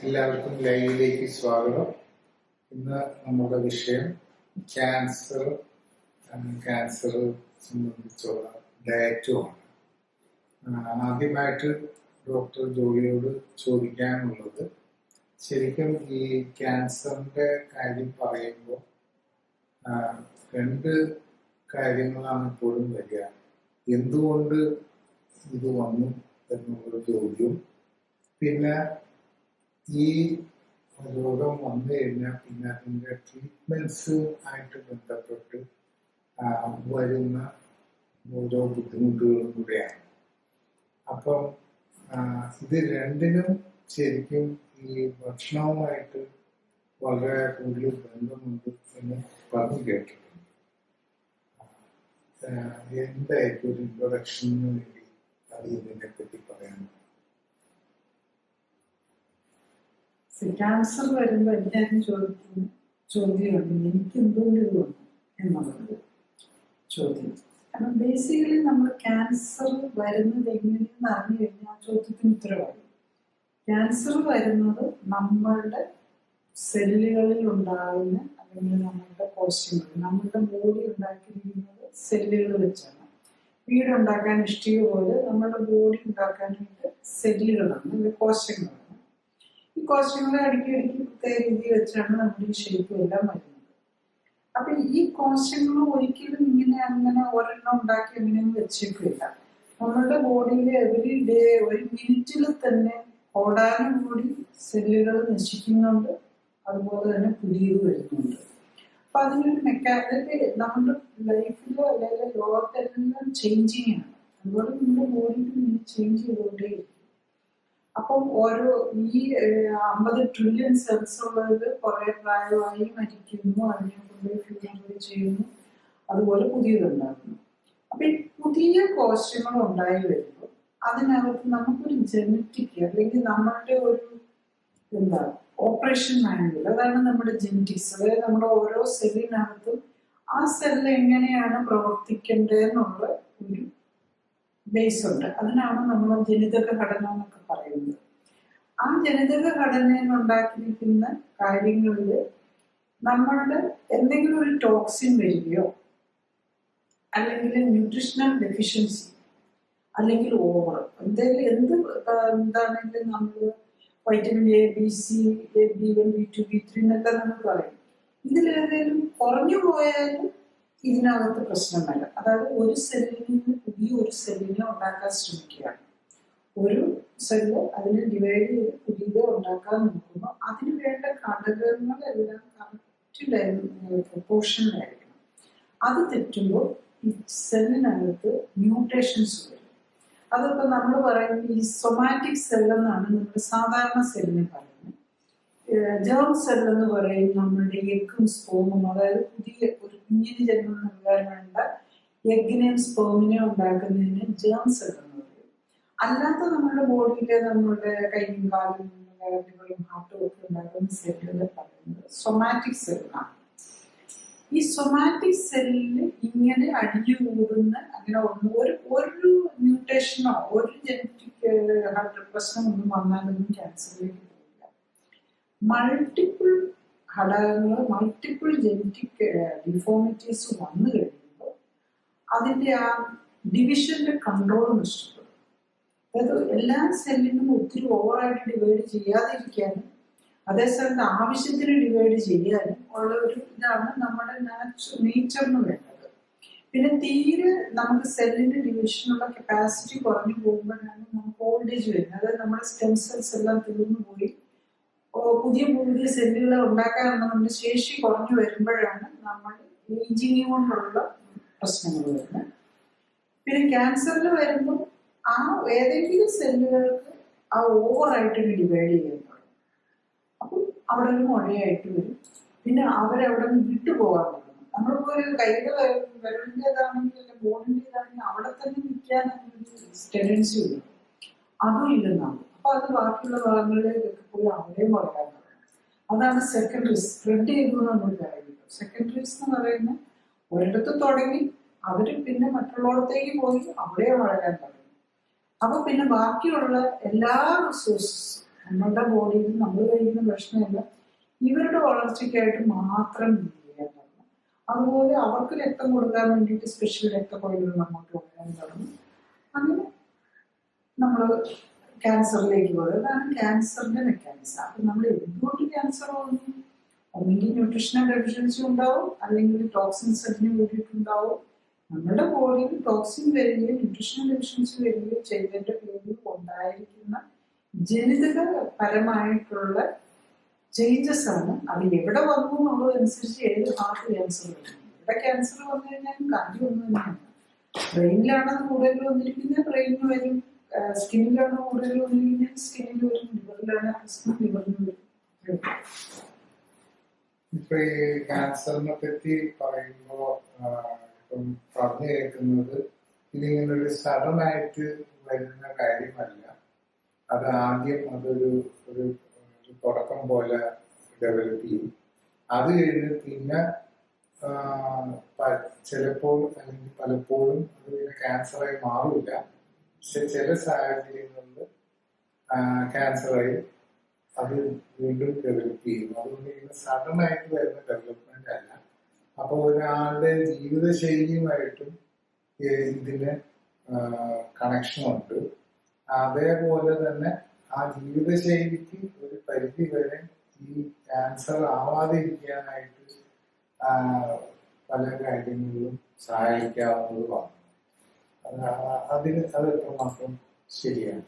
എല്ലാവർക്കും ലൈവിലേക്ക് സ്വാഗതം. ഇന്ന് നമ്മുടെ വിഷയം ക്യാൻസർ സംബന്ധിച്ചുള്ള ഡയറ്റുമാണ്. ആദ്യമായിട്ട് ഡോക്ടർ ജോളിയോട് ചോദിക്കാനുള്ളത്, ശരിക്കും ഈ ക്യാൻസറിന്റെ കാര്യം പറയുമ്പോൾ രണ്ട് കാര്യങ്ങളാണ് എപ്പോഴും വരിക. എന്തുകൊണ്ട് ഇത് വന്നു എന്നുള്ളൊരു ചോദ്യവും, പിന്നെ ഈ രോഗം വന്നു കഴിഞ്ഞാൽ പിന്നെ അതിൻ്റെ ട്രീറ്റ്മെന്റ്സ് ആയിട്ട് ബന്ധപ്പെട്ട് വരുന്ന ഓരോ ബുദ്ധിമുട്ടുകളും കൂടെയാണ്. അപ്പം ഇത് രണ്ടിനും ശരിക്കും ഈ ഭക്ഷണവുമായിട്ട് വളരെ കൂടുതൽ ബന്ധമുണ്ട് എന്ന് പറഞ്ഞു കേട്ടിട്ടുണ്ട്. എന്തായിരിക്കും ഒരു ഇൻട്രൊഡക്ഷന് വേണ്ടി അത് ഇതിനെ പറ്റി പറയാൻ? ക്യാൻസർ വരുമ്പോൾ എല്ലാവരും ചോദിക്കുന്ന ചോദ്യമുണ്ട്, എനിക്ക് എന്തുകൊണ്ട് ഇത് വന്നു എന്നുള്ളത് ചോദ്യം. കാരണം ബേസിക്കലി നമ്മൾ ക്യാൻസർ വരുന്നത് എങ്ങനെയെന്ന് അറിഞ്ഞു കഴിഞ്ഞാൽ ആ ചോദ്യത്തിന് ഉത്തരവായി. ക്യാൻസർ വരുന്നത് നമ്മളുടെ സെല്ലുകളിൽ ഉണ്ടാകുന്ന, അല്ലെങ്കിൽ നമ്മളുടെ കോശങ്ങൾ, നമ്മളുടെ ബോഡി ഉണ്ടാക്കിയിരിക്കുന്നത് സെല്ലുകൾ വെച്ചാണ്. വീടുണ്ടാക്കാൻ ഇഷ്ടിക പോലെ നമ്മുടെ ബോഡി ഉണ്ടാക്കാനായിട്ട് സെല്ലുകളാണ്, അല്ലെങ്കിൽ കോശങ്ങളാണ്. ഈ കോശങ്ങളെ അടുക്കി പ്രത്യേക രീതി വെച്ചാണ് നമ്മുടെ ഈ ഷേപ്പ് എല്ലാം വരുന്നത്. അപ്പൊ ഈ കോശങ്ങൾ ഒരിക്കലും അങ്ങനെ ഒരെണ്ണം ഉണ്ടാക്കി അങ്ങനെയൊന്നും വെച്ചേക്കില്ല. നമ്മളുടെ ബോഡിയിൽ എവറി ഡേ ഒരു മിനിറ്റിൽ തന്നെ കോടാനുകൂടി സെല്ലുകൾ നശിക്കുന്നുണ്ട്, അതുപോലെ തന്നെ പുതിയത് വരുന്നുണ്ട്. അപ്പൊ അതിനൊരു നമ്മുടെ ലൈഫിലോ അല്ലെങ്കിൽ ലോകത്തെല്ലാം ചേഞ്ചിങ് ആണ്. അതുപോലെ നമ്മുടെ ബോഡിയിൽ ചേഞ്ച് ചെയ്തുകൊണ്ടേയിരിക്കും. അപ്പം ഓരോ ഈ 50 ട്രില്യൺ സെൽസ് ഉള്ളത് കുറെ പ്രായമായി മരിക്കുന്നു, അതിനെ കൊണ്ട് ഫ്യൂണറൽ ചെയ്യുന്നു, അതുപോലെ പുതിയതുണ്ടാകുന്നു. അപ്പൊ ഈ പുതിയ കോശങ്ങൾ ഉണ്ടായി വരുമ്പോൾ അതിനകത്ത് നമുക്കൊരു ജനറ്റിക്, അല്ലെങ്കിൽ നമ്മളുടെ ഒരു ഓപ്പറേഷൻ മാനുവൽ, അതാണ് നമ്മുടെ ജെനറ്റിക്സ്. അതായത് നമ്മുടെ ഓരോ സെല്ലിനകത്തും ആ സെല്ല് എങ്ങനെയാണ് പ്രവർത്തിക്കേണ്ടതെന്നുള്ള ഒരു ബേസ് ഉണ്ട്. അതിനാണ് നമ്മൾ ജനിതക ഘടന എന്നൊക്കെ പറയുന്നത്. ആ ജനിതക ഘടനയിൽ ഉണ്ടാക്കിയിരിക്കുന്ന കാര്യങ്ങളിൽ നമ്മളുടെ എന്തെങ്കിലും ഒരു ടോക്സിൻ വരികയോ, അല്ലെങ്കിൽ ന്യൂട്രീഷണൽ ഡെഫിഷ്യൻസി, അല്ലെങ്കിൽ ഓവർ എന്താണെങ്കിലും നമ്മൾ vitamin A, B, C, B1, B2, B3 എന്നൊക്കെ നമ്മൾ പറയും. ഇതിലേതെങ്കിലും കുറഞ്ഞു പോയാലും ഇതിനകത്ത് പ്രശ്നം വരാം. അതായത് ഒരു സെല്ലിൽ നിന്ന് പുതിയ ഒരു സെല്ലിനെ ഉണ്ടാക്കാൻ ശ്രമിക്കുകയാണ്. ഒരു സെല്ല് അതിനെ ഡിവൈഡ് ചെയ്ത് പുതിയത് ഉണ്ടാക്കാൻ നോക്കുമ്പോൾ അതിന് വേണ്ട ഘടകങ്ങളെല്ലാം കറക്റ്റ് പ്രൊപ്പോർഷനിലായിരിക്കണം. അത് തെറ്റുമ്പോൾ ഈ സെല്ലിനകത്ത് മ്യൂട്ടേഷൻസ് വരും. അതിപ്പോ നമ്മൾ പറയുന്നത് ഈ സൊമാറ്റിക് സെൽ എന്നാണ് നമ്മൾ സാധാരണ സെല്ലിനെ പറയുന്നത്. ജേം സെൽ എന്ന് പറയും നമ്മളുടെ എഗ്ഗും സ്പേമും, അതായത് പുതിയ ഒരു കുഞ്ഞിന് ജന്മം നൽകാൻ വേണ്ട എഗ്ഗിനെയും സ്പേമിനെയും ഉണ്ടാക്കുന്നതിന് ജേം സെൽ എന്ന് പറയും. അല്ലാത്ത നമ്മുടെ ബോഡിയിലെ നമ്മുടെ കൈയും കാലും ഹാർട്ടും ഒക്കെ ഉണ്ടാക്കുന്ന സെല്ലുകൾ പറയുന്നത് സൊമാറ്റിക് സെല്ലാണ്. ഈ സൊമാറ്റിക് സെല്ലിൽ ഇങ്ങനെ അടിഞ്ഞുകൂടുന്ന അങ്ങനെ ഒരു മ്യൂട്ടേഷനോ ഒരു ജനറ്റിക് പ്രശ്നമൊന്നും വന്നാലൊന്നും ക്യാൻസറിലേക്ക് പോകില്ല. മൾട്ടിപ്പിൾ ഘടകങ്ങൾ, മൾട്ടിപ്പിൾ ജനറ്റിക് ഡിഫോമിറ്റീസ് വന്നു കഴിയുമ്പോൾ അതിൻ്റെ ആ ഡിവിഷന്റെ കൺട്രോൾ നഷ്ടപ്പെടും. അതായത് എല്ലാ സെല്ലിനും ഒത്തിരി ഓവറായിട്ട് ഡിവൈഡ് ചെയ്യാതിരിക്കാനും അതേസമയത്ത് ആവശ്യത്തിന് ഡിവൈഡ് ചെയ്യാനും ഉള്ള ഒരു ഇതാണ് നമ്മുടെ നേച്ചറിന് വേണ്ടത്. പിന്നെ തീരെ നമുക്ക് സെല്ലിന്റെ ഡിവിഷനുള്ള കപ്പാസിറ്റി കുറഞ്ഞു പോകുമ്പോഴാണ് നമുക്ക് ഓൾഡ് ഏജ് വരുന്നത്. അതായത് നമ്മുടെ സ്റ്റെം സെൽസ് എല്ലാം തീർന്നു പോയി പുതിയ പുതിയ സെല്ലുകളെ ഉണ്ടാക്കാനുള്ള നമ്മുടെ ശേഷി കുറഞ്ഞു വരുമ്പോഴാണ് നമ്മൾ ഏജിങ് കൊണ്ടുള്ള പ്രശ്നങ്ങൾ വരുന്നത്. പിന്നെ ക്യാൻസറിൽ വരുമ്പോൾ ആ ഏതെങ്കിലും സെല്ലുകൾക്ക് ആ ഓവറായിട്ട് ഡിവൈഡ് ചെയ്യാൻ പാടും. അപ്പം അവിടെ ഒരു മുഴയായിട്ട് വരും. പിന്നെ അവരവിടെ നിന്ന് വിട്ടുപോകാൻ തുടങ്ങും. നമ്മളിപ്പോൾ ഒരു കൈയുടെ വിരലിൻ്റെതാണെങ്കിൽ അല്ലെങ്കിൽ ബോണിൻ്റെതാണെങ്കിൽ അവിടെ തന്നെ നിൽക്കാൻ ടെൻഡൻസി ഉണ്ട്. അതും ഇല്ലെന്നാണ്. അപ്പൊ അത് ബാക്കിയുള്ള ഭാഗങ്ങളിലേക്കൊക്കെ പോയി അവിടെയും വളരാൻ തുടങ്ങും. അതാണ് സെക്കൻഡറീസ്. സ്പ്രെഡ് ചെയ്തു നമ്മൾ പറയുന്നത്. സെക്കൻഡറീസ് എന്ന് പറയുന്നത് ഒരിടത്ത് തുടങ്ങി അവർ പിന്നെ മറ്റുള്ളിടത്തേക്ക് പോയി അവിടെ വളരാൻ തുടങ്ങും. അപ്പൊ പിന്നെ ബാക്കിയുള്ള എല്ലാ റിസോഴ്സസ് നമ്മളുടെ ബോഡിയിൽ നമ്മൾ കഴിക്കുന്ന ഭക്ഷണമല്ല ഇവരുടെ വളർച്ചയ്ക്കായിട്ട് മാത്രം ചെയ്യാൻ തുടങ്ങും. അതുപോലെ അവർക്ക് രക്തം കൊടുക്കാൻ വേണ്ടിയിട്ട് സ്പെഷ്യൽ രക്തക്കൊഴലുകൾ നമ്മൾക്ക് വരാൻ തുടങ്ങും. അങ്ങനെ നമ്മൾ ക്യാൻസറിലേക്ക് പോകും. അതാണ് ക്യാൻസറിന്റെ മെക്കാനിസം. അപ്പൊ നമ്മൾ എന്തുകൊണ്ട് ക്യാൻസർ വന്നു? ഒന്നെങ്കിൽ ന്യൂട്രീഷണൽ ഡെഫിഷ്യൻസി ഉണ്ടാവും, അല്ലെങ്കിൽ ടോക്സിൻസ് അതിന് കൂടിയിട്ടുണ്ടാവും. നമ്മുടെ ബോഡിയിൽ ടോക്സിൻ വരികയും ന്യൂട്രീഷണൽ ഡെഫിഷ്യൻസി വരികയും ചെയ്തതിന്റെ പേരിൽ ഉണ്ടായിരിക്കുന്ന ജനിതകപരമായിട്ടുള്ള ചേഞ്ചസ് ആണ്. അത് എവിടെ വന്നു എന്നുള്ളതനുസരിച്ച് ഏത് ഹാർട്ട് ക്യാൻസർ വരുന്നു. ഇവിടെ ക്യാൻസർ വന്നു കഴിഞ്ഞാൽ കാര്യമൊന്നും തന്നെയാണ്. ബ്രെയിനിലാണ് അത് കൂടുതൽ വന്നിരിക്കുന്നത്, ബ്രെയിനിന് വരും. സ്കിന്നിലാണ് കൂടുതൽ വന്നിരിക്കുന്നത്, സ്കിന്നിൽ വരും. ലിവറിലാണ് പ്രശ്നം, ലിവറിന് വരും. ഇപ്പൊ ഈ ക്യാൻസറിനെ പറ്റി പറയുമ്പോ ഇപ്പം പറഞ്ഞു കേൾക്കുന്നത് ഇതിങ്ങനെ ഒരു സഡൻ ആയിട്ട് വരുന്ന കാര്യമല്ല. അത് ആദ്യം അതൊരു ഒരു തുടക്കം പോലെ ഡെവലപ്പ് ചെയ്യും. അത് കഴിഞ്ഞ് പിന്നെ ചിലപ്പോൾ അല്ലെങ്കിൽ പലപ്പോഴും അത് പിന്നെ ക്യാൻസറായി മാറില്ല. പക്ഷെ ചില സാഹചര്യങ്ങളിൽ ക്യാൻസറായി അത് വീണ്ടും ഡെവലപ്പ് ചെയ്യും. അതുകൊണ്ട് ഇങ്ങനെ സഡൻ ആയിട്ട് വരുന്ന ഡെവലപ്മെന്റ് അല്ല. അപ്പൊ ഒരാളുടെ ജീവിതശൈലിയുമായിട്ടും ഇതിന് കണക്ഷനുണ്ട്. അതേപോലെ തന്നെ ആ ജീവിതശൈലിക്ക് ഒരു പരിധി വരെ ഈ ക്യാൻസർ ആവാതിരിക്കാനായിട്ട് പല കാര്യങ്ങളിലും സഹായിക്കാവുന്നതുമാണ്. അത് എത്രമാത്രം ശരിയാണ്?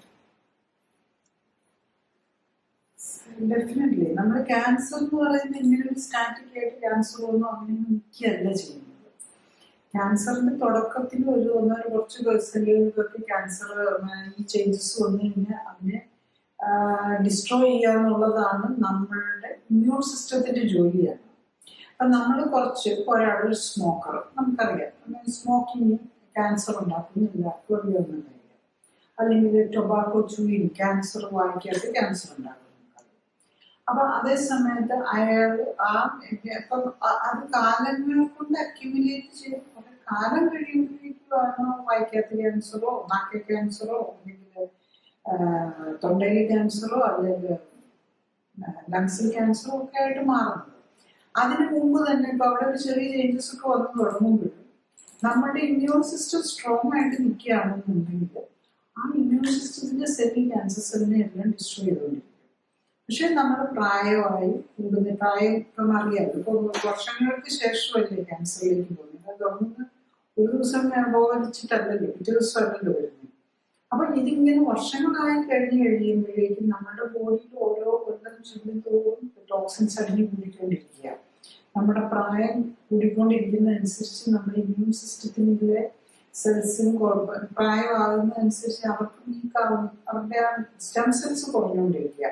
ഡെഫിനറ്റ്ലി നമ്മൾ ക്യാൻസർ എന്ന് പറയുന്നത് ഇങ്ങനെ ഒരു സ്റ്റാറ്റിക് ആയിട്ട് ക്യാൻസർ ഒന്നും അങ്ങനെ നിൽക്കുകയല്ല ചെയ്യുന്നത്. ക്യാൻസറിന്റെ തുടക്കത്തിൽ ഒരു കുറച്ച് പേഴ്സൻറ്റേജൊക്കെ ക്യാൻസർ ഈ ചേഞ്ചസ് വന്നു കഴിഞ്ഞാൽ അതിനെ ഡിസ്ട്രോയ് ചെയ്യുക എന്നുള്ളതാണ് നമ്മളുടെ ഇമ്മ്യൂൺ സിസ്റ്റത്തിന്റെ ജോലിയാണ്. അപ്പം നമ്മൾ കുറച്ച് ഒരാളൊരു സ്മോക്കർ, നമുക്കറിയാം സ്മോക്കിങ് ക്യാൻസർ ഉണ്ടാക്കുന്നില്ല, അറിയാം. അല്ലെങ്കിൽ ടൊബാക്കോ ചൂയിങ് ക്യാൻസർ വായിക്കാത്ത ക്യാൻസർ ഉണ്ടാക്കും. അപ്പൊ അതേ സമയത്ത് അയാൾ ഇപ്പം അത് കാലങ്ങൾ കൊണ്ട് അക്യുമുലേറ്റ് ചെയ്ത് കുറെ കാലം കഴിയുമ്പോഴേക്കുമാണ് വായിക്കാത്ത ക്യാൻസറോ നാക്ക ക്യാൻസറോ അല്ലെങ്കിൽ തൊണ്ടയിലെ ക്യാൻസറോ അല്ലെങ്കിൽ ലങ്സിൽ ക്യാൻസറോ ഒക്കെ ആയിട്ട് മാറുന്നത്. അതിനു മുമ്പ് തന്നെ ഇപ്പൊ അവിടെ ഒരു ചെറിയ ചേഞ്ചസ് ഒക്കെ വന്നു തുടങ്ങുമ്പോഴും നമ്മുടെ ഇമ്മ്യൂൺ സിസ്റ്റം സ്ട്രോങ് ആയിട്ട് നിൽക്കുകയാണെന്നുണ്ടെങ്കിൽ ആ ഇമ്മ്യൂൺ സിസ്റ്റത്തിന്റെ സെല്ലിൽ ക്യാൻസർ സെല്ലിനെ എല്ലാം ഡിസ്ട്രോയ് ചെയ്തുകൊണ്ടിരിക്കും. പക്ഷെ നമ്മൾ പ്രായമായി കൂടുതൽ പ്രായം ഇപ്പം അറിയാമല്ലോ, ഇപ്പൊ വർഷങ്ങൾക്ക് ശേഷമല്ലേ ക്യാൻസറിലേക്ക് പോകുന്നത്. അതൊന്ന് ഒരു ദിവസം ബോധിച്ചിട്ടല്ലല്ലോ, പിറ്റേ ദിവസം അല്ലല്ലോ വരുന്നത്. അപ്പൊ ഇതിങ്ങനെ വർഷങ്ങളായി കഴിയുമ്പോഴേക്കും നമ്മുടെ ബോഡിയിൽ ഓരോ കൊല്ലം ചെല്ലുന്തോറും ടോക്സിൻസ് അടിഞ്ഞു കൂടിക്കൊണ്ടിരിക്കുക. നമ്മുടെ പ്രായം കൂടിക്കൊണ്ടിരിക്കുന്നതനുസരിച്ച് നമ്മുടെ ഇമ്മ്യൂൺ സിസ്റ്റത്തിലെ സെൽസിനും പ്രായമാകുന്നതനുസരിച്ച് അവർക്ക് വീക്കാവും, അവരുടെ ആ സ്റ്റെം സെൽസ് കുറഞ്ഞുകൊണ്ടിരിക്കുക.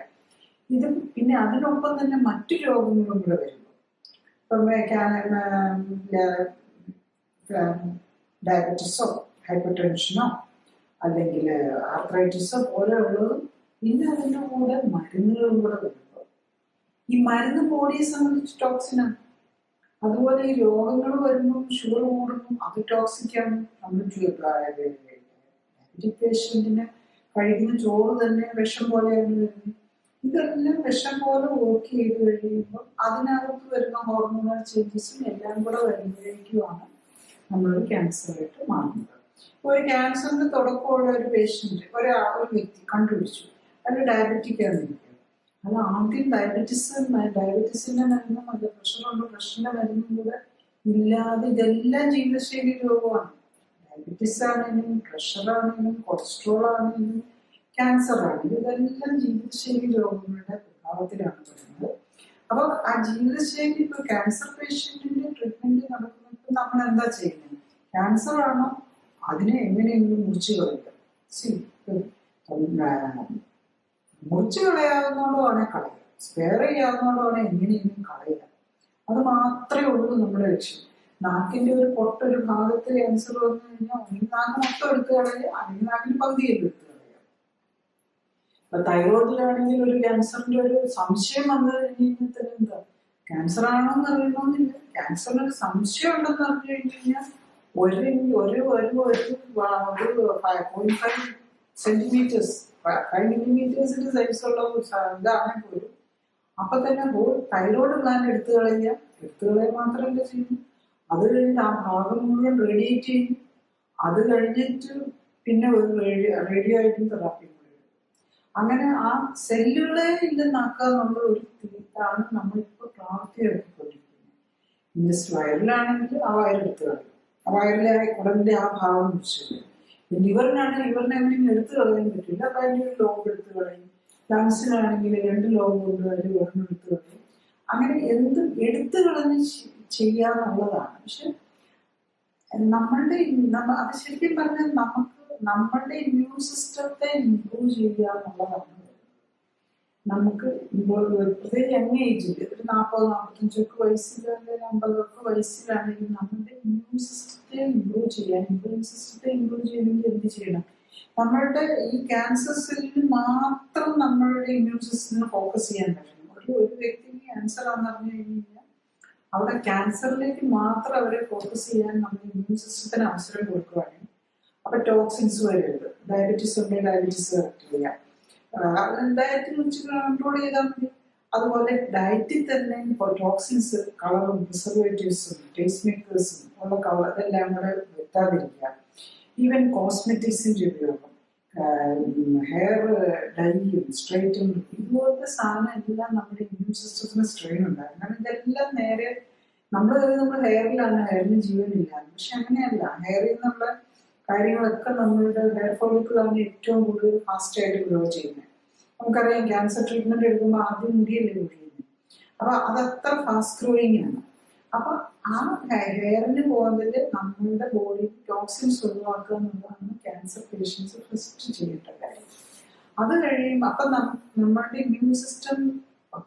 ഇത് പിന്നെ അതിനൊപ്പം തന്നെ മറ്റു രോഗങ്ങളും കൂടെ വരുന്നു. ഇപ്പം ഡയബറ്റീസോ ഹൈപ്പർ ടെൻഷനോ അല്ലെങ്കിൽ ആർത്രൈറ്റിസോ പോലെയുള്ളതും പിന്നെ അതിൻ്റെ കൂടെ മരുന്നുകളും കൂടെ വരുമ്പോൾ ഈ മരുന്ന് ബോഡിയെ സംബന്ധിച്ച് ടോക്സിനാണ്. അതുപോലെ ഈ രോഗങ്ങൾ വരുമ്പോൾ ഷുഗർ കൂടുമ്പോൾ അത് ടോക്സിക്കാണ്. നമ്മൾ ഡയബറ്റിക് പേഷ്യന്റിന് കഴിക്കുന്ന ചോറ് തന്നെ വിഷം പോലെയാണ് വരുന്നത്. ഇതെല്ലാം വിഷം പോലെ വർക്ക് ചെയ്ത് കഴിയുമ്പോൾ അതിനകത്ത് വരുന്ന ഹോർമോണൽ ചേഞ്ചസും എല്ലാം കൂടെ വരുമ്പോഴേക്കുമാണ് നമ്മളൊരു ക്യാൻസറായിട്ട് മാറുന്നത്. ഒരു ക്യാൻസറിന്റെ തുടക്കമുള്ള ഒരു പേഷ്യന്റ് ഒരു വ്യക്തി കണ്ടുപിടിച്ചു അത് ഡയബറ്റിക് ആണെന്നിരിക്കും. അത് ആദ്യം ഡയബറ്റീസിന്റെ മരുന്നും അത് പ്രഷറുണ്ട്, പ്രഷറിന്റെ മരുന്നും കൂടെ ഇല്ലാതെ ഇതെല്ലാം ജീവിതശൈലി രോഗമാണ്. ഡയബറ്റീസ് ആണെങ്കിലും പ്രഷറാണെങ്കിലും കൊളസ്ട്രോൾ ആണെങ്കിലും ക്യാൻസർ ആണെങ്കിലും ഇതെല്ലാം ജീവിതശൈലി രോഗങ്ങളുടെ പ്രഭാവത്തിലാണ് വരുന്നത്. അപ്പൊ ആ ജീവിതശൈലി ഇപ്പൊ ക്യാൻസർ പേഷ്യന്റിന്റെ ട്രീറ്റ്മെന്റ് നടക്കുമ്പോൾ നമ്മൾ എന്താ ചെയ്യുന്നത്? ക്യാൻസർ ആണോ അതിനെ എങ്ങനെയെങ്കിലും മുറിച്ചു കളയുക. മുറിച്ചു കളയാവുന്നതോടാണ് കളയുക, സ്പെയർ ചെയ്യാവുന്നതോടാണ് എങ്ങനെയെങ്കിലും കളയുക. അത് മാത്രമേ ഉള്ളൂ നമ്മുടെ ലക്ഷ്യം. നാക്കിന്റെ ഒരു പൊട്ടൊരു ഭാഗത്ത് ക്യാൻസർ വന്നു കഴിഞ്ഞാൽ ഒന്നും നാക്ക് മൊത്തം എടുത്തു കളയുക, അല്ലെങ്കിൽ നാക്കിന് പകുതിയായിട്ട് എടുത്തു കളയുക. ഇപ്പൊ തൈറോയിഡിലാണെങ്കിൽ ഒരു ക്യാൻസറിന്റെ ഒരു സംശയം വന്നു കഴിഞ്ഞാൽ തന്നെ എന്താ ക്യാൻസർ ആണോ എന്ന് അറിയണമെന്നില്ല. ക്യാൻസറിന് ഒരു സംശയം ഉണ്ടെന്ന് അറിഞ്ഞു കഴിഞ്ഞാൽ ഒരു 0.5 സെന്റിമീറ്റേഴ്സ് 5 മില്ലിമീറ്റേഴ്സിന്റെ സൈസുള്ള ഇതാണെങ്കിൽ പോലും അപ്പൊ തന്നെ ഹോൾ തൈറോയ്ഡ് ഗ്ലാൻഡ് എടുത്തു കളയാൻ മാത്രമല്ല ചെയ്യുന്നു, അത് കഴിഞ്ഞിട്ട് ആ ഭാഗം മുഴുവൻ റേഡിയേറ്റ് ചെയ്യും. അത് കഴിഞ്ഞിട്ട് പിന്നെ ഒരു റേഡിയോ ആയിട്ടും തെറാപ്പി കൂടി. അങ്ങനെ ആ സെല്ലുകളെ ഇല്ലെന്നാക്കുക എന്നുള്ള ഒരു തീർത്താണ് നമ്മളിപ്പോൾ പ്രാപ്തിയാക്കിക്കൊണ്ടിരിക്കുന്നത്. ഇൻഡസ്റ്റ് വയറിലാണെങ്കിൽ ആ വയറെടുത്ത് കളയും, ആ വയറിലെ കുടലിന്റെ ആ ഭാഗം മുറിച്ചു. ലിവറിനാണെങ്കിൽ ലിവറിനെ എങ്ങനെയും എടുത്തു കളയാൻ പറ്റില്ല, അപ്പൊ അതിൻ്റെ ഒരു ലോബ് എടുത്ത് കളയും. ലങ്സിനാണെങ്കിൽ 2 ലോബ് കൊണ്ട് അതിൽ ഒരെണ്ണം എടുത്ത് കളയും. അങ്ങനെ എന്തും എടുത്തു കളഞ്ഞ് ചെയ്യാന്നുള്ളതാണ്. പക്ഷെ നമ്മളുടെ അത് ശരിക്കും പറഞ്ഞാൽ നമ്മളുടെ ഇമ്മ്യൂൺ സിസ്റ്റത്തെ ഇംപ്രൂവ് ചെയ്യുക എന്നുള്ളതാണ്. നമുക്ക് ഇപ്പോൾ പ്രത്യേകിച്ച് യങ് ഏജിൽ ഒരു 40-45 വയസ്സിൽ അല്ലെങ്കിൽ 50 വയസ്സിലാണെങ്കിൽ നമ്മുടെ ഇമ്മ്യൂൺ സിസ്റ്റത്തെ ഇംപ്രൂവ് ചെയ്യണമെങ്കിൽ എന്ത് ചെയ്യണം? നമ്മളുടെ ഈ ക്യാൻസർ സെല്ലിന് മാത്രം നമ്മളുടെ ഇമ്മ്യൂൺ സിസ്റ്റത്തിന് ഫോക്കസ് ചെയ്യാൻ പറ്റണം. ഒരു വ്യക്തിക്ക് ക്യാൻസർ ആണെന്ന് പറഞ്ഞു കഴിഞ്ഞാൽ അവിടെ ക്യാൻസറിലേക്ക് മാത്രം അവരെ ഫോക്കസ് ചെയ്യാൻ നമ്മൾ ഇമ്മ്യൂൺ സിസ്റ്റത്തിന് അവസരം കൊടുക്കുകയാണെങ്കിൽ അപ്പൊ ടോക്സിൻസ് വരരുത്. ഡയബറ്റീസ് ഉണ്ടെങ്കിൽ ഡയബറ്റീസ് കറക്റ്റ് ചെയ്യാം, ഡയറ്റിൽ വെച്ച് കൺട്രോൾ ചെയ്താൽ മതി. അതുപോലെ ഡയറ്റിൽ തന്നെ ടോക്സിൻസ്, കളറും പ്രിസർവേറ്റീവ്സും ടേസ്റ്റ് മേക്കേഴ്സും ഉള്ള കളർ എല്ലാം കൂടെ വെക്കാതിരിക്കുക. ഈവൻ കോസ്മെറ്റിക്സിന്റെ ഉപയോഗം, ഹെയർ ഡൈയും സ്ട്രൈറ്റനും ഇതുപോലത്തെ സാധനം എല്ലാം നമ്മുടെ ഇമ്മ്യൂൺ സിസ്റ്റത്തിന് സ്ട്രെയിൻ ഉണ്ടാകും. കാരണം ഇതെല്ലാം നേരെ നമ്മൾ ഹെയറിലാണ്, ഹെയറിന് ജീവനില്ല. പക്ഷെ അങ്ങനെയല്ല, ഹെയറിൽ നിന്നുള്ള കാര്യങ്ങളൊക്കെ നമ്മളുടെ ഹെയർ ഫോളിക്കിളാണ് ഏറ്റവും കൂടുതൽ ഫാസ്റ്റ് ആയിട്ട് ഗ്രോ ചെയ്യുന്നത്. നമുക്കറിയാം ക്യാൻസർ ട്രീറ്റ്മെന്റ് എടുക്കുമ്പോൾ ആദ്യം മുടിയല്ലേ ഒഴിയുന്നത്, അപ്പൊ അതത്ര ഫാസ്റ്റ് ഗ്രോയിങ് ആണ്. അപ്പൊ ആ ഹെയറിന് പോകുന്നതിൽ നമ്മളുടെ ബോഡി ടോക്സിൻസ് ഒഴിവാക്കുക എന്നുള്ളതാണ് ക്യാൻസർ പേഷ്യൻസ് ഫസ്റ്റ് ചെയ്യേണ്ട കാര്യം. അത് കഴിയുമ്പോൾ അപ്പൊ നമ്മളുടെ ഇമ്മ്യൂൺ സിസ്റ്റം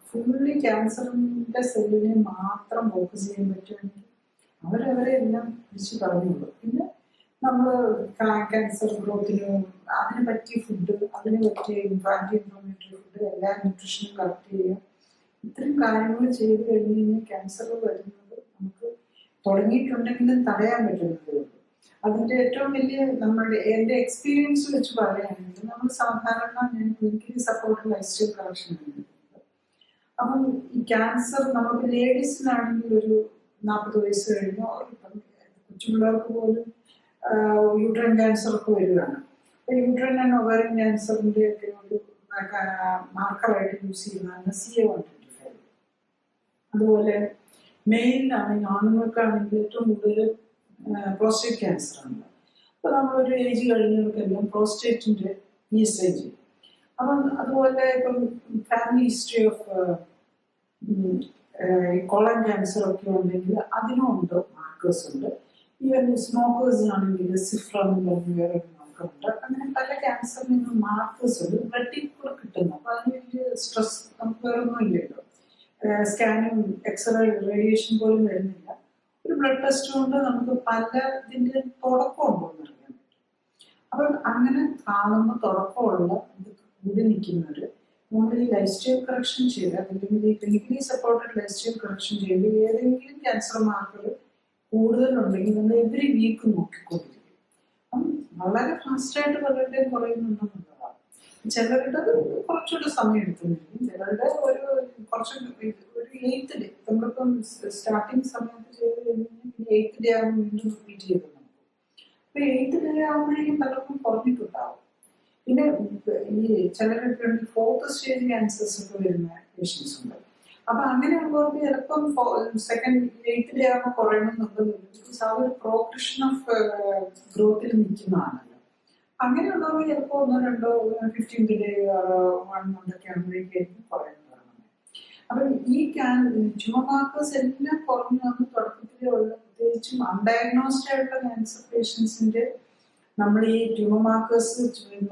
ഫുള്ളി ക്യാൻസറിന്റെ സെല്ലിനെ മാത്രം ഫോക്കസ് ചെയ്യാൻ പറ്റുമെങ്കിൽ അവരവരെ എല്ലാം തിരിച്ചു പറഞ്ഞുള്ളൂ. പിന്നെ നമ്മൾ ക്യാൻസർ ഗ്രോത്തിന് അതിന് പറ്റിയ ഫുഡ്, അതിന് പറ്റിയ ആന്റി ഇൻഫ്ലമേറ്ററി ഫുഡ്, എല്ലാ ന്യൂട്രീഷനും കറക്റ്റ് ചെയ്യുക, ഇത്തരം കാര്യങ്ങൾ ചെയ്ത് കഴിഞ്ഞ് കഴിഞ്ഞാൽ ക്യാൻസർ വരുന്നത് നമുക്ക് തുടങ്ങിയിട്ടുണ്ടെങ്കിലും തടയാൻ പറ്റുന്നതേ ഉള്ളൂ. അതിന്റെ ഏറ്റവും വലിയ എൻ്റെ എക്സ്പീരിയൻസ് വെച്ച് പറയുകയാണെങ്കിൽ നമ്മൾ സാധാരണ ഞാൻ clinically support life style correction ചെയ്യുന്നത്. അപ്പം ഈ ക്യാൻസർ നമുക്ക് ലേഡീസിനാണെങ്കിൽ ഒരു 40 വയസ്സ് കഴിഞ്ഞോ, ഇപ്പം കൊച്ചുപിള്ളേർക്ക് പോലും യൂട്രൈൻ ക്യാൻസർ ഒക്കെ വരികയാണ്. അപ്പൊ യൂട്രൈൻ ആൻഡ് ഒവേറിയൻ ക്യാൻസറിന്റെ ഒക്കെ ഒരു മാർക്കറായിട്ട് യൂസ് ചെയ്യുന്നതാണ് CA-125. അതുപോലെ മെയിനാണെങ്കിൽ ആണുങ്ങൾക്കാണെങ്കിൽ ഏറ്റവും കൂടുതൽ പ്രോസ്റ്റേറ്റ് ക്യാൻസർ ആണ്. അപ്പൊ നമ്മളൊരു ഏജ് കഴിഞ്ഞവർക്കെല്ലാം പ്രോസ്റ്റേറ്റിന്റെ ESG. അപ്പം അതുപോലെ ഇപ്പം family history of colon cancer ഒക്കെ ഉണ്ടെങ്കിൽ അതിനും ഉണ്ട്, മാർക്കേഴ്സ് ഉണ്ട്. ഈവൻ സ്മോക്കേഴ്സ് ആണെങ്കിൽ സിഫ്ര എന്ന് പറഞ്ഞ വേറെ മാർക്കറുണ്ട്. അങ്ങനെ പല ക്യാൻസറിനും മാർക്കേഴ്സ് ഉണ്ട്, ബ്ലഡിൽ കൂടെ കിട്ടുന്നു. അപ്പൊ അതിന് വലിയ സ്ട്രെസ് നമുക്ക് വേറെ ഒന്നും ഇല്ലല്ലോ. സ്കാനും എക്സ്റേ റേഡിയേഷൻ പോലും വരുന്നില്ല. ഒരു ബ്ലഡ് ടെസ്റ്റ് കൊണ്ട് നമുക്ക് പല ഇതിന്റെ തുടക്കം ഉണ്ടോന്ന് അറിയാൻ പറ്റും. അപ്പം അങ്ങനെ കാണുന്ന തുടക്കമുള്ള ഇത് കൂടി നിൽക്കുന്നവര് നമ്മൾ ഈ ലൈഫ് സ്റ്റൈൽ കറക്ഷൻ ചെയ്ത്, അല്ലെങ്കിൽ ഈ clinically supported life style correction ചെയ്ത് ഏതെങ്കിലും ക്യാൻസർ മാർക്കർ കൂടുതലുണ്ടെങ്കിൽ നമ്മൾ എവറി വീക്ക് നോക്കിക്കൊണ്ടിരിക്കും. അപ്പം വളരെ ഫാസ്റ്റായിട്ട് പലരുടെയും കുറയുന്നുണ്ടെന്നുള്ളതാണ്. ചിലരുടെ കുറച്ചുകൂടെ സമയം എടുക്കുന്നിരിക്കും, ചിലരുടെ ഒരു 8th ഡേ നമ്മളിപ്പം സ്റ്റാർട്ടിങ് സമയത്ത് ചെയ്ത് കഴിഞ്ഞാൽ 8th ഡേ ആകുമ്പോൾ വീണ്ടും റിപ്പീറ്റ് ചെയ്ത് നോക്കും. അപ്പൊ 8th ഡേ ആകുമ്പോഴേക്കും പലർക്കും കുറഞ്ഞിട്ടുണ്ടാവും. പിന്നെ ഈ ചിലരൊക്കെ 4th സ്റ്റേജ് ക്യാൻസേഴ്സ് ഒക്കെ വരുന്ന പേഷ്യൻസ് ഉണ്ട്. അപ്പൊ അങ്ങനെയുള്ളവർക്ക് ചിലപ്പം 8th ഡേ ആകുമ്പോൾ കുറയണമെന്നുള്ളത് ബിക്കോസ് ആ ഒരു പ്രോഗ്രഷൻ ഓഫ് ഗ്രോത്തിൽ നിൽക്കുന്നതാണല്ലോ. അങ്ങനെയുള്ളവർ ചിലപ്പോൾ 1-2 15th ഡേ 1 month ഒക്കെ ആകുമ്പോഴേക്കായിരിക്കും കുറയുന്നതാണ്. അപ്പൊ ഈ ട്യൂമർ മാർക്കേഴ്സ് എല്ലാം കുറഞ്ഞു വന്ന് തുടക്കത്തിലുള്ള പ്രത്യേകിച്ചും അൺഡയഗ്നോസ്ഡ് ആയിട്ടുള്ള ക്യാൻസർ പേഷ്യൻസിന്റെ നമ്മൾ ഈ ട്യൂമർ മാർക്കേഴ്സ്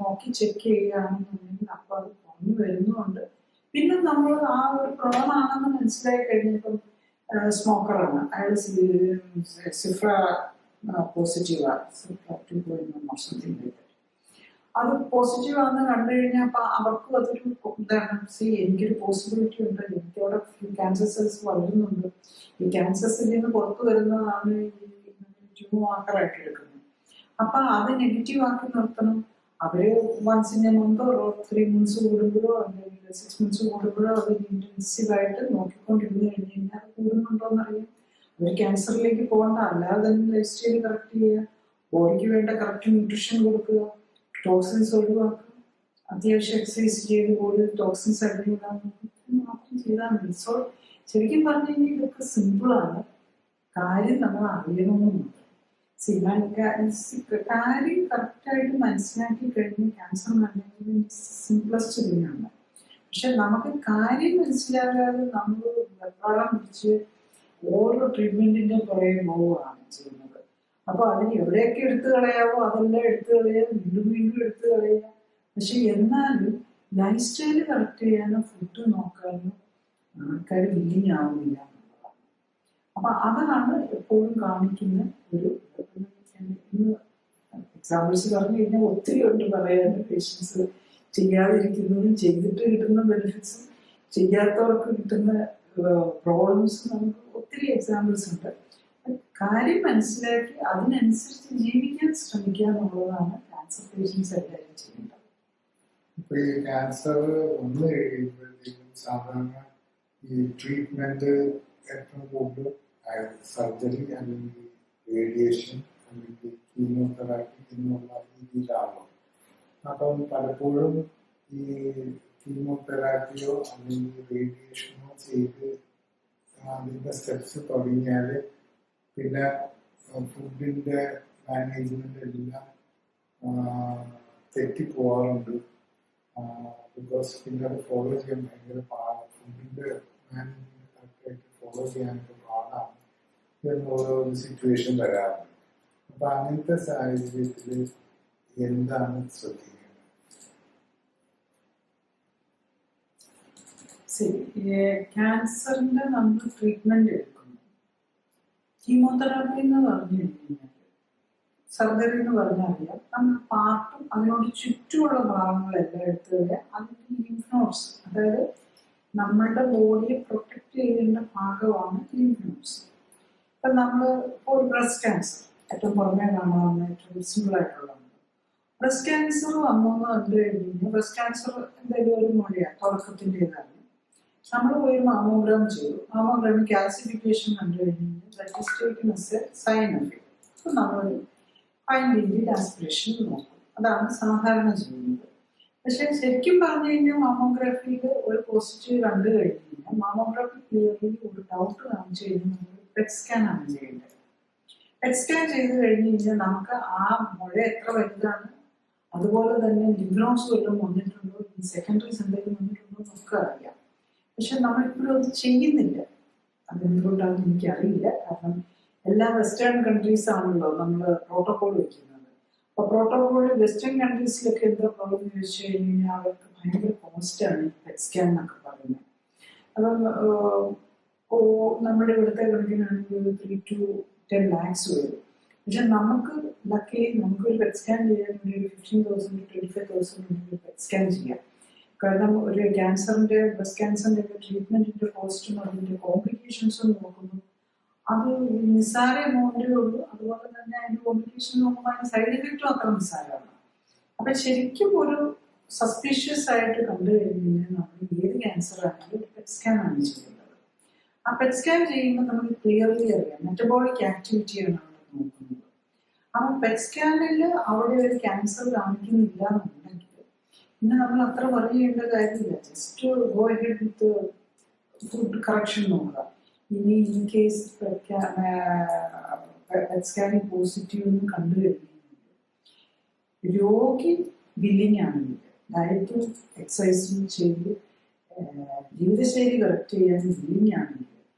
നോക്കി ചെക്ക് ചെയ്യുകയാണെന്നുണ്ടെങ്കിൽ അപ്പോൾ അത് കുറഞ്ഞു വരുന്നുണ്ട്. പിന്നെ നമ്മൾ ആ ഒരു പ്രോണാണെന്ന് മനസ്സിലായി കഴിഞ്ഞപ്പം സ്മോക്കറാണ്, അയാൾ സിഫ്ര പോസിറ്റീവാണ്, സിഫ്ര 2.1 സംതിങ്. അത് പോസിറ്റീവ് ആണെന്ന് കണ്ടു കഴിഞ്ഞാൽ അപ്പൊ അവർക്കും അതൊരു ഇതാണ്, എനിക്കൊരു പോസിബിലിറ്റി ഉണ്ട്, എനിക്കവിടെ ക്യാൻസർ സെൽസ് വളരുന്നുണ്ട്, ഈ ക്യാൻസർ സെല്ലിൽ നിന്ന് പുറത്തു വരുന്നതാണ് ഈ ട്യൂമർ മാർക്കറായിട്ട് എടുക്കുന്നത്. അപ്പൊ അത് നെഗറ്റീവ് ആക്കി നിർത്തണം, അവര് once in a month or 3 months കൂടുമ്പോഴോ അല്ലെങ്കിൽ 6 months കൂടുമ്പോഴോ അവർ ഇന്റൻസീവായിട്ട് നോക്കിക്കൊണ്ടിരുന്ന് കഴിഞ്ഞ് കഴിഞ്ഞാൽ കൂടുന്നുണ്ടോന്ന് അറിയാം. അവർ ക്യാൻസറിലേക്ക് പോകണ്ട, അല്ലാതെ തന്നെ ലൈഫ് സ്റ്റൈൽ കറക്റ്റ് ചെയ്യുക, ബോഡിക്ക് വേണ്ട കറക്റ്റ് ന്യൂട്രീഷൻ കൊടുക്കുക, ടോക്സിൻസ് ഒഴിവാക്കുക, അത്യാവശ്യം എക്സസൈസ് ചെയ്ത് ബോഡിയിൽ ടോക്സിൻസ് അടിഞ്ഞിടാൻ മാത്രം ചെയ്താൽ മതി. സോ ശരിക്കും പറഞ്ഞു കഴിഞ്ഞാൽ ഇതൊക്കെ സിമ്പിളാണ്, കാര്യം നമ്മൾ അറിയണമെന്നുണ്ട്. കാര്യം കറക്റ്റായിട്ട് മനസ്സിലാക്കി കഴിഞ്ഞ് ക്യാൻസർ മാനേജ്മെന്റ് സിംപ്ലസ്റ്റ് തന്നെയാണ്. പക്ഷെ നമുക്ക് കാര്യം മനസ്സിലാകാതെ നമ്മൾ വെപ്രാളം പിടിച്ച് ഓരോ ട്രീറ്റ്മെന്റിന്റെ പുറകെ പോവുകയാണ് ചെയ്യുന്നത്. അപ്പൊ അതിന് എവിടെയൊക്കെ എടുത്തു കളയാവോ അതെല്ലാം എടുത്തു കളയുക, വീണ്ടും വീണ്ടും എടുത്തു കളയുക. പക്ഷെ എന്നാലും ലൈഫ് സ്റ്റൈല് കറക്റ്റ് ചെയ്യാനോ ഫുഡ് നോക്കാനോ ആൾക്കാർ വില്ലിങ് ആവുന്നില്ല എന്നുള്ളതാണ്. അപ്പൊ അതാണ് എപ്പോഴും കാണിക്കുന്ന ഒരു എക്സാമ്പിൾസ് പറഞ്ഞു കഴിഞ്ഞാൽ ഒത്തിരി ഉണ്ട് പറയാൻ. പേഷ്യൻസ് ചെയ്യാതിരിക്കുന്നതും ചെയ്തിട്ട് കിട്ടുന്ന ബെനിഫിറ്റ്സും ചെയ്യാത്തവർക്ക് കിട്ടുന്ന പ്രോബ്ലംസും നമുക്ക് ഒത്തിരി എക്സാമ്പിൾസ് ഉണ്ട്. കാര്യം മനസ്സിലാക്കി അതിനനുസരിച്ച് ജീവിക്കാൻ ശ്രമിക്കുക എന്നുള്ളതാണ് ക്യാൻസർ പേഷ്യൻസ് എല്ലാവരും ചെയ്യേണ്ടത്. ഇപ്പൊ ഈ ക്യാൻസർ വന്നു കഴിയുമ്പോഴത്തേക്കും സാധാരണ ഈ ട്രീറ്റ്മെന്റ് ഏറ്റവും കൂടുതൽ സർജറി അല്ലെങ്കിൽ റേഡിയേഷൻ അല്ലെങ്കിൽ കീമോതെറാപ്പി എന്നുള്ള രീതിയിലാവും. അപ്പം പലപ്പോഴും ഈ കീമോതെറാപ്പിയോ അല്ലെങ്കിൽ റേഡിയേഷനോ ചെയ്ത് അതിൻ്റെ സ്റ്റെപ്സ് തുടങ്ങിയാൽ പിന്നെ ഫുഡിൻ്റെ മാനേജ്മെന്റ് എല്ലാം തെറ്റിപ്പോവാറുണ്ട്. ബിക്കോസ് പിന്നെ അത് ഫോളോ ചെയ്യാൻ ഭയങ്കര പാടാണ്, ഫുഡിൻ്റെ മാനേജ്മെന്റ് കറക്റ്റായിട്ട് ഫോളോ ചെയ്യാനൊക്കെ പാടാണ് എന്നുള്ള ഒരു സിറ്റുവേഷൻ വരാറുണ്ട്. അപ്പൊ അങ്ങനത്തെ സാഹചര്യത്തിൽ എന്താണ് ശ്രദ്ധിക്കേണ്ടത്? ക്യാൻസറിന്റെ നമ്മൾ ട്രീറ്റ്മെന്റ് എടുക്കുന്നു. കീമോതെറാപ്പി എന്ന് പറഞ്ഞു കഴിഞ്ഞാൽ, സർജറി എന്ന് പറഞ്ഞാൽ നമ്മൾ പാർട്ടും അതിനോട് ചുറ്റുമുള്ള ഭാഗങ്ങളെല്ലാം എടുത്തുകൊണ്ട് അതിന്റെ ലിംഫ് നോഡ്സ്, അതായത് നമ്മളുടെ ബോഡിയെ പ്രൊട്ടക്ട് ചെയ്യേണ്ട ഭാഗമാണ് ലിംഫ് നോഡ്സ്. ഇപ്പൊ നമ്മൾ ഒരു ബ്രസ്റ്റ് ക്യാൻസർ ഏറ്റവും പുറമേ കാണാവുന്ന ഏറ്റവും സിമ്പിൾ ആയിട്ടുള്ളതാണ്. ബ്രസ്റ്റ് ക്യാൻസർ വന്നെന്ന് കണ്ടു കഴിഞ്ഞാൽ, ബ്രസ്റ്റ് ക്യാൻസർ എന്തായാലും ഒരു മൊഴിയാണ്, തുടക്കത്തിൻ്റെതാണ്. നമ്മൾ പോയി മാമോഗ്രാം ചെയ്തു, മാമോഗ്രാമിൽ കാൽസിഫിക്കേഷൻ കണ്ടു കഴിഞ്ഞാൽ സൈൻ ഓഫ് ഇറ്റ്. അപ്പൊ നമ്മൾ ഫൈൻ രീതിയിൽ ആസ്പിറേഷൻ നോക്കും, അതാണ് സാധാരണ ചെയ്യുന്നത്. പക്ഷെ ശരിക്കും പറഞ്ഞു കഴിഞ്ഞാൽ മാമോഗ്രാഫിയിൽ ഒരു പോസിറ്റീവ് കണ്ടു കഴിഞ്ഞു കഴിഞ്ഞാൽ മാമോഗ്രാഫി ക്ലിയർലി ഒരു ഡൗട്ട് കാണിച്ചു കഴിഞ്ഞാൽ നമ്മൾ പെറ്റ് സ്കാൻ ആണ് ചെയ്യേണ്ടത്. പെറ്റ് സ്കാൻ ചെയ്ത് കഴിഞ്ഞ് കഴിഞ്ഞാൽ നമുക്ക് ആ മുഴ എത്ര വലുതാണ്, അതുപോലെ തന്നെ ലിംഫ് നോഡ്സ് വല്ലതും വന്നിട്ടുണ്ടോ, സെക്കൻഡറീസ് എന്തെങ്കിലും വന്നിട്ടുണ്ടോ എന്നൊക്കെ അറിയാം. പക്ഷെ നമ്മളിപ്പോഴും അത് ചെയ്യുന്നില്ല. അതെന്തുകൊണ്ടാണെന്ന് എനിക്കറിയില്ല. കാരണം എല്ലാ വെസ്റ്റേൺ കൺട്രീസ് ആണല്ലോ നമ്മൾ പ്രോട്ടോകോൾ വെക്കുന്നത്. അപ്പൊ പ്രോട്ടോകോള് വെസ്റ്റേൺ കൺട്രീസിലൊക്കെ എന്താ പ്രോബ്ലം എന്ന് ചോദിച്ചു കഴിഞ്ഞാൽ അവർക്ക് ഭയങ്കര കോസ്റ്റാണ് ഈ പെറ്റ് സ്കാൻ എന്നൊക്കെ പറയുന്നത്. അപ്പം നമ്മുടെ ഇവിടുത്തെ കണക്കിനാണെങ്കിൽ 3 to 10 lakhs വരും. പക്ഷെ നമുക്ക് ലക്കി നമുക്കൊരു പെറ്റ് സ്കാൻ ചെയ്യാൻ വേണ്ടി ഒരു 15,000 to 25,000 പെറ്റ് സ്കാൻ ചെയ്യാം. കാരണം ഒരു ക്യാൻസറിന്റെ ബ്രസ്റ്റ് ക്യാൻസറിന്റെ ഒക്കെ ട്രീറ്റ്മെന്റിന്റെ കോസ്റ്റും അതിന്റെ കോംപ്ലിക്കേഷൻസും നോക്കുമ്പോൾ അത് നിസ്സാര എമൗണ്ടേ ഉള്ളൂ. അതുപോലെ തന്നെ അതിന്റെ കോംപ്ലിക്കേഷൻ നോക്കുമ്പോൾ അതിന്റെ സൈഡ് എഫക്റ്റും അത്ര നിസ്സാരമാണ്. അപ്പൊ ശരിക്കും ഒരു സസ്പീഷ്യസ് ആയിട്ട് കണ്ടു കഴിഞ്ഞാൽ നമ്മൾ ഏത് ക്യാൻസർ ആണെങ്കിലും ഒരു പെറ്റ് സ്കാൻ ആണ് ചെയ്യുന്നത്. ആ പെറ്റ് സ്കാൻ ചെയ്യുമ്പോൾ നമുക്ക് ക്ലിയർലി അറിയാം മെറ്റബോളിക് ആക്ടിവിറ്റിയാണ് അവിടെ നോക്കുന്നത്. അപ്പൊ പെറ്റ് സ്കാനിൽ അവിടെ ഒരു ക്യാൻസർ കാണിക്കുന്നില്ല എന്നുണ്ടെങ്കിൽ പിന്നെ നമ്മൾ അത്ര പറയേണ്ട കാര്യമില്ല. ജസ്റ്റ് ഗോ അഹെഡ് വിത്ത് ഫുഡ് കറക്ഷൻ നോക്കുക. ഇനി in case pet scanning positive എന്ന് കണ്ടു കഴിഞ്ഞാൽ രോഗി ബില്ലിംഗ് ആണെങ്കിൽ ഡയറ്റും എക്സസൈസും ചെയ്ത് ജീവിതശൈലി കറക്റ്റ് ചെയ്യാൻ ബില്ലിംഗ് ആണെങ്കിൽ,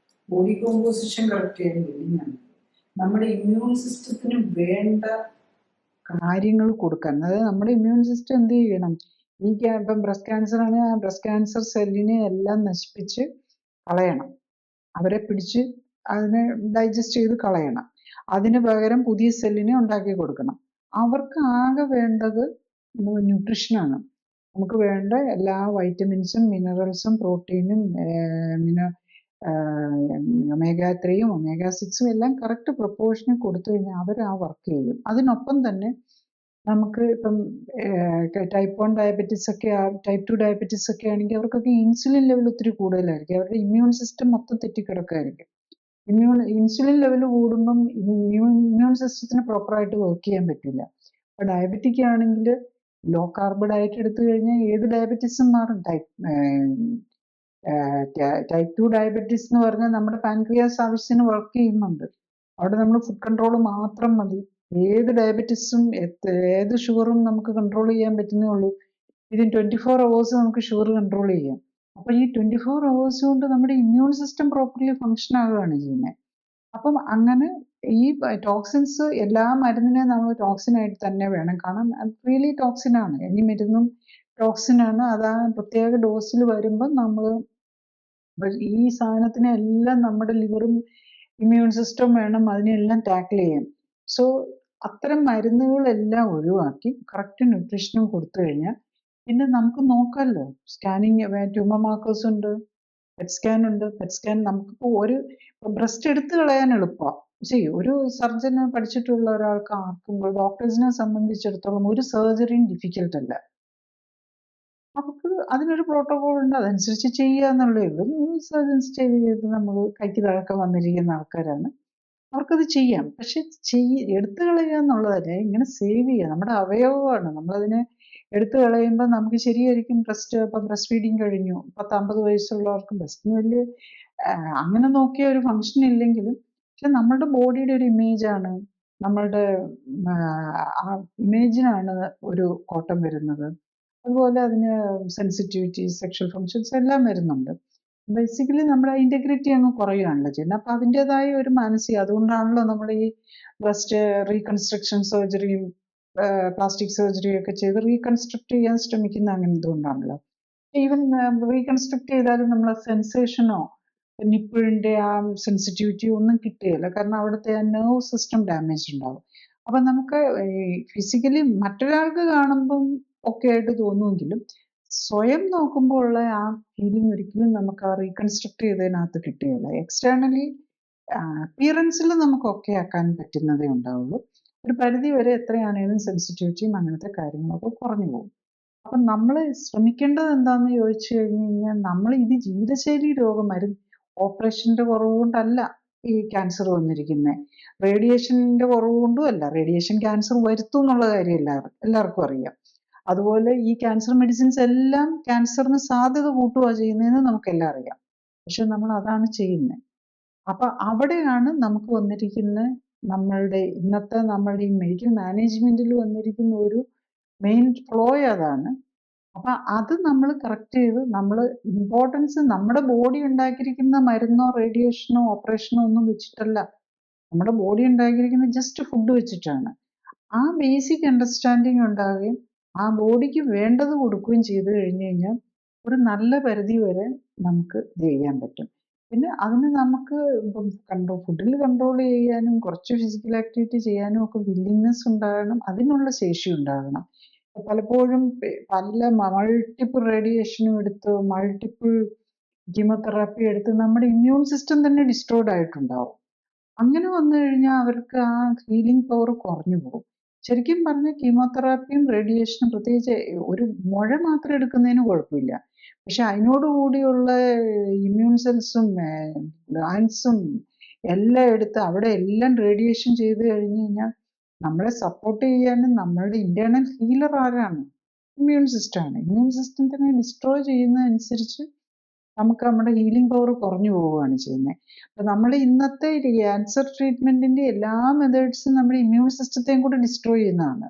ബോഡി കോമ്പോസിഷൻ കറക്റ്റ് ചെയ്യാൻ ബില്ലിംഗ് ആണെങ്കിൽ, നമ്മുടെ ഇമ്മ്യൂൺ സിസ്റ്റത്തിന് വേണ്ട കാര്യങ്ങൾ കൊടുക്കാൻ, അതായത് നമ്മുടെ ഇമ്മ്യൂൺ സിസ്റ്റം എന്ത് ചെയ്യണം, ഇപ്പം ബ്രസ്റ്റ് ക്യാൻസർ ആണെങ്കിൽ ആ ബ്രസ്റ്റ് ക്യാൻസർ സെല്ലിനെ എല്ലാം നശിപ്പിച്ച് കളയണം, അവരെ പിടിച്ച് അതിനെ ഡൈജസ്റ്റ് ചെയ്ത് കളയണം. അതിന് പകരം പുതിയ സെല്ലിനെ ഉണ്ടാക്കി കൊടുക്കണം. അവർക്ക് ആകെ വേണ്ടത് ന്യൂട്രീഷനാണ്. നമുക്ക് വേണ്ട എല്ലാ വൈറ്റമിൻസും മിനറൽസും പ്രോട്ടീനും ഒമേഗ 3യും ഒമേഗ 6ഉം എല്ലാം കറക്റ്റ് പ്രൊപ്പോർഷനിൽ കൊടുത്തു കഴിഞ്ഞാൽ അവർ ആ വർക്ക് ചെയ്യും. അതിനൊപ്പം തന്നെ നമുക്ക് ഇപ്പം ടൈപ്പ് 1 ഡയബറ്റീസ് ഒക്കെ ടൈപ്പ് 2 ഡയബറ്റീസ് ഒക്കെ ആണെങ്കിൽ അവർക്കൊക്കെ ഇൻസുലിൻ ലെവൽ ഒത്തിരി കൂടുതലായിരിക്കും. അവരുടെ ഇമ്മ്യൂൺ സിസ്റ്റം മൊത്തം തെറ്റിക്കിടക്കായിരിക്കും. ഇൻസുലിൻ ലെവൽ കൂടുമ്പം ഇമ്മ്യൂൺ സിസ്റ്റത്തിന് പ്രോപ്പറായിട്ട് വർക്ക് ചെയ്യാൻ പറ്റില്ല. അപ്പോൾ ഡയബറ്റിക് ആണെങ്കിൽ ലോ കാർബ് ഡയറ്റ് എടുത്തു കഴിഞ്ഞാൽ ഏത് ഡയബറ്റീസും മാറും. ടൈപ്പ് 2 ഡയബറ്റീസ് എന്ന് പറഞ്ഞാൽ നമ്മുടെ പാൻക്രിയാസ് ആവശ്യത്തിന് വർക്ക് ചെയ്യുന്നുണ്ട്. അവിടെ നമ്മൾ ഫുഡ് കൺട്രോൾ മാത്രം മതി. ഏത് ഡയബറ്റീസും ഏത് ഷുഗറും നമുക്ക് കൺട്രോൾ ചെയ്യാൻ പറ്റുന്നേ ഉള്ളൂ. ഇതിൻ 24 hours നമുക്ക് ഷുഗർ കൺട്രോൾ ചെയ്യാം. അപ്പോൾ ഈ 24 hours കൊണ്ട് നമ്മുടെ ഇമ്മ്യൂൺ സിസ്റ്റം പ്രോപ്പർലി ഫങ്ഷൻ ആവുകയാണ് ചെയ്യുന്നത്. അപ്പം അങ്ങനെ ഈ ടോക്സിൻസ് എല്ലാ മരുന്നിനെ നമ്മൾ ടോക്സിനായിട്ട് തന്നെ വേണം. കാരണം അത് റിയലി ടോക്സിനാണ്. any മരുന്നും ടോക്സിനാണ്. അതാ പ്രത്യേക ഡോസിൽ വരുമ്പോൾ നമ്മൾ ഈ സാധനത്തിനെ എല്ലാം നമ്മുടെ ലിവറും ഇമ്മ്യൂൺ സിസ്റ്റം വേണം അതിനെല്ലാം ടാക്കിൾ ചെയ്യാൻ. സോ അത്തരം മരുന്നുകളെല്ലാം ഒഴിവാക്കി കറക്റ്റ് ന്യൂട്രീഷനും കൊടുത്തു കഴിഞ്ഞാൽ പിന്നെ നമുക്ക് നോക്കാമല്ലോ. സ്കാനിങ് ട്യൂമർ മാർക്കേഴ്സ് ഉണ്ട്, പെറ്റ് സ്കാൻ ഉണ്ട്. പെറ്റ് സ്കാൻ നമുക്കിപ്പോൾ ഒരു ബ്രസ്റ്റ് എടുത്തു കളയാൻ എളുപ്പമാണ്. ഒരു സർജന് പഠിച്ചിട്ടുള്ള ഒരാൾക്ക് ആർക്കും ഡോക്ടേഴ്സിനെ സംബന്ധിച്ചിടത്തോളം ഒരു സർജറിയും ഡിഫിക്കൽട്ട് അല്ല. അവർക്ക് അതിനൊരു പ്രോട്ടോകോൾ ഉണ്ട്, അതനുസരിച്ച് ചെയ്യുക എന്നുള്ളതേ ഉള്ളൂ. സർജൻസ് ചെയ്ത് നമ്മൾ കൈക്ക് താഴൊക്കെ വന്നിരിക്കുന്ന ആൾക്കാരാണ്, അവർക്കത് ചെയ്യാം. പക്ഷെ എടുത്തു കളയുക എന്നുള്ളതല്ല, ഇങ്ങനെ സേവ് ചെയ്യുക. നമ്മുടെ അവയവമാണ്. നമ്മളതിനെ എടുത്തു കളയുമ്പോൾ നമുക്ക് ശരിയായിരിക്കും. ഇപ്പം ബ്രസ്റ്റ് ഫീഡിങ് കഴിഞ്ഞു 50 വയസ്സുള്ളവർക്ക് ബ്രസ്റ്റിന് വലിയ അങ്ങനെ നോക്കിയ ഒരു ഫങ്ഷൻ ഇല്ലെങ്കിലും പക്ഷെ നമ്മളുടെ ബോഡിയുടെ ഒരു ഇമേജാണ്, നമ്മളുടെ ആ ഇമേജിനാണ് ഒരു കോട്ടം വരുന്നത്. അതുപോലെ അതിന് സെൻസിറ്റിവിറ്റി, സെക്ഷൽ ഫങ്ഷൻസ് എല്ലാം വരുന്നുണ്ട്. ബേസിക്കലി നമ്മുടെ ഇന്റഗ്രിറ്റി അങ്ങ് കുറയുകയാണല്ലോ ചെയ്യുന്നത്. അപ്പം അതിൻ്റെതായ ഒരു അതുകൊണ്ടാണല്ലോ നമ്മൾ ഈ ബ്രസ്റ്റ് റീകൺസ്ട്രക്ഷൻ സർജറിയും പ്ലാസ്റ്റിക് സർജറിയും ഒക്കെ ചെയ്ത് റീകൺസ്ട്രക്ട് ചെയ്യാൻ ശ്രമിക്കുന്ന അങ്ങനെ എന്തുകൊണ്ടാണല്ലോ. ഈവൻ റീകൺസ്ട്രക്ട് ചെയ്താലും നമ്മൾ സെൻസേഷനോ നിപ്പിളിൻ്റെ ആ സെൻസിറ്റിവിറ്റിയോ ഒന്നും കിട്ടുകയില്ല. കാരണം അവിടുത്തെ ആ നെർവ് സിസ്റ്റം ഡാമേജ് ഉണ്ടാവും. അപ്പം നമുക്ക് ഫിസിക്കലി മറ്റൊരാൾക്ക് കാണുമ്പം ഒക്കെ ആയിട്ട് തോന്നുമെങ്കിലും സ്വയം നോക്കുമ്പോൾ ഉള്ള ആ ഫീലിംഗ് ഒരിക്കലും നമുക്ക് ആ റീകൺസ്ട്രക്ട് ചെയ്തതിനകത്ത് കിട്ടുകയില്ല. എക്സ്റ്റേണലി അപ്പിയറൻസിൽ നമുക്ക് ഒക്കെ ആക്കാൻ പറ്റുന്നതേ ഉണ്ടാവുള്ളൂ. ഒരു പരിധി വരെ എത്രയാണേലും സെൻസിറ്റിവിറ്റിയും അങ്ങനത്തെ കാര്യങ്ങളൊക്കെ കുറഞ്ഞു പോകും. അപ്പം നമ്മൾ ശ്രമിക്കേണ്ടത് എന്താണെന്ന് ചോദിച്ചു കഴിഞ്ഞു കഴിഞ്ഞാൽ നമ്മൾ ഇത് ജീവിതശൈലി രോഗം ഓപ്പറേഷൻ്റെ കുറവ് കൊണ്ടല്ല ഈ ക്യാൻസർ വന്നിരിക്കുന്നത്, റേഡിയേഷൻ്റെ കുറവ് കൊണ്ടും അല്ല. റേഡിയേഷൻ ക്യാൻസർ വരുത്തും എന്നുള്ള കാര്യം എല്ലാവർക്കും അറിയാം. അതുപോലെ ഈ ക്യാൻസർ മെഡിസിൻസ് എല്ലാം ക്യാൻസറിന് സാധ്യത കൂട്ടുകയാണ് ചെയ്യുന്നതെന്ന് നമുക്കെല്ലാം അറിയാം. പക്ഷെ നമ്മൾ അതാണ് ചെയ്യുന്നത്. അപ്പം അവിടെയാണ് നമുക്ക് വന്നിരിക്കുന്ന നമ്മളുടെ ഈ മെഡിക്കൽ മാനേജ്മെന്റിൽ വന്നിരിക്കുന്ന ഒരു മെയിൻ ഫ്ലോ അതാണ്. അപ്പം അത് നമ്മൾ കറക്റ്റ് ചെയ്ത് നമ്മൾ ഇമ്പോർട്ടൻസ് നമ്മുടെ ബോഡി ഉണ്ടാക്കിയിരിക്കുന്ന മരുന്നോ റേഡിയേഷനോ ഓപ്പറേഷനോ ഒന്നും വെച്ചിട്ടല്ല. നമ്മുടെ ബോഡി ഉണ്ടാക്കിയിരിക്കുന്നത് ജസ്റ്റ് ഫുഡ് വെച്ചിട്ടാണ്. ആ ബേസിക് അണ്ടർസ്റ്റാൻഡിങ് ഉണ്ടാവുകയും ആ ബോഡിക്ക് വേണ്ടത് കൊടുക്കുകയും ചെയ്തു കഴിഞ്ഞു കഴിഞ്ഞാൽ ഒരു നല്ല പരിധി വരെ നമുക്ക് ഇത് ചെയ്യാൻ പറ്റും. പിന്നെ അതിന് നമുക്ക് ഇപ്പം ഫുഡിൽ കൺട്രോൾ ചെയ്യാനും കുറച്ച് ഫിസിക്കൽ ആക്ടിവിറ്റി ചെയ്യാനും ഒക്കെ വില്ലിങ്നെസ് ഉണ്ടാകണം, അതിനുള്ള ശേഷി ഉണ്ടാകണം. പലപ്പോഴും പല മൾട്ടിപ്പിൾ റേഡിയേഷനും എടുത്ത് മൾട്ടിപ്പിൾ കീമോതെറാപ്പി എടുത്ത് നമ്മുടെ ഇമ്മ്യൂൺ സിസ്റ്റം തന്നെ ഡിസ്ട്രോയ്ഡ് ആയിട്ടുണ്ടാവും. അങ്ങനെ വന്നു കഴിഞ്ഞാൽ അവർക്ക് ആ ഹീലിംഗ് പവർ കുറഞ്ഞു പോകും. ശരിക്കും പറഞ്ഞാൽ കീമോതെറാപ്പിയും റേഡിയേഷനും പ്രത്യേകിച്ച് ഒരു മുഴ മാത്രം എടുക്കുന്നതിന് കുഴപ്പമില്ല. പക്ഷെ അതിനോടുകൂടിയുള്ള ഇമ്മ്യൂൺ സെൽസും ഗ്ലാൻസും എല്ലാം എടുത്ത് അവിടെ എല്ലാം റേഡിയേഷൻ ചെയ്ത് കഴിഞ്ഞു കഴിഞ്ഞാൽ നമ്മളെ സപ്പോർട്ട് ചെയ്യാനും നമ്മളുടെ ഇന്റേണൽ ഹീലർ ആരാണ്? ഇമ്മ്യൂൺ സിസ്റ്റമാണ്. ഇമ്മ്യൂൺ സിസ്റ്റത്തിനെ ഡിസ്ട്രോയ് ചെയ്യുന്നതനുസരിച്ച് നമുക്ക് നമ്മുടെ ഹീലിംഗ് പവർ കുറഞ്ഞു പോവുകയാണ് ചെയ്യുന്നത്. അപ്പം നമ്മൾ ഇന്നത്തെ ക്യാൻസർ ട്രീറ്റ്മെന്റിന്റെ എല്ലാ മെത്തേഡ്സും നമ്മുടെ ഇമ്മ്യൂൺ സിസ്റ്റത്തെയും കൂടെ ഡിസ്ട്രോയ് ചെയ്യുന്നതാണ്.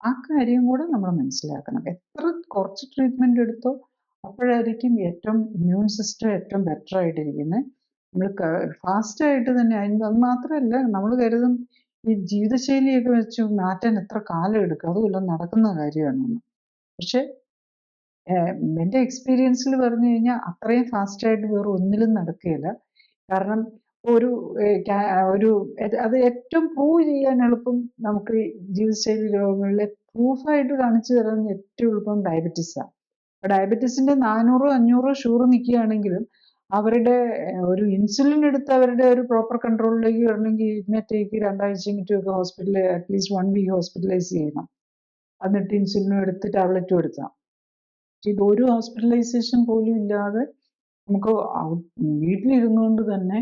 ആ കാര്യം കൂടെ നമ്മൾ മനസ്സിലാക്കണം. എത്ര കുറച്ച് ട്രീറ്റ്മെന്റ് എടുത്തോ അപ്പോഴായിരിക്കും ഏറ്റവും ഇമ്മ്യൂൺ സിസ്റ്റം ഏറ്റവും ബെറ്റർ ആയിട്ടിരിക്കുന്നത്. നമ്മൾ ഫാസ്റ്റ് ആയിട്ട് തന്നെ അത് മാത്രമല്ല, നമ്മൾ കരുതും ഈ ജീവിതശൈലിയൊക്കെ വെച്ച് മാറ്റാൻ എത്ര കാലം എടുക്കും, അതുമല്ല നടക്കുന്ന കാര്യമാണെന്ന്. പക്ഷെ എൻ്റെ എക്സ്പീരിയൻസിൽ പറഞ്ഞു കഴിഞ്ഞാൽ അത്രയും ഫാസ്റ്റായിട്ട് വേറെ ഒന്നിലും നടക്കുകയില്ല. കാരണം അത് ഏറ്റവും പ്രൂവ് ചെയ്യാൻ എളുപ്പം നമുക്ക് ജീവിതശൈലി രോഗങ്ങളിലെ പ്രൂഫായിട്ട് കാണിച്ചു തരാൻ ഏറ്റവും എളുപ്പം ഡയബറ്റീസാണ്. ഡയബറ്റീസിന്റെ 400-500 ഷുഗർ നിൽക്കുകയാണെങ്കിലും അവരുടെ ഒരു ഇൻസുലിൻ എടുത്ത് അവരുടെ ഒരു പ്രോപ്പർ കൺട്രോളിലേക്ക് വരണമെങ്കിൽ ഇന്നത്തേക്ക് 2 ആഴ്ചയെങ്കിലും ഒക്കെ ഹോസ്പിറ്റലിൽ അറ്റ്ലീസ്റ്റ് 1 വീക്ക് ഹോസ്പിറ്റലൈസ് ചെയ്യണം. എന്നിട്ട് ഇൻസുലിനും എടുത്ത് ടാബ്ലറ്റും എടുത്താൽ. ഇതൊരു ഹോസ്പിറ്റലൈസേഷൻ പോലും ഇല്ലാതെ നമുക്ക് വീട്ടിലിരുന്നുകൊണ്ട് തന്നെ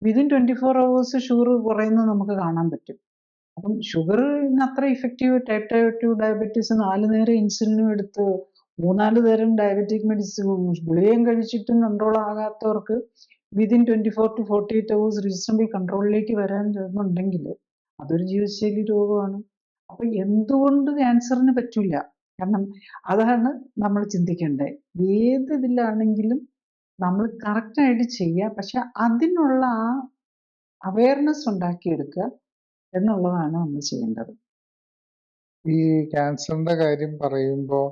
വിതിൻ 24 hours ഷുഗർ കുറയുന്നത് നമുക്ക് കാണാൻ പറ്റും. അപ്പം ഷുഗറിന് അത്ര ഇഫക്റ്റീവ് ടൈപ്പ് 2 ഡയബറ്റീസ് 4 നേരം ഇൻസുലിനും എടുത്ത് 3-4 തരം ഡയബറ്റിക് മെഡിസിൻ ഗുളികയും കഴിച്ചിട്ടും കൺട്രോൾ ആകാത്തവർക്ക് വിതിൻ 24 to 48 hours റീസണബിൾ കൺട്രോളിലേക്ക് വരാൻ എന്നുണ്ടെങ്കിൽ അതൊരു ജീവിതശൈലി രോഗമാണ്. അപ്പൊ എന്തുകൊണ്ട് ക്യാൻസറിന് പറ്റില്ല? കാരണം അതാണ് നമ്മൾ ചിന്തിക്കേണ്ടത്. ഏത് ഇതിലാണെങ്കിലും നമ്മൾ കറക്റ്റായിട്ട് ചെയ്യുക, പക്ഷെ അതിനുള്ള ആ അവയർനെസ് ഉണ്ടാക്കിയെടുക്കുക എന്നുള്ളതാണ് നമ്മൾ ചെയ്യേണ്ടത്. ഈ ക്യാൻസറിന്റെ കാര്യം പറയുമ്പോൾ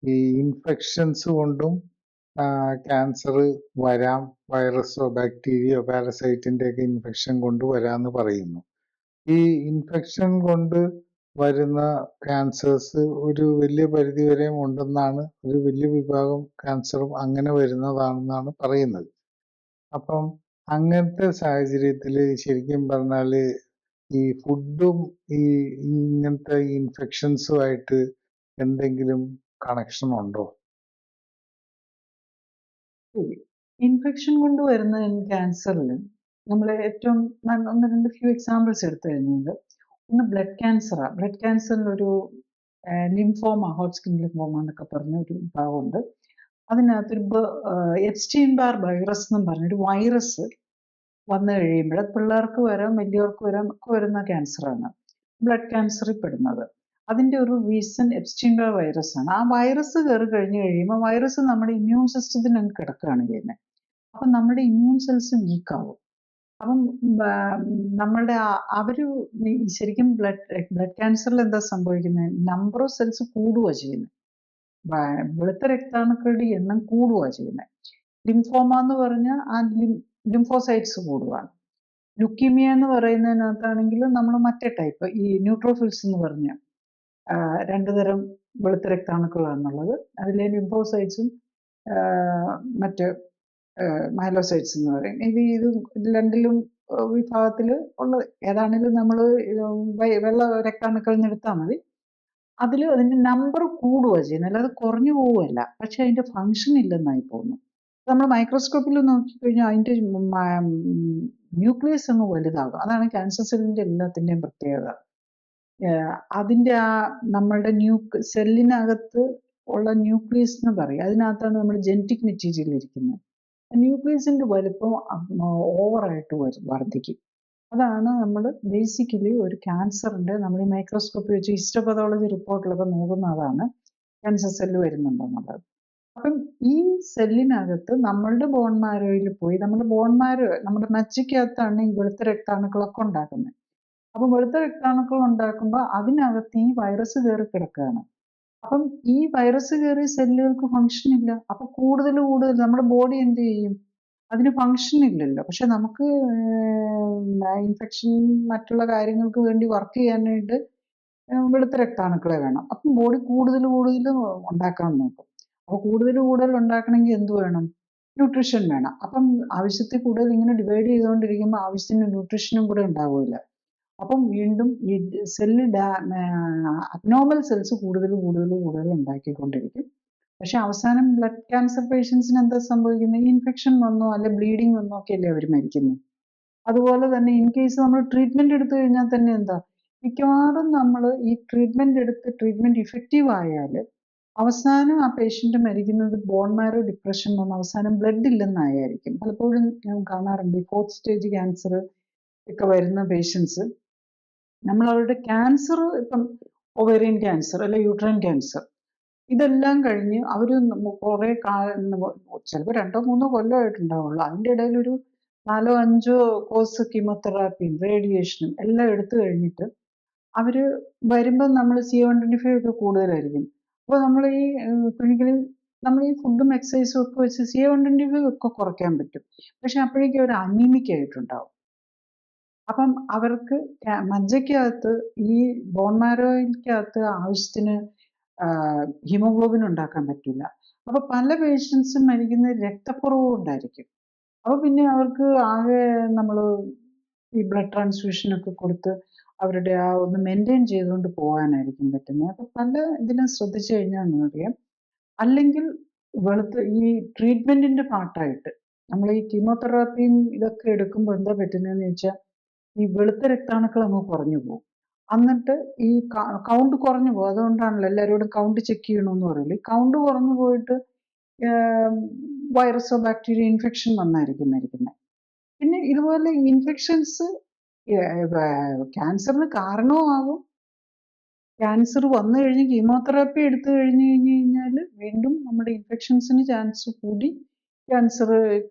ഈ ഇൻഫെക്ഷൻസ് കൊണ്ടും ക്യാൻസർ വരാം. വൈറസോ ബാക്ടീരിയയോ പാരസൈറ്റിന്റെ ഒക്കെ ഇൻഫെക്ഷൻ കൊണ്ട് വരാമെന്ന് പറയുന്നു. ഈ ഇൻഫെക്ഷൻ കൊണ്ട് വരുന്ന ക്യാൻസേഴ്സ് ഒരു വലിയ പരിധി വരെയും ഉണ്ടെന്നാണ്, ഒരു വലിയ വിഭാഗം ക്യാൻസറും അങ്ങനെ വരുന്നതാണെന്നാണ് പറയുന്നത്. അപ്പം അങ്ങനത്തെ സാഹചര്യത്തിൽ ശരിക്കും പറഞ്ഞാൽ ഈ ഫുഡും ഈ ഇങ്ങനത്തെ ഇൻഫെക്ഷൻസുമായിട്ട് എന്തെങ്കിലും കണക്ഷൻ ഉണ്ടോ? ഇൻഫെക്ഷൻ കൊണ്ട് വരുന്ന ക്യാൻസറിൽ നമ്മൾ ഏറ്റവും ഒന്ന് രണ്ട് ഫ്യൂ എക്സാമ്പിൾസ് എടുത്തു കഴിഞ്ഞാൽ, ഒന്ന് ബ്ലഡ് ക്യാൻസറാണ്. ബ്ലഡ് ക്യാൻസറിൽ ഒരു ലിംഫോമ, ഹോട്ട്സ്കിൻ ലിംഫോമ എന്നൊക്കെ പറഞ്ഞ ഒരു വിഭാഗമുണ്ട്. അതിനകത്തൊരു എപ്സ്റ്റീൻ ബാർ വൈറസ് എന്നും പറഞ്ഞൊരു വൈറസ് വന്നു കഴിയുമ്പോൾ പിള്ളേർക്ക് വരാം, വലിയവർക്ക് വരാം, ഒക്കെ വരുന്ന ക്യാൻസറാണ് ബ്ലഡ് ക്യാൻസറിൽ പെടുന്നത്. അതിൻ്റെ ഒരു റീസൺ എപ്സ്റ്റീൻ ബാർ വൈറസ് ആണ്. ആ വൈറസ് കയറി കഴിഞ്ഞ് കഴിയുമ്പോൾ വൈറസ് നമ്മുടെ ഇമ്മ്യൂൺ സിസ്റ്റത്തിന് അങ്ങ് കിടക്കുകയാണ് ചെയ്യുന്നത്. അപ്പം നമ്മുടെ ഇമ്മ്യൂൺ സെൽസ് വീക്കാവും. അപ്പം നമ്മളുടെ അവര് ശരിക്കും ബ്ലഡ് ക്യാൻസറിൽ എന്താ സംഭവിക്കുന്നത്? നമ്പർ ഓഫ് സെൽസ് കൂടുക ചെയ്യുന്നത്, വെളുത്ത രക്താണുക്കളുടെ എണ്ണം കൂടുക ചെയ്യുന്നത്. ലിംഫോമ എന്ന് പറഞ്ഞാൽ ആ ലിംഫോസൈറ്റ്സ് കൂടുകയാണ്. ലുക്കീമിയ എന്ന് പറയുന്നതിനകത്താണെങ്കിൽ നമ്മൾ മറ്റേ ടൈപ്പ് ഈ ന്യൂട്രോഫിൽസ് എന്ന് പറഞ്ഞ 2 തരം വെളുത്ത രക്താണുക്കളാണുള്ളത്. അതിലെ ലിംഫോസൈറ്റ്സും മറ്റ് മൈലോസൈറ്റ്സ് എന്ന് പറയും. ഇത് രണ്ടിലും വിഭാഗത്തിൽ ഉള്ളത് ഏതാണെങ്കിലും നമ്മൾ വെള്ള രക്താണുക്കളിൽ നിന്ന് എടുത്താൽ മതി. അതിൽ അതിൻ്റെ നമ്പർ കൂടുക ചെയ്യുന്നത്, അല്ലാതെ കുറഞ്ഞു പോവുകയല്ല. പക്ഷെ അതിൻ്റെ ഫങ്ഷൻ ഇല്ലെന്നായി പോകുന്നു. നമ്മൾ മൈക്രോസ്കോപ്പിൽ നോക്കിക്കഴിഞ്ഞാൽ അതിൻ്റെ ന്യൂക്ലിയസ് അങ്ങ് വലുതാകും. അതാണ് ക്യാൻസർ സെല്ലിൻ്റെ എല്ലാത്തിൻ്റെയും പ്രത്യേകത. അതിൻ്റെ ആ നമ്മളുടെ സെല്ലിനകത്ത് ഉള്ള ന്യൂക്ലിയസ് എന്ന് പറയും. അതിനകത്താണ് നമ്മുടെ ജനറ്റിക് മെറ്റീരിയൽ ഇരിക്കുന്നത്. ന്യൂക്ലിയസിൻ്റെ വലുപ്പം ഓവറായിട്ട് വർദ്ധിക്കും. അതാണ് നമ്മൾ ബേസിക്കലി ഒരു ക്യാൻസറിൻ്റെ നമ്മൾ ഈ മൈക്രോസ്കോപ്പി വെച്ച് ഹിസ്റ്റോപതോളജി റിപ്പോർട്ടിലൊക്കെ നോക്കുന്ന അതാണ് ക്യാൻസർ സെല്ല് വരുന്നുണ്ടെന്നുള്ളത്. അപ്പം ഈ സെല്ലിനകത്ത് നമ്മളുടെ ബോൺ മാരോയിൽ പോയി നമ്മുടെ മജ്ജയ്ക്കകത്താണ് ഈ വെളുത്ത രക്താണുക്കളൊക്കെ ഉണ്ടാക്കുന്നത്. അപ്പം വെളുത്ത രക്താണുക്കൾ ഉണ്ടാക്കുമ്പോൾ അതിനകത്ത് ഈ വൈറസ് കയറി കിടക്കുകയാണ്. അപ്പം ഈ വൈറസ് കയറിയ സെല്ലുകൾക്ക് ഫങ്ഷൻ ഇല്ല. അപ്പൊ കൂടുതൽ നമ്മുടെ ബോഡി എന്ത് ചെയ്യും? അതിന് ഫങ്ഷൻ ഇല്ലല്ലോ. പക്ഷെ നമുക്ക് ഇൻഫെക്ഷൻ മറ്റുള്ള കാര്യങ്ങൾക്ക് വേണ്ടി വർക്ക് ചെയ്യാനായിട്ട് വെളുത്ത രക്താണുക്കളെ വേണം. അപ്പം ബോഡി കൂടുതൽ ഉണ്ടാക്കാൻ നോക്കും. അപ്പോൾ കൂടുതൽ ഉണ്ടാക്കണമെങ്കിൽ എന്ത് വേണം? ന്യൂട്രീഷൻ വേണം. അപ്പം ആവശ്യത്തിൽ കൂടുതൽ ഇങ്ങനെ ഡിവൈഡ് ചെയ്തുകൊണ്ടിരിക്കുമ്പോൾ ആവശ്യത്തിന് ന്യൂട്രീഷനും കൂടെ ഉണ്ടാവില്ല. അപ്പം വീണ്ടും ഈ സെല്ല് അബ്നോർമൽ സെൽസ് കൂടുതൽ ഉണ്ടാക്കിക്കൊണ്ടിരിക്കും. പക്ഷെ അവസാനം ബ്ലഡ് ക്യാൻസർ പേഷ്യൻസിന് എന്താ സംഭവിക്കുന്നത്? ഇൻഫെക്ഷൻ വന്നോ അല്ലെ ബ്ലീഡിങ് വന്നോ ഒക്കെയല്ലേ അവർ മരിക്കുന്നത്. അതുപോലെ തന്നെ ഇൻ കേസ് നമ്മൾ ട്രീറ്റ്മെന്റ് എടുത്തു കഴിഞ്ഞാൽ തന്നെ എന്താ, മിക്കവാറും നമ്മൾ ഈ ട്രീറ്റ്മെന്റ് ഇഫക്റ്റീവ് ആയാൽ അവസാനം ആ പേഷ്യന്റ് മരിക്കുന്നത് ബോൺ മാരോ ഡിപ്രഷൻ വന്ന് അവസാനം ബ്ലഡ് ഇല്ലെന്നായിരിക്കും. പലപ്പോഴും ഞാൻ കാണാറുണ്ട് ഈ 4th സ്റ്റേജ് ക്യാൻസർ ഒക്കെ വരുന്ന പേഷ്യൻസ്, നമ്മൾ അവരുടെ ക്യാൻസർ, ഇപ്പം ഒവേറിയൻ ക്യാൻസർ അല്ലെ യൂട്രൈൻ ക്യാൻസർ, ഇതെല്ലാം കഴിഞ്ഞ് അവർ കുറെ ചിലപ്പോൾ 2-3 കൊല്ലമായിട്ടുണ്ടാവുള്ളൂ. അതിൻ്റെ ഇടയിൽ ഒരു 4-5 കോഴ്സ് കീമോതെറാപ്പിയും റേഡിയേഷനും എല്ലാം എടുത്തു കഴിഞ്ഞിട്ട് അവര് വരുമ്പോൾ നമ്മൾ CA-125 ഒക്കെ കൂടുതലായിരിക്കും. അപ്പോൾ നമ്മൾ ഈ ക്ലിനിക്കലിൽ നമ്മൾ ഈ ഫുഡും എക്സസൈസും ഒക്കെ വെച്ച് CA-125 ഒക്കെ കുറയ്ക്കാൻ പറ്റും. പക്ഷെ അപ്പോഴേക്കും അവർ അനീമിക് ആയിട്ടുണ്ടാവും. അപ്പം അവർക്ക് മജ്ജയ്ക്കകത്ത് ഈ ബോൺ മാരോയ്ക്കകത്ത് ആവശ്യത്തിന് ഹീമോഗ്ലോബിൻ ഉണ്ടാക്കാൻ പറ്റില്ല. അപ്പൊ പല പേഷ്യൻസും മരിക്കുന്നത് രക്തക്കുറവ് കൊണ്ടായിരിക്കും. അപ്പൊ പിന്നെ അവർക്ക് ആകെ നമ്മൾ ഈ ബ്ലഡ് ട്രാൻസ്ഫ്യൂഷൻ ഒക്കെ കൊടുത്ത് അവരുടെ ആ ഒന്ന് മെയിൻറ്റെയിൻ ചെയ്തുകൊണ്ട് പോകാനായിരിക്കും പറ്റുന്നത്. അപ്പൊ പല ഇതിലും ശ്രദ്ധിച്ചു കഴിഞ്ഞാൽ അറിയാം. അല്ലെങ്കിൽ ഈ ട്രീറ്റ്മെന്റിന്റെ പാർട്ടായിട്ട് നമ്മൾ ഈ കീമോതെറാപ്പിയും ഇതൊക്കെ എടുക്കുമ്പോൾ എന്താ പറ്റുന്നതെന്ന് വെച്ചാൽ ഈ വെളുത്ത രക്താണുക്കൾ അങ്ങ് കുറഞ്ഞു പോകും. എന്നിട്ട് ഈ കൗണ്ട് കുറഞ്ഞു പോകും. അതുകൊണ്ടാണല്ലോ എല്ലാവരോടും കൗണ്ട് ചെക്ക് ചെയ്യണമെന്ന് പറയില്ലേ. കൗണ്ട് കുറഞ്ഞു പോയിട്ട് വൈറസോ ബാക്ടീരിയ ഇൻഫെക്ഷൻ വന്നായിരിക്കും മരിക്കുന്നത്. പിന്നെ ഇതുപോലെ ഇൻഫെക്ഷൻസ് ക്യാൻസറിന് കാരണവുമാകും. ക്യാൻസർ വന്നു കഴിഞ്ഞ് കീമോതെറാപ്പി എടുത്തു കഴിഞ്ഞാൽ വീണ്ടും നമ്മുടെ ഇൻഫെക്ഷൻസിന് ചാൻസ് കൂടി ക്യാൻസർ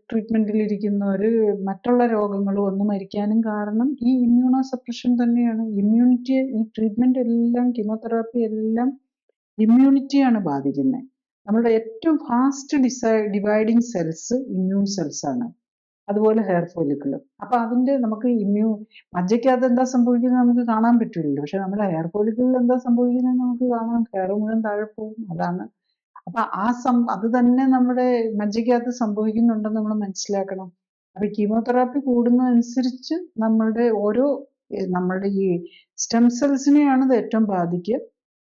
ട്രീറ്റ്മെന്റിൽ ഇരിക്കുന്നവര് മറ്റുള്ള രോഗങ്ങൾ വന്ന് മരിക്കാനും കാരണം ഈ ഇമ്മ്യൂണോ സപ്രഷൻ തന്നെയാണ്. ഇമ്മ്യൂണിറ്റി, ഈ ട്രീറ്റ്മെന്റ് എല്ലാം കീമോതെറാപ്പി എല്ലാം ഇമ്മ്യൂണിറ്റിയാണ് ബാധിക്കുന്നത്. നമ്മുടെ ഏറ്റവും fast dividing cells immune cells ആണ്. അതുപോലെ ഹെയർ ഫോളിക്കിൾ. അപ്പൊ അതിന്റെ നമുക്ക് മജ്ജയ്ക്കകത്ത് എന്താ സംഭവിക്കുന്നത് നമുക്ക് കാണാൻ പറ്റില്ലല്ലോ. പക്ഷെ നമ്മുടെ ഹെയർ ഫോളിക്കിളിൽ എന്താ സംഭവിക്കുന്നത് നമുക്ക് കാണാം. ഹെയർ മുഴുവൻ താഴെ പോകും. അതാണ്. അപ്പൊ അത് തന്നെ നമ്മുടെ മജ്ജയ്ക്കകത്ത് സംഭവിക്കുന്നുണ്ടെന്ന് നമ്മൾ മനസ്സിലാക്കണം. അപ്പൊ കീമോതെറാപ്പി കൂടുന്നതനുസരിച്ച് നമ്മളുടെ ഈ സ്റ്റെം സെൽസിനെയാണ് ഇത് ഏറ്റവും ബാധിക്കുക.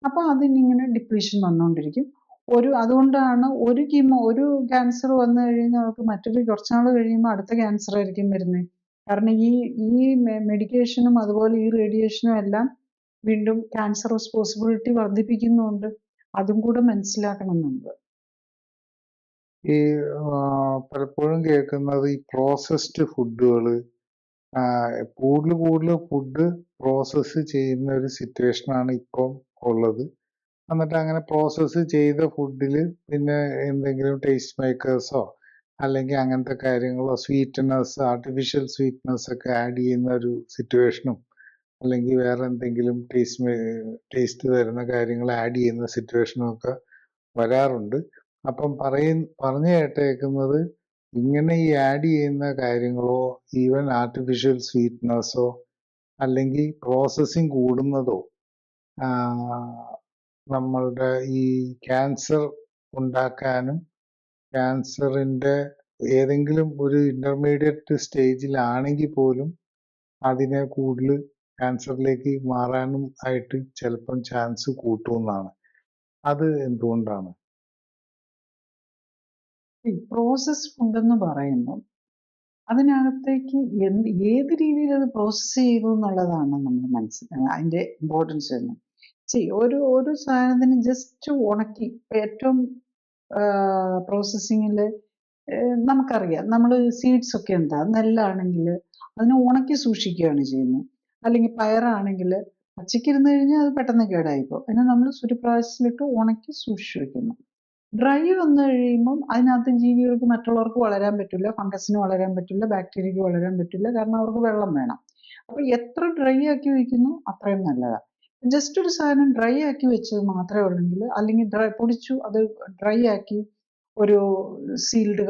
അപ്പൊ അതിനിങ്ങനെ ഡിപ്ലീഷൻ വന്നുകൊണ്ടിരിക്കും. അതുകൊണ്ടാണ് ഒരു ക്യാൻസർ വന്നു കഴിഞ്ഞാൽ നമുക്ക് കുറച്ചുനാൾ കഴിയുമ്പോൾ അടുത്ത ക്യാൻസർ ആയിരിക്കും വരുന്നത്. കാരണം ഈ മെഡിക്കേഷനും അതുപോലെ ഈ റേഡിയേഷനും എല്ലാം വീണ്ടും ക്യാൻസറസ് പോസിബിലിറ്റി വർദ്ധിപ്പിക്കുന്നുണ്ട്. അതും കൂടെ മനസ്സിലാക്കണം നമ്മൾ. ഈ പലപ്പോഴും കേൾക്കുന്നത് ഈ പ്രോസസ്ഡ് ഫുഡുകൾ, കൂടുതൽ ഫുഡ് പ്രോസസ്സ് ചെയ്യുന്ന ഒരു സിറ്റുവേഷനാണ് ഇപ്പം ഉള്ളത്. എന്നിട്ട് അങ്ങനെ പ്രോസസ്സ് ചെയ്ത ഫുഡിൽ പിന്നെ എന്തെങ്കിലും ടേസ്റ്റ് മേക്കേഴ്സോ അല്ലെങ്കിൽ അങ്ങനത്തെ കാര്യങ്ങളോ ആർട്ടിഫിഷ്യൽ സ്വീറ്റ്നസ് ഒക്കെ ആഡ് ചെയ്യുന്ന ഒരു സിറ്റുവേഷനും അല്ലെങ്കിൽ വേറെ എന്തെങ്കിലും ടേസ്റ്റ് തരുന്ന കാര്യങ്ങൾ ആഡ് ചെയ്യുന്ന സിറ്റുവേഷനും ഒക്കെ വരാറുണ്ട്. അപ്പം പറഞ്ഞു കേട്ടേക്കുന്നത് ഇങ്ങനെ ഈ ആഡ് ചെയ്യുന്ന കാര്യങ്ങളോ ഈവൻ ആർട്ടിഫിഷ്യൽ സ്വീറ്റ്നസോ അല്ലെങ്കിൽ പ്രോസസ്സിങ് കൂടുന്നതോ നമ്മളുടെ ഈ ക്യാൻസർ ഉണ്ടാക്കാനും ക്യാൻസറിന്റെ ഏതെങ്കിലും ഒരു ഇന്റർമീഡിയറ്റ് സ്റ്റേജിലാണെങ്കിൽ പോലും അതിനെ കൂടുതൽ ക്യാൻസറിലേക്ക് മാറാനും ആയിട്ട് ചിലപ്പം ചാൻസ് കൂട്ടുമെന്നാണ്. അത് എന്തുകൊണ്ടാണ്? പ്രോസസ് ഫുഡ് എന്ന് പറയുമ്പോൾ അതിനകത്തേക്ക് ഏത് രീതിയിൽ അത് പ്രോസസ്സ് ചെയ്തു എന്നുള്ളതാണ് നമ്മൾ അതിന്റെ ഇമ്പോർട്ടൻസ് വരുന്നത്. ഒരു സാധനത്തിന് ജസ്റ്റ് ഉണക്കി ഏറ്റവും പ്രോസസ്സിങ്ങിൽ നമുക്കറിയാം. നമ്മൾ സീഡ്സ് ഒക്കെ എന്താ നെല്ലാണെങ്കിൽ അതിനെ ഉണക്കി സൂക്ഷിക്കുകയാണ് ചെയ്യുന്നത്. അല്ലെങ്കിൽ പയറാണെങ്കിൽ പച്ചക്കിരുന്ന് കഴിഞ്ഞാൽ അത് പെട്ടെന്ന് കേടായിപ്പോൾ അതിനെ നമ്മൾ സൂര്യപ്രകാശത്തിലിട്ട് ഉണക്കി സൂക്ഷിച്ചു വെക്കുന്നു. ഡ്രൈ വന്നു കഴിയുമ്പം അതിനകത്ത് ജീവികൾക്ക് മറ്റുള്ളവർക്ക് വളരാൻ പറ്റില്ല, ഫംഗസിന് വളരാൻ പറ്റില്ല, ബാക്ടീരിയക്ക് വളരാൻ പറ്റില്ല. കാരണം അവർക്ക് വെള്ളം വേണം. അപ്പൊ എത്ര ഡ്രൈ ആക്കി വെക്കുന്നു അത്രയും നല്ലതാണ്. ജസ്റ്റ് ഒരു സാധനം ഡ്രൈ ആക്കി വെച്ചത് മാത്രമേ ഉള്ളെങ്കിൽ, അല്ലെങ്കിൽ പൊടിച്ചു അത് ഡ്രൈ ആക്കി ഒരു സീൽഡ്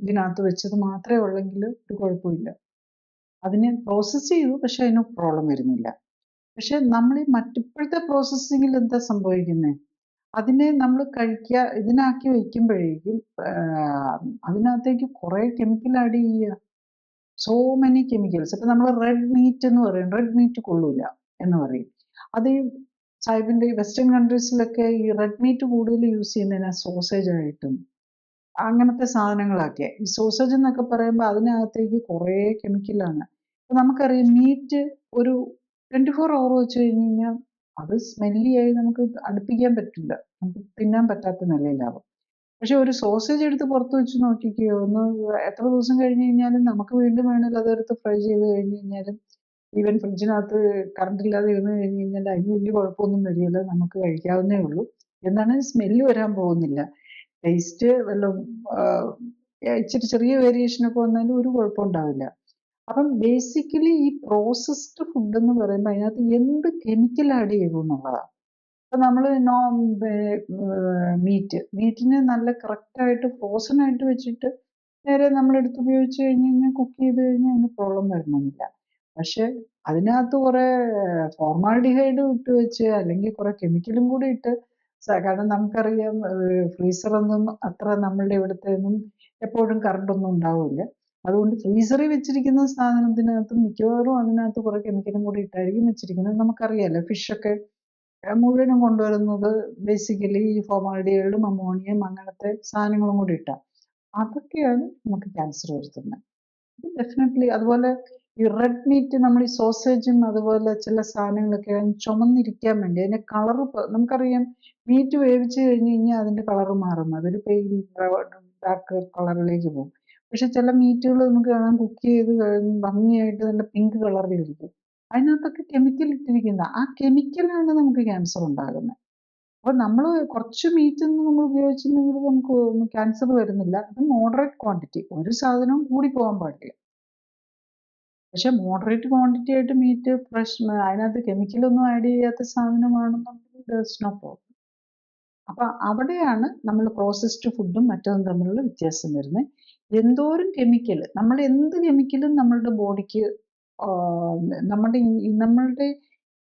ഇതിനകത്ത് വെച്ചത് മാത്രമേ ഉള്ളെങ്കിൽ ഒരു കുഴപ്പമില്ല. അതിനെ പ്രോസസ്സ് ചെയ്തു, പക്ഷെ അതിന് പ്രോബ്ലം വരുന്നില്ല. പക്ഷെ നമ്മൾ ഈ ഇപ്പോഴത്തെ പ്രോസസ്സിങ്ങിൽ എന്താ സംഭവിക്കുന്നത്, അതിനെ നമ്മൾ ഇതിനാക്കി വെക്കുമ്പോഴേക്കും അതിനകത്തേക്ക് കുറെ കെമിക്കൽ ആഡ് ചെയ്യുക. So many chemicals. ഇപ്പൊ നമ്മൾ റെഡ് മീറ്റ് എന്ന് പറയും, റെഡ് മീറ്റ് കൊള്ളൂല എന്ന് പറയും. അത് ഈ സാഹിബിന്റെ വെസ്റ്റേൺ കൺട്രീസിലൊക്കെ ഈ റെഡ് മീറ്റ് കൂടുതൽ യൂസ് ചെയ്യുന്നതിനാ സോസേജ് ആയിട്ടും അങ്ങനത്തെ സാധനങ്ങളൊക്കെ. ഈ സോസേജ് എന്നൊക്കെ പറയുമ്പോൾ അതിനകത്തേക്ക് കുറേ കെമിക്കലാണ്. അപ്പൊ നമുക്കറിയാം മീറ്റ് ഒരു 24 hour വെച്ച് കഴിഞ്ഞ് കഴിഞ്ഞാൽ അത് സ്മെല്ലി ആയി നമുക്ക് അടുപ്പിക്കാൻ പറ്റില്ല, നമുക്ക് തിന്നാൻ പറ്റാത്ത നിലയിലാവും. പക്ഷെ ഒരു സോസേജ് എടുത്ത് പുറത്ത് വെച്ച് നോക്കിക്കോ, എത്ര ദിവസം കഴിഞ്ഞ് കഴിഞ്ഞാലും നമുക്ക് വീണ്ടും വേണമെങ്കിൽ അതെടുത്ത് ഫ്രൈ ചെയ്ത് കഴിഞ്ഞ് കഴിഞ്ഞാലും ഈവൻ ഫ്രിഡ്ജിനകത്ത് കറണ്ട് ഇല്ലാതെ ഇരുന്ന് കഴിഞ്ഞ് കഴിഞ്ഞാൽ അതിന് വലിയ കുഴപ്പമൊന്നും വരികയില്ല, നമുക്ക് കഴിക്കാവുന്നേ ഉള്ളൂ. എന്താണ്, സ്മെല്ല് വരാൻ പോകുന്നില്ല. ടേസ്റ്റ് ഇച്ചിരി ചെറിയ വേരിയേഷനൊക്കെ വന്നാലും ഒരു കുഴപ്പം ഉണ്ടാവില്ല. അപ്പം ബേസിക്കലി ഈ പ്രോസസ്ഡ് ഫുഡ് എന്ന് പറയുമ്പോൾ അതിനകത്ത് എന്ത് കെമിക്കൽ ആഡ് ചെയ്തു എന്നുള്ളതാണ്. അപ്പൊ നമ്മൾ മീറ്റിനെ നല്ല കറക്റ്റായിട്ട് ഫ്രോസൺ ആയിട്ട് വെച്ചിട്ട് നേരെ നമ്മൾ എടുത്ത് ഉപയോഗിച്ച് കഴിഞ്ഞ് കഴിഞ്ഞാൽ കുക്ക് ചെയ്ത് കഴിഞ്ഞാൽ അതിന് പ്രോബ്ലം വരണമെന്നില്ല. പക്ഷെ അതിനകത്ത് കുറെ ഫോർമാൽഡിഹൈഡ് ഇട്ട് വെച്ച് അല്ലെങ്കിൽ കുറെ കെമിക്കലും കൂടി ഇട്ട്, കാരണം നമുക്കറിയാം ഫ്രീസറൊന്നും അത്ര നമ്മളുടെ ഇവിടുത്തെ ഒന്നും എപ്പോഴും കറണ്ട് ഒന്നും ഉണ്ടാവില്ല. അതുകൊണ്ട് ഫ്രീസറിൽ വെച്ചിരിക്കുന്ന സാധനത്തിനകത്ത് മിക്കവാറും അതിനകത്ത് കുറെ കെമിക്കലും കൂടി ഇട്ടായിരിക്കും വെച്ചിരിക്കുന്നത്. നമുക്കറിയാലോ ഫിഷൊക്കെ മുഴുവനും കൊണ്ടുവരുന്നത് ബേസിക്കലി ഈ ഫോമാൽഡിഹൈഡും അമോണിയയും അങ്ങനത്തെ സാധനങ്ങളും കൂടി ഇട്ടാണ്. അതൊക്കെയാണ് നമുക്ക് ക്യാൻസർ വരുത്തുന്നത്. ഡെഫിനറ്റ്ലി. അതുപോലെ ഈ റെഡ് മീറ്റ്, നമ്മൾ ഈ സോസേജും അതുപോലെ ചില സാധനങ്ങളൊക്കെ ചുമന്നിരിക്കാൻ വേണ്ടി അതിന്റെ കളറ് നമുക്കറിയാം. മീറ്റ് വേവിച്ച് കഴിഞ്ഞ് കഴിഞ്ഞാൽ അതിന്റെ കളറ് മാറും, അതൊരു പെയിൽ ഡാർക്ക് കളറിലേക്ക് പോകും. പക്ഷെ ചില മീറ്റുകൾ നമുക്ക് കാണാം കുക്ക് ചെയ്ത് കഴിഞ്ഞ് ഭംഗിയായിട്ട് നല്ല പിങ്ക് കളറിലിരിക്കും. അതിനകത്തൊക്കെ കെമിക്കൽ ഇട്ടിരിക്കുന്ന ആ കെമിക്കലാണ് നമുക്ക് ക്യാൻസർ ഉണ്ടാകുന്നത്. അപ്പൊ നമ്മൾ കുറച്ച് മീറ്റ് നമ്മൾ ഉപയോഗിച്ചിട്ടുണ്ടെങ്കിൽ നമുക്ക് ക്യാൻസർ വരുന്നില്ല. അത് മോഡറേറ്റ് ക്വാണ്ടിറ്റി, ഒരു സാധനവും കൂടി പോകാൻ പാടില്ല. പക്ഷെ മോഡറേറ്റ് ക്വാണ്ടിറ്റി ആയിട്ട് മീറ്റ് ഫ്രഷ്, അതിനകത്ത് കെമിക്കലൊന്നും ആഡ് ചെയ്യാത്ത സാധനമാണെന്നുണ്ടെങ്കിൽ നോ പ്രോബ്ലം. അപ്പൊ അവിടെയാണ് നമ്മൾ പ്രോസസ്ഡ് ഫുഡും മറ്റതും തമ്മിലുള്ള വ്യത്യാസം വരുന്നത്. എന്തോരം കെമിക്കൽ, നമ്മൾ എന്ത് കെമിക്കലും നമ്മളുടെ ബോഡിക്ക് നമ്മളുടെ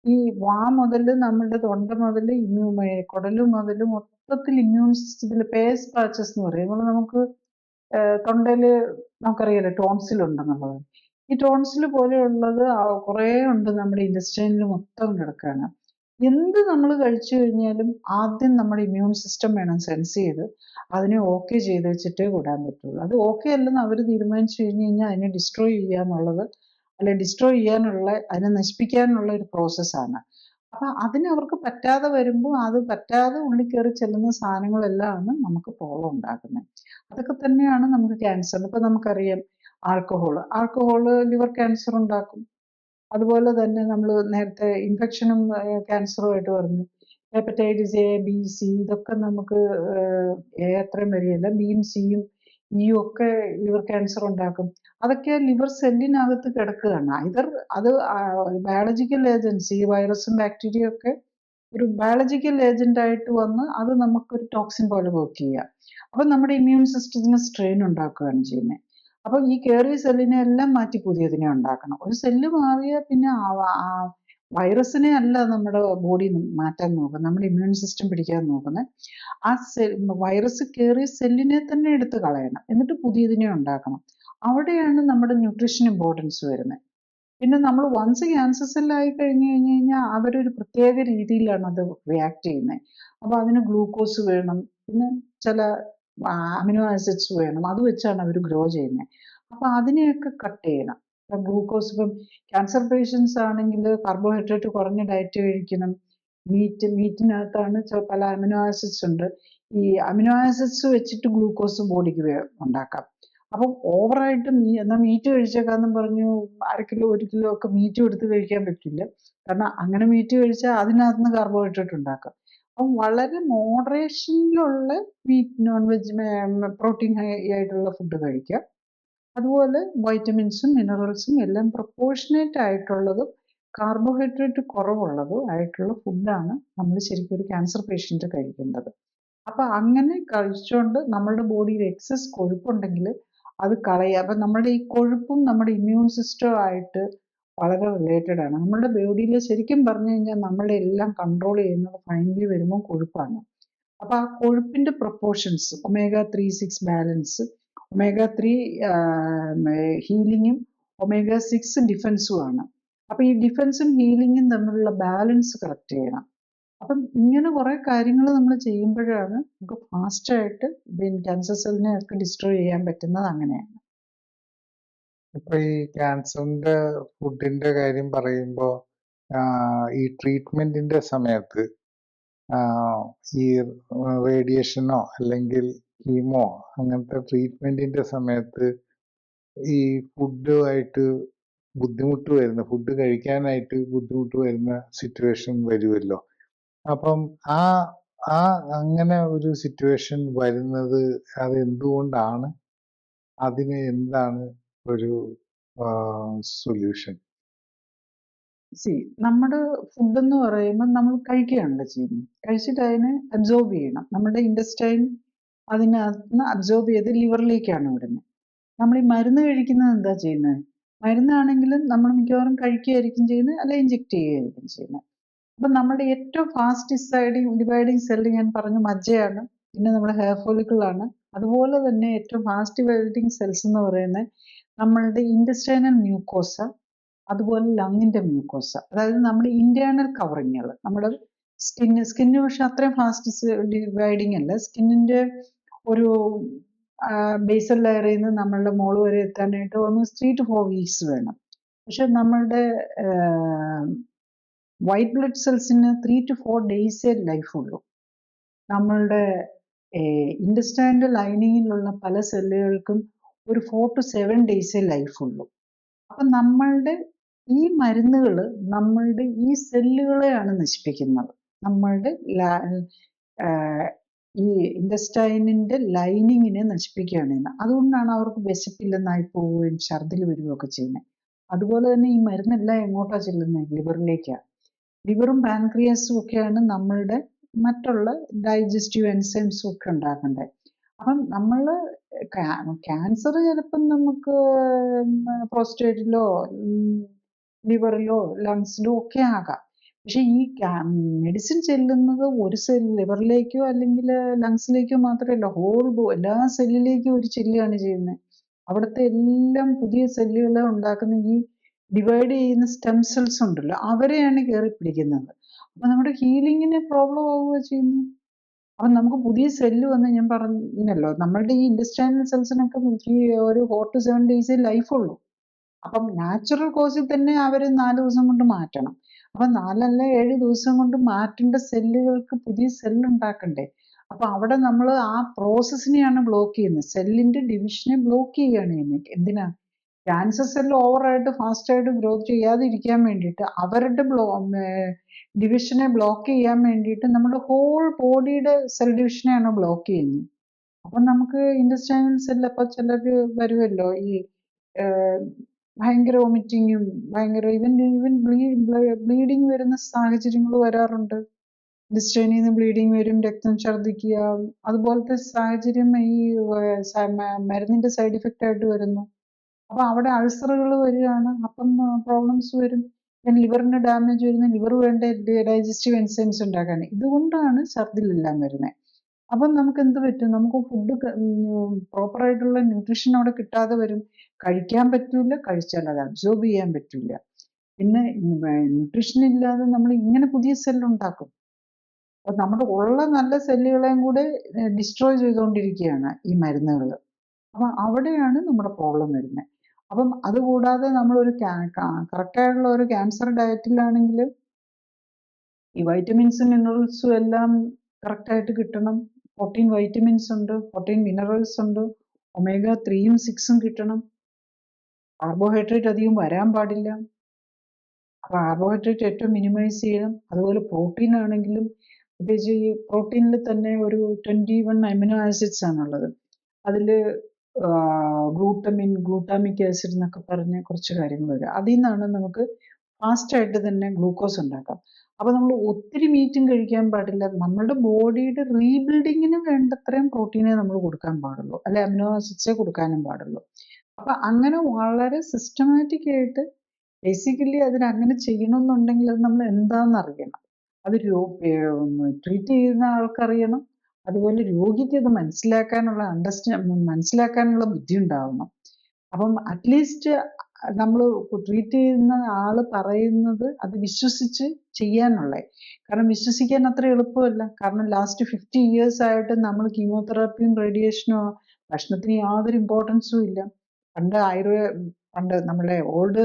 ഈ വാ മുതൽ നമ്മളുടെ തൊണ്ട മുതൽ കുടല് മുതൽ മൊത്തത്തിൽ ഇമ്മ്യൂൺ സിസ്റ്റത്തിൽ പേസ് പാച്ചസ് എന്ന് പറയും. അതുപോലെ നമുക്ക് തൊണ്ടയില് നമുക്കറിയാലോ ടോൺസിൽ ഉണ്ടെന്നുള്ളത്. ഈ ടോൺസിൽ പോലെയുള്ളത് കുറേ ഉണ്ട് നമ്മുടെ ഇൻഡസ്ട്രിയിൽ മൊത്തം കിടക്കുകയാണ്. എന്ത് നമ്മൾ കഴിച്ചു കഴിഞ്ഞാലും ആദ്യം നമ്മുടെ ഇമ്മ്യൂൺ സിസ്റ്റം വേണം സെൻസ് ചെയ്ത് അതിനെ ഓക്കെ ചെയ്ത് വെച്ചിട്ടേ വിടാൻ പറ്റുള്ളൂ. അത് ഓക്കെ അല്ലെന്ന് അവർ തീരുമാനിച്ചു കഴിഞ്ഞ് കഴിഞ്ഞാൽ അതിനെ ഡിസ്ട്രോയ് ചെയ്യാന്നുള്ളത്, അല്ലെ ഡിസ്ട്രോയ് ചെയ്യാനുള്ള, അതിനെ നശിപ്പിക്കാനുള്ള ഒരു പ്രോസസ്സാണ്. അപ്പൊ അതിന് അവർക്ക് പറ്റാതെ വരുമ്പോൾ അത് പറ്റാതെ ഉള്ളിൽ കയറി ചെല്ലുന്ന സാധനങ്ങളെല്ലാമാണ് നമുക്ക് പ്രോബ്ലം ഉണ്ടാക്കുന്നത്. അതൊക്കെ തന്നെയാണ് നമുക്ക് ക്യാൻസർ. ഇപ്പൊ നമുക്കറിയാം ആൽക്കഹോള് ലിവർ ക്യാൻസർ ഉണ്ടാക്കും. അതുപോലെ തന്നെ നമ്മൾ നേരത്തെ ഇൻഫെക്ഷനും ക്യാൻസറുമായിട്ട് പറഞ്ഞു. ഹെപ്പറ്റൈറ്റിസ് എ, ബി, സി ഇതൊക്കെ നമുക്ക് എ അത്രയും വരികയില്ല, ബിയും സിയും ഇയും ഒക്കെ ലിവർ ക്യാൻസർ ഉണ്ടാക്കും. അതൊക്കെ ലിവർ സെല്ലിനകത്ത് കിടക്കുകയാണ്. അത് ബയോളജിക്കൽ ഏജൻസ്, ഈ വൈറസും ബാക്ടീരിയ ഒക്കെ ഒരു ബയോളജിക്കൽ ഏജന്റ് ആയിട്ട് വന്ന് അത് നമുക്കൊരു ടോക്സിൻ പോലെ വർക്ക് ചെയ്യുക. അപ്പൊ നമ്മുടെ ഇമ്മ്യൂൺ സിസ്റ്റത്തിന് സ്ട്രെയിൻ ഉണ്ടാക്കുകയാണ് ചെയ്യുന്നത്. അപ്പൊ ഈ കേറിയ സെല്ലിനെ എല്ലാം മാറ്റി പുതിയതിനെ ഉണ്ടാക്കണം. ഒരു സെല്ല് മാറിയാൽ പിന്നെ വൈറസിനെ അല്ല നമ്മുടെ ബോഡി മാറ്റാൻ നോക്കുന്നത്, നമ്മുടെ ഇമ്മ്യൂൺ സിസ്റ്റം പിടിക്കാൻ നോക്കുന്നത്. ആ വൈറസ് കയറിയ സെല്ലിനെ തന്നെ എടുത്ത് കളയണം, എന്നിട്ട് പുതിയതിനെ ഉണ്ടാക്കണം. അവിടെയാണ് നമ്മുടെ ന്യൂട്രീഷൻ ഇമ്പോർട്ടൻസ് വരുന്നത്. പിന്നെ നമ്മൾ വൺസ് ക്യാൻസർ സെല്ലായി കഴിഞ്ഞു കഴിഞ്ഞാൽ അവരൊരു പ്രത്യേക രീതിയിലാണ് അത് റിയാക്ട് ചെയ്യുന്നത്. അപ്പൊ അതിന് ഗ്ലൂക്കോസ് വേണം, പിന്നെ ചില അമിനോ ആസിഡ്സ് വേണം, അത് വെച്ചാണ് അവർ ഗ്രോ ചെയ്യുന്നത്. അപ്പൊ അതിനെയൊക്കെ കട്ട് ചെയ്യണം. ഇപ്പം ഗ്ലൂക്കോസ്, ഇപ്പം ക്യാൻസർ പേഷ്യൻസ് ആണെങ്കിൽ കാർബോഹൈഡ്രേറ്റ് കുറഞ്ഞ ഡയറ്റ് കഴിക്കണം. മീറ്റിനകത്താണ് പല അമിനോ ആസിഡ്സ് ഉണ്ട്. ഈ അമിനോ ആസിഡ്സ് വെച്ചിട്ട് ഗ്ലൂക്കോസ് ബോഡിക്ക് ഉണ്ടാക്കാം. അപ്പം ഓവറായിട്ട് എന്നാൽ മീറ്റ് കഴിച്ചേക്കാന്നും പറഞ്ഞു 1/2 കിലോ 1 കിലോ ഒക്കെ മീറ്റ് എടുത്ത് കഴിക്കാൻ പറ്റില്ല. കാരണം അങ്ങനെ മീറ്റ് കഴിച്ചാൽ അതിനകത്ത് നിന്ന് കാർബോഹൈഡ്രേറ്റ് ഉണ്ടാക്കാം. അപ്പം വളരെ മോഡറേഷനിലുള്ള meat, non veg, protein high ആയിട്ടുള്ള ഫുഡ് കഴിക്കുക. അതുപോലെ വൈറ്റമിൻസും മിനറൽസും എല്ലാം പ്രൊപ്പോർഷനേറ്റ് ആയിട്ടുള്ളതും കാർബോഹൈഡ്രേറ്റ് കുറവുള്ളതും ആയിട്ടുള്ള ഫുഡാണ് നമ്മൾ ശരിക്കും ഒരു ക്യാൻസർ പേഷ്യൻ്റ് കഴിക്കേണ്ടത്. അപ്പൊ അങ്ങനെ കഴിച്ചുകൊണ്ട് നമ്മളുടെ ബോഡിയിൽ എക്സസ് കൊഴുപ്പുണ്ടെങ്കിൽ അത് കളയുക. അപ്പൊ നമ്മുടെ ഈ കൊഴുപ്പും നമ്മുടെ ഇമ്മ്യൂൺ സിസ്റ്റവും ആയിട്ട് വളരെ റിലേറ്റഡ് ആണ്. നമ്മുടെ ബോഡിയിൽ ശരിക്കും പറഞ്ഞു കഴിഞ്ഞാൽ നമ്മളെ എല്ലാം കൺട്രോൾ ചെയ്യുന്നത് ഫൈനലി വരുമ്പോൾ കൊഴുപ്പാണ്. അപ്പൊ ആ കൊഴുപ്പിന്റെ proportions omega-3-6 balance, omega-3 ഹീലിങ്ങും omega-6 ഡിഫൻസും ആണ്. അപ്പൊ ഈ ഡിഫൻസും ഹീലിങ്ങും തമ്മിലുള്ള ബാലൻസ് കറക്റ്റ് ചെയ്യണം. അപ്പം ഇങ്ങനെ കുറെ കാര്യങ്ങൾ നമ്മൾ ചെയ്യുമ്പോഴാണ് നമുക്ക് ഫാസ്റ്റായിട്ട് ക്യാൻസർ സെല്ലിനെ ഒക്കെ ഡിസ്ട്രോയ് ചെയ്യാൻ പറ്റുന്നത്. അങ്ങനെയാണ്. ഇപ്പൊ ഈ ക്യാൻസറിന്റെ ഫുഡിന്റെ കാര്യം പറയുമ്പോ ഈ ട്രീറ്റ്മെന്റിന്റെ സമയത്ത് ഈ റേഡിയേഷനോ അല്ലെങ്കിൽ കീമോ അങ്ങനത്തെ ട്രീറ്റ്മെന്റിന്റെ സമയത്ത് ഈ ഫുഡുമായിട്ട് ബുദ്ധിമുട്ട് വരുന്ന, ഫുഡ് കഴിക്കാനായിട്ട് ബുദ്ധിമുട്ട് വരുന്ന സിറ്റുവേഷൻ വരുമല്ലോ. അപ്പം അങ്ങനെ ഒരു സിറ്റുവേഷൻ വരുന്നത് അത് എന്തുകൊണ്ടാണ്? അതിന് എന്താണ് ഒരു സൊല്യൂഷൻ? നമ്മുടെ ഫുഡ് എന്ന് പറയുമ്പോൾ നമ്മൾ കഴിക്കുകയാണല്ലോ ചെയ്യുന്നത്. കഴിച്ചിട്ട് അതിനെ അബ്സോർബ് ചെയ്യണം. നമ്മുടെ ഇൻഡസ്റ്റൈൻ അതിനകത്ത് അബ്സോർബ് ചെയ്ത് ലിവറിലേക്കാണ് വിടുന്നത്. നമ്മൾ ഈ മരുന്ന് കഴിക്കുന്നത് എന്താ ചെയ്യുന്നത്? മരുന്നാണെങ്കിലും നമ്മൾ മിക്കവാറും കഴിക്കുകയായിരിക്കും ചെയ്യുന്നത്, അല്ലെ ഇഞ്ചെക്ട് ചെയ്യുകയായിരിക്കും ചെയ്യുന്നത്. അപ്പം നമ്മുടെ ഏറ്റവും ഫാസ്റ്റ് ഡിവൈഡിങ് സെല്ല് ഞാൻ പറഞ്ഞു മജ്ജയാണ്, പിന്നെ നമ്മുടെ ഹെയർ ഫോളിക്കിളാണ്. അതുപോലെ തന്നെ ഏറ്റവും ഫാസ്റ്റ് ഡിവൈഡിങ് സെൽസ് എന്ന് പറയുന്നത് നമ്മളുടെ ഇൻഡസ്ട്രൈനൽ മ്യൂക്കോസ, അതുപോലെ ലങ്ങിന്റെ മ്യൂക്കോസ, അതായത് നമ്മുടെ ഇന്റേണൽ കവറിങ്ങുകൾ, നമ്മുടെ സ്കിന്ന് പക്ഷെ അത്രയും ഫാസ്റ്റ് ഡിവൈഡിങ് അല്ല. സ്കിന്നിന്റെ ഒരു ബേസൽ ലെയറിൽ നിന്ന് നമ്മളുടെ മോള് വരെ എത്താനായിട്ട് ഓൾമോസ്റ്റ് 3 to 4 weeks വേണം. പക്ഷെ നമ്മളുടെ വൈറ്റ് ബ്ലഡ് സെൽസിന് 3 to 4 days ലൈഫ് ഉള്ളൂ. നമ്മളുടെ ഇൻഡസ്ട്രൈൻ്റെ ലൈനിങ്ങിലുള്ള പല സെല്ലുകൾക്കും ഒരു 4 to 7 days ലൈഫ് ഉള്ളൂ. അപ്പം നമ്മളുടെ ഈ മരുന്നുകൾ നമ്മളുടെ ഈ സെല്ലുകളെയാണ് നശിപ്പിക്കുന്നത്. നമ്മളുടെ ഈ ഇൻഡസ്റ്റൈനിന്റെ ലൈനിങ്ങിനെ നശിപ്പിക്കുകയാണ്. അതുകൊണ്ടാണ് അവർക്ക് വിശപ്പില്ലെന്നായി പോവുകയും ഛർദിൽ വരികയൊക്കെ ചെയ്യുന്നത്. അതുപോലെ തന്നെ ഈ മരുന്നെല്ലാം എങ്ങോട്ടാ ചെല്ലുന്നത്? ലിവറിലേക്കാണ്. ലിവറും പാൻക്രിയാസും ഒക്കെയാണ് നമ്മളുടെ മറ്റുള്ള ഡൈജസ്റ്റീവ് എൻസൈംസും ഒക്കെ ഉണ്ടാക്കേണ്ടത്. അപ്പം നമ്മൾ ക്യാൻസർ ചിലപ്പം നമുക്ക് പ്രോസ്റ്റേറ്റിലോ ലിവറിലോ ലങ്സിലോ ഒക്കെ ആകാം. പക്ഷെ ഈ മെഡിസിൻ ചെല്ലുന്നത് ഒരു ലിവറിലേക്കോ അല്ലെങ്കിൽ ലങ്സിലേക്കോ മാത്രമല്ല, എല്ലാ സെല്ലിലേക്കും ഒരു ചെല്ലുകയാണ് ചെയ്യുന്നത്. അവിടുത്തെ എല്ലാം പുതിയ സെല്ലുകളെ ഉണ്ടാക്കുന്ന ഈ ഡിവൈഡ് ചെയ്യുന്ന സ്റ്റെം സെൽസ് ഉണ്ടല്ലോ, അവരെയാണ് കയറി പിടിക്കുന്നത്. അപ്പൊ നമ്മുടെ ഹീലിങ്ങിന് പ്രോബ്ലം ആവുക ചെയ്യുന്നത്. അപ്പൊ നമുക്ക് പുതിയ സെല്ല് വന്ന്, ഞാൻ പറഞ്ഞല്ലോ നമ്മളുടെ ഈ ഇൻഡസ്ട്രൈനൽ സെൽസിനൊക്കെ ഒരു 4 to 7 days ലൈഫ് ഉള്ളൂ. അപ്പം നാച്ചുറൽ കോസിൽ തന്നെ അവർ 4 ദിവസം കൊണ്ട് മാറ്റണം. അപ്പൊ 4 അല്ല 7 ദിവസം കൊണ്ട് മാറ്റേണ്ട സെല്ലുകൾക്ക് പുതിയ സെല്ല് ഉണ്ടാക്കണ്ടേ? അപ്പൊ അവിടെ നമ്മൾ ആ പ്രോസസ്സിനെയാണ് ബ്ലോക്ക് ചെയ്യുന്നത്. സെല്ലിന്റെ ഡിവിഷനെ ബ്ലോക്ക് ചെയ്യുകയാണ് ചെയ്യുന്നത്. എന്തിനാ? ക്യാൻസർ സെൽ ഓവറായിട്ട് ഫാസ്റ്റായിട്ട് ഗ്രോത്ത് ചെയ്യാതിരിക്കാൻ വേണ്ടിയിട്ട്, അവരുടെ ഡിവിഷനെ ബ്ലോക്ക് ചെയ്യാൻ വേണ്ടിയിട്ട് നമ്മുടെ ഹോൾ ബോഡിയുടെ സെൽ ഡിവിഷനെയാണ് ബ്ലോക്ക് ചെയ്യുന്നത്. അപ്പം നമുക്ക് ഇൻഡസ്ട്രൈനൽ സെല്ല്, അപ്പം ചിലർ വരുമല്ലോ ഈ ഭയങ്കര വൊമിറ്റിങ്ങും ഭയങ്കര ഈവൻ ബ്ലീഡിങ് വരുന്ന സാഹചര്യങ്ങൾ വരാറുണ്ട്. ഇൻഡസ്ട്രൈനിൽ നിന്ന് ബ്ലീഡിങ് വരും, രക്തം ഛർദ്ദിക്കുക, അതുപോലത്തെ സാഹചര്യം ഈ മരുന്നിന്റെ സൈഡ് ഇഫക്റ്റ് ആയിട്ട് വരുന്നു. അപ്പൊ അവിടെ അൾസറുകൾ വരികയാണ്, അപ്പം പ്രോബ്ലംസ് വരും. ലിവറിന് ഡാമേജ് വരുന്ന, ലിവർ വേണ്ട ഡൈജസ്റ്റീവ് എൻസൈംസ് ഉണ്ടാക്കാൻ. ഇതുകൊണ്ടാണ് ഛർദിലെല്ലാം വരുന്നത്. അപ്പം നമുക്ക് എന്ത് പറ്റും? നമുക്ക് ഫുഡ് പ്രോപ്പറായിട്ടുള്ള ന്യൂട്രീഷൻ അവിടെ കിട്ടാതെ വരും. കഴിക്കാൻ പറ്റൂല, കഴിച്ചാൽ അത് അബ്സോർബ് ചെയ്യാൻ പറ്റൂല. പിന്നെ ന്യൂട്രീഷൻ ഇല്ലാതെ നമ്മൾ ഇങ്ങനെ പുതിയ സെല്ലുണ്ടാക്കും. അപ്പൊ നമ്മുടെ ഉള്ള നല്ല സെല്ലുകളെയും കൂടെ ഡിസ്ട്രോയ് ചെയ്തുകൊണ്ടിരിക്കുകയാണ് ഈ മരുന്നുകൾ. അപ്പൊ അവിടെയാണ് നമ്മുടെ പ്രോബ്ലം വരുന്നത്. അപ്പം അതുകൂടാതെ നമ്മളൊരു കറക്റ്റായിട്ടുള്ള ഒരു ക്യാൻസർ ഡയറ്റിലാണെങ്കിൽ ഈ വൈറ്റമിൻസും മിനറൽസും എല്ലാം കറക്റ്റായിട്ട് കിട്ടണം. 14 വൈറ്റമിൻസ് ഉണ്ട്, 14 മിനറൽസ് ഉണ്ട്, ഒമേഗ 3യും 6ഉം കിട്ടണം. കാർബോഹൈഡ്രേറ്റ് അധികം വരാൻ പാടില്ല. അപ്പോൾ കാർബോഹൈഡ്രേറ്റ് ഏറ്റവും മിനിമൈസ് ചെയ്യണം. അതുപോലെ പ്രോട്ടീൻ ആണെങ്കിലും, പ്രത്യേകിച്ച് ഈ പ്രോട്ടീനിൽ തന്നെ ഒരു 21 അമിനോ ആസിഡ്സ് ആണുള്ളത്. അതിൽ ഗ്ലൂട്ടാമിക് ആസിഡ് എന്നൊക്കെ പറഞ്ഞ കുറച്ച് കാര്യങ്ങൾ വരും. അതിൽ നിന്നാണ് നമുക്ക് ഫാസ്റ്റായിട്ട് തന്നെ ഗ്ലൂക്കോസ് ഉണ്ടാക്കാം. അപ്പോൾ നമ്മൾ ഒത്തിരി മീറ്റും കഴിക്കാൻ പാടില്ല. നമ്മുടെ ബോഡിയുടെ റീബിൽഡിങ്ങിന് വേണ്ടത്രയും പ്രോട്ടീനെ നമ്മൾ കൊടുക്കാൻ പാടുള്ളൂ, അല്ലെ അമിനോ ആസിഡ്സേ കൊടുക്കാനും പാടുള്ളൂ. അപ്പൊ അങ്ങനെ വളരെ സിസ്റ്റമാറ്റിക് ആയിട്ട് ബേസിക്കലി അതിന് അങ്ങനെ ചെയ്യണമെന്നുണ്ടെങ്കിൽ അത് നമ്മൾ എന്താണെന്ന് അറിയണം. അത് ട്രീറ്റ് ചെയ്യുന്ന ആൾക്കറിയണം. അതുപോലെ രോഗിക്ക് അത് മനസ്സിലാക്കാനുള്ള ബുദ്ധി ഉണ്ടാവണം. അപ്പം അറ്റ്ലീസ്റ്റ് നമ്മൾ ട്രീറ്റ് ചെയ്യുന്ന ആള് പറയുന്നത് അത് വിശ്വസിച്ച് ചെയ്യാനുള്ള. കാരണം വിശ്വസിക്കാൻ അത്ര എളുപ്പമല്ല. കാരണം ലാസ്റ്റ് 50 years ആയിട്ട് നമ്മൾ കീമോതെറാപ്പിയും റേഡിയേഷനും, ഭക്ഷണത്തിന് യാതൊരു ഇമ്പോർട്ടൻസും ഇല്ല. പണ്ട് നമ്മളെ ഓൾഡ്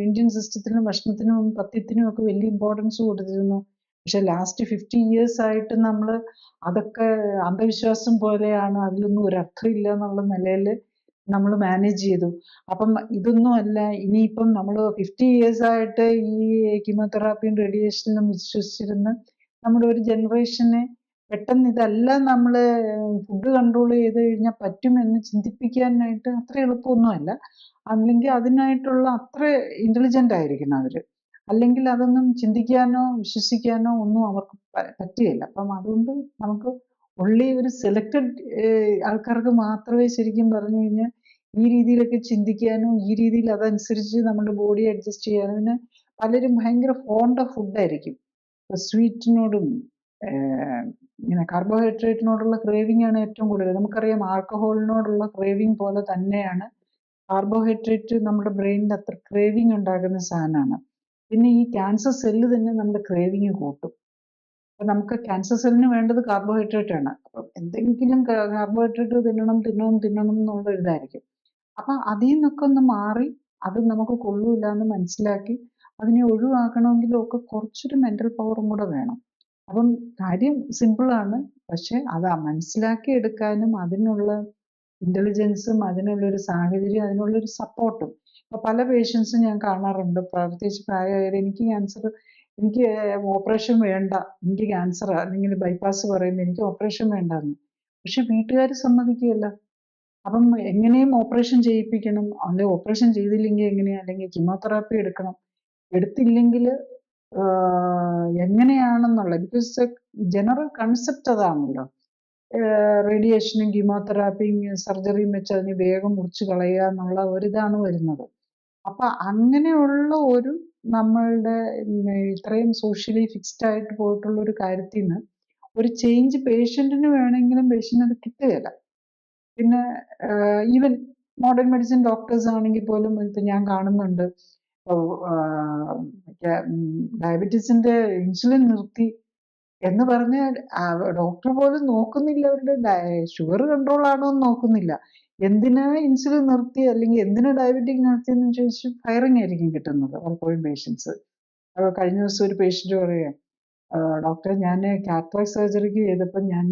ഇന്ത്യൻ സിസ്റ്റത്തിനും ഭക്ഷണത്തിനും പഥ്യത്തിനും ഒക്കെ വലിയ ഇമ്പോർട്ടൻസ് കൊടുത്തിരുന്നു. പക്ഷെ ലാസ്റ്റ് 50 years ആയിട്ട് നമ്മൾ അതൊക്കെ അന്ധവിശ്വാസം പോലെയാണ്, അതിലൊന്നും ഒരർത്ഥമില്ല എന്നുള്ള നിലയിൽ നമ്മൾ മാനേജ് ചെയ്തു. അപ്പം ഇതൊന്നും അല്ല. ഇനിയിപ്പം നമ്മൾ 50 years ആയിട്ട് ഈ കീമോതെറാപ്പിയും റേഡിയേഷനിലും വിശ്വസിച്ചിരുന്ന് നമ്മുടെ ഒരു ജനറേഷനെ പെട്ടെന്ന് ഇതല്ല നമ്മൾ ഫുഡ് കൺട്രോൾ ചെയ്ത് കഴിഞ്ഞാൽ പറ്റുമെന്ന് ചിന്തിപ്പിക്കാനായിട്ട് അത്ര എളുപ്പമൊന്നുമല്ല. അല്ലെങ്കിൽ അതിനായിട്ടുള്ള അത്ര ഇന്റലിജന്റ് ആയിരിക്കണം അവര്. അല്ലെങ്കിൽ അതൊന്നും ചിന്തിക്കാനോ വിശ്വസിക്കാനോ ഒന്നും അവർക്ക് പറ്റുകയില്ല. അപ്പം അതുകൊണ്ട് നമുക്ക് ഉള്ളി ഒരു സെലക്റ്റഡ് ആൾക്കാർക്ക് മാത്രമേ ശരിക്കും പറഞ്ഞു കഴിഞ്ഞാൽ ഈ രീതിയിലൊക്കെ ചിന്തിക്കാനും ഈ രീതിയിൽ അതനുസരിച്ച് നമ്മുടെ ബോഡി അഡ്ജസ്റ്റ് ചെയ്യാനും. പിന്നെ പലരും ഭയങ്കര ഫോണ്ട് ഓഫ് ഫുഡായിരിക്കും. സ്വീറ്റിനോടും ഇങ്ങനെ കാർബോഹൈഡ്രേറ്റിനോടുള്ള ക്രേവിംഗ് ആണ് ഏറ്റവും കൂടുതൽ. നമുക്കറിയാം ആൽക്കഹോളിനോടുള്ള ക്രേവിംഗ് പോലെ തന്നെയാണ് കാർബോഹൈഡ്രേറ്റ് നമ്മുടെ ബ്രെയിനിൽ അത്ര ക്രേവിങ് ഉണ്ടാക്കുന്ന സാധനമാണ്. പിന്നെ ഈ ക്യാൻസർ സെല്ല് തന്നെ നമ്മുടെ ക്രേവിങ് കൂട്ടും. അപ്പൊ നമുക്ക് ക്യാൻസർ സെല്ലിന് വേണ്ടത് കാർബോഹൈഡ്രേറ്റ് ആണ്. അപ്പം എന്തെങ്കിലും കാർബോഹൈഡ്രേറ്റ് തിന്നണം എന്നുള്ള ഇതായിരിക്കും. അപ്പൊ അതിൽ നിന്നൊക്കെ ഒന്ന് മാറി അത് നമുക്ക് കൊള്ളൂല എന്ന് മനസ്സിലാക്കി അതിനെ ഒഴിവാക്കണമെങ്കിലും ഒക്കെ കുറച്ചൊരു മെന്റൽ പവറും കൂടെ വേണം. അപ്പം കാര്യം സിമ്പിളാണ്. പക്ഷെ അത് മനസ്സിലാക്കി എടുക്കാനും അതിനുള്ള ഇന്റലിജൻസും അതിനുള്ളൊരു സാഹചര്യം അതിനുള്ളൊരു സപ്പോർട്ടും. ഇപ്പൊ പല പേഷ്യൻസും ഞാൻ കാണാറുണ്ട്, പ്രത്യേകിച്ച് പ്രായമായവർ, എനിക്ക് ഓപ്പറേഷൻ വേണ്ട, എനിക്ക് ക്യാൻസർ അല്ലെങ്കിൽ ബൈപ്പാസ് പറയുമ്പോൾ എനിക്ക് ഓപ്പറേഷൻ വേണ്ടെന്ന്. പക്ഷെ വീട്ടുകാർ സമ്മതിക്കുകയല്ല. അപ്പം എങ്ങനെയും ഓപ്പറേഷൻ ചെയ്യിപ്പിക്കണം, അല്ലെങ്കിൽ ഓപ്പറേഷൻ ചെയ്തില്ലെങ്കിൽ എങ്ങനെയാ, അല്ലെങ്കിൽ കീമോതെറാപ്പി എടുക്കണം, എടുത്തില്ലെങ്കിൽ എങ്ങനെയാണെന്നുള്ള, ബിക്കോസ് ജനറൽ കൺസെപ്റ്റ് അതാണല്ലോ. റേഡിയേഷനും കീമോതെറാപ്പിയും സർജറിയും വെച്ച് അതിനെ വേഗം മുറിച്ച് കളയുക എന്നുള്ള ഒരിതാണ് വരുന്നത്. അപ്പൊ അങ്ങനെയുള്ള ഒരു നമ്മളുടെ ഇത്രയും സോഷ്യലി ഫിക്സ്ഡ് ആയിട്ട് പോയിട്ടുള്ള ഒരു കാര്യത്തിൽ നിന്ന് ഒരു ചേഞ്ച് പേഷ്യന്റിന് വേണമെങ്കിലും പേഷ്യന്റ് അത് കിട്ടുകയില്ല. പിന്നെ ഈവൻ മോഡേൺ മെഡിസിൻ ഡോക്ടേഴ്സ് ആണെങ്കിൽ പോലും ഇപ്പൊ ഞാൻ കാണുന്നുണ്ട്, ഡയബറ്റീസിന്റെ ഇൻസുലിൻ നിർത്തി എന്ന് പറഞ്ഞാൽ ഡോക്ടർ പോലും നോക്കുന്നില്ല അവരുടെ ഷുഗർ കൺട്രോൾ ആണോ എന്ന് നോക്കുന്നില്ല. എന്തിനാ ഇൻസുലിൻ നിർത്തി അല്ലെങ്കിൽ എന്തിനാ ഡയബറ്റിക് നിർത്തിയെന്ന് ചോദിച്ച് ഫയറിങ് ആയിരിക്കും കിട്ടുന്നത് പലപ്പോഴും പേഷ്യൻസ്. കഴിഞ്ഞ ദിവസം ഒരു പേഷ്യന്റ് പറയാം, ഡോക്ടർ ഞാൻ കാറ്ററാക്ട് സർജറിക്ക് ചെയ്തപ്പോൾ ഞാൻ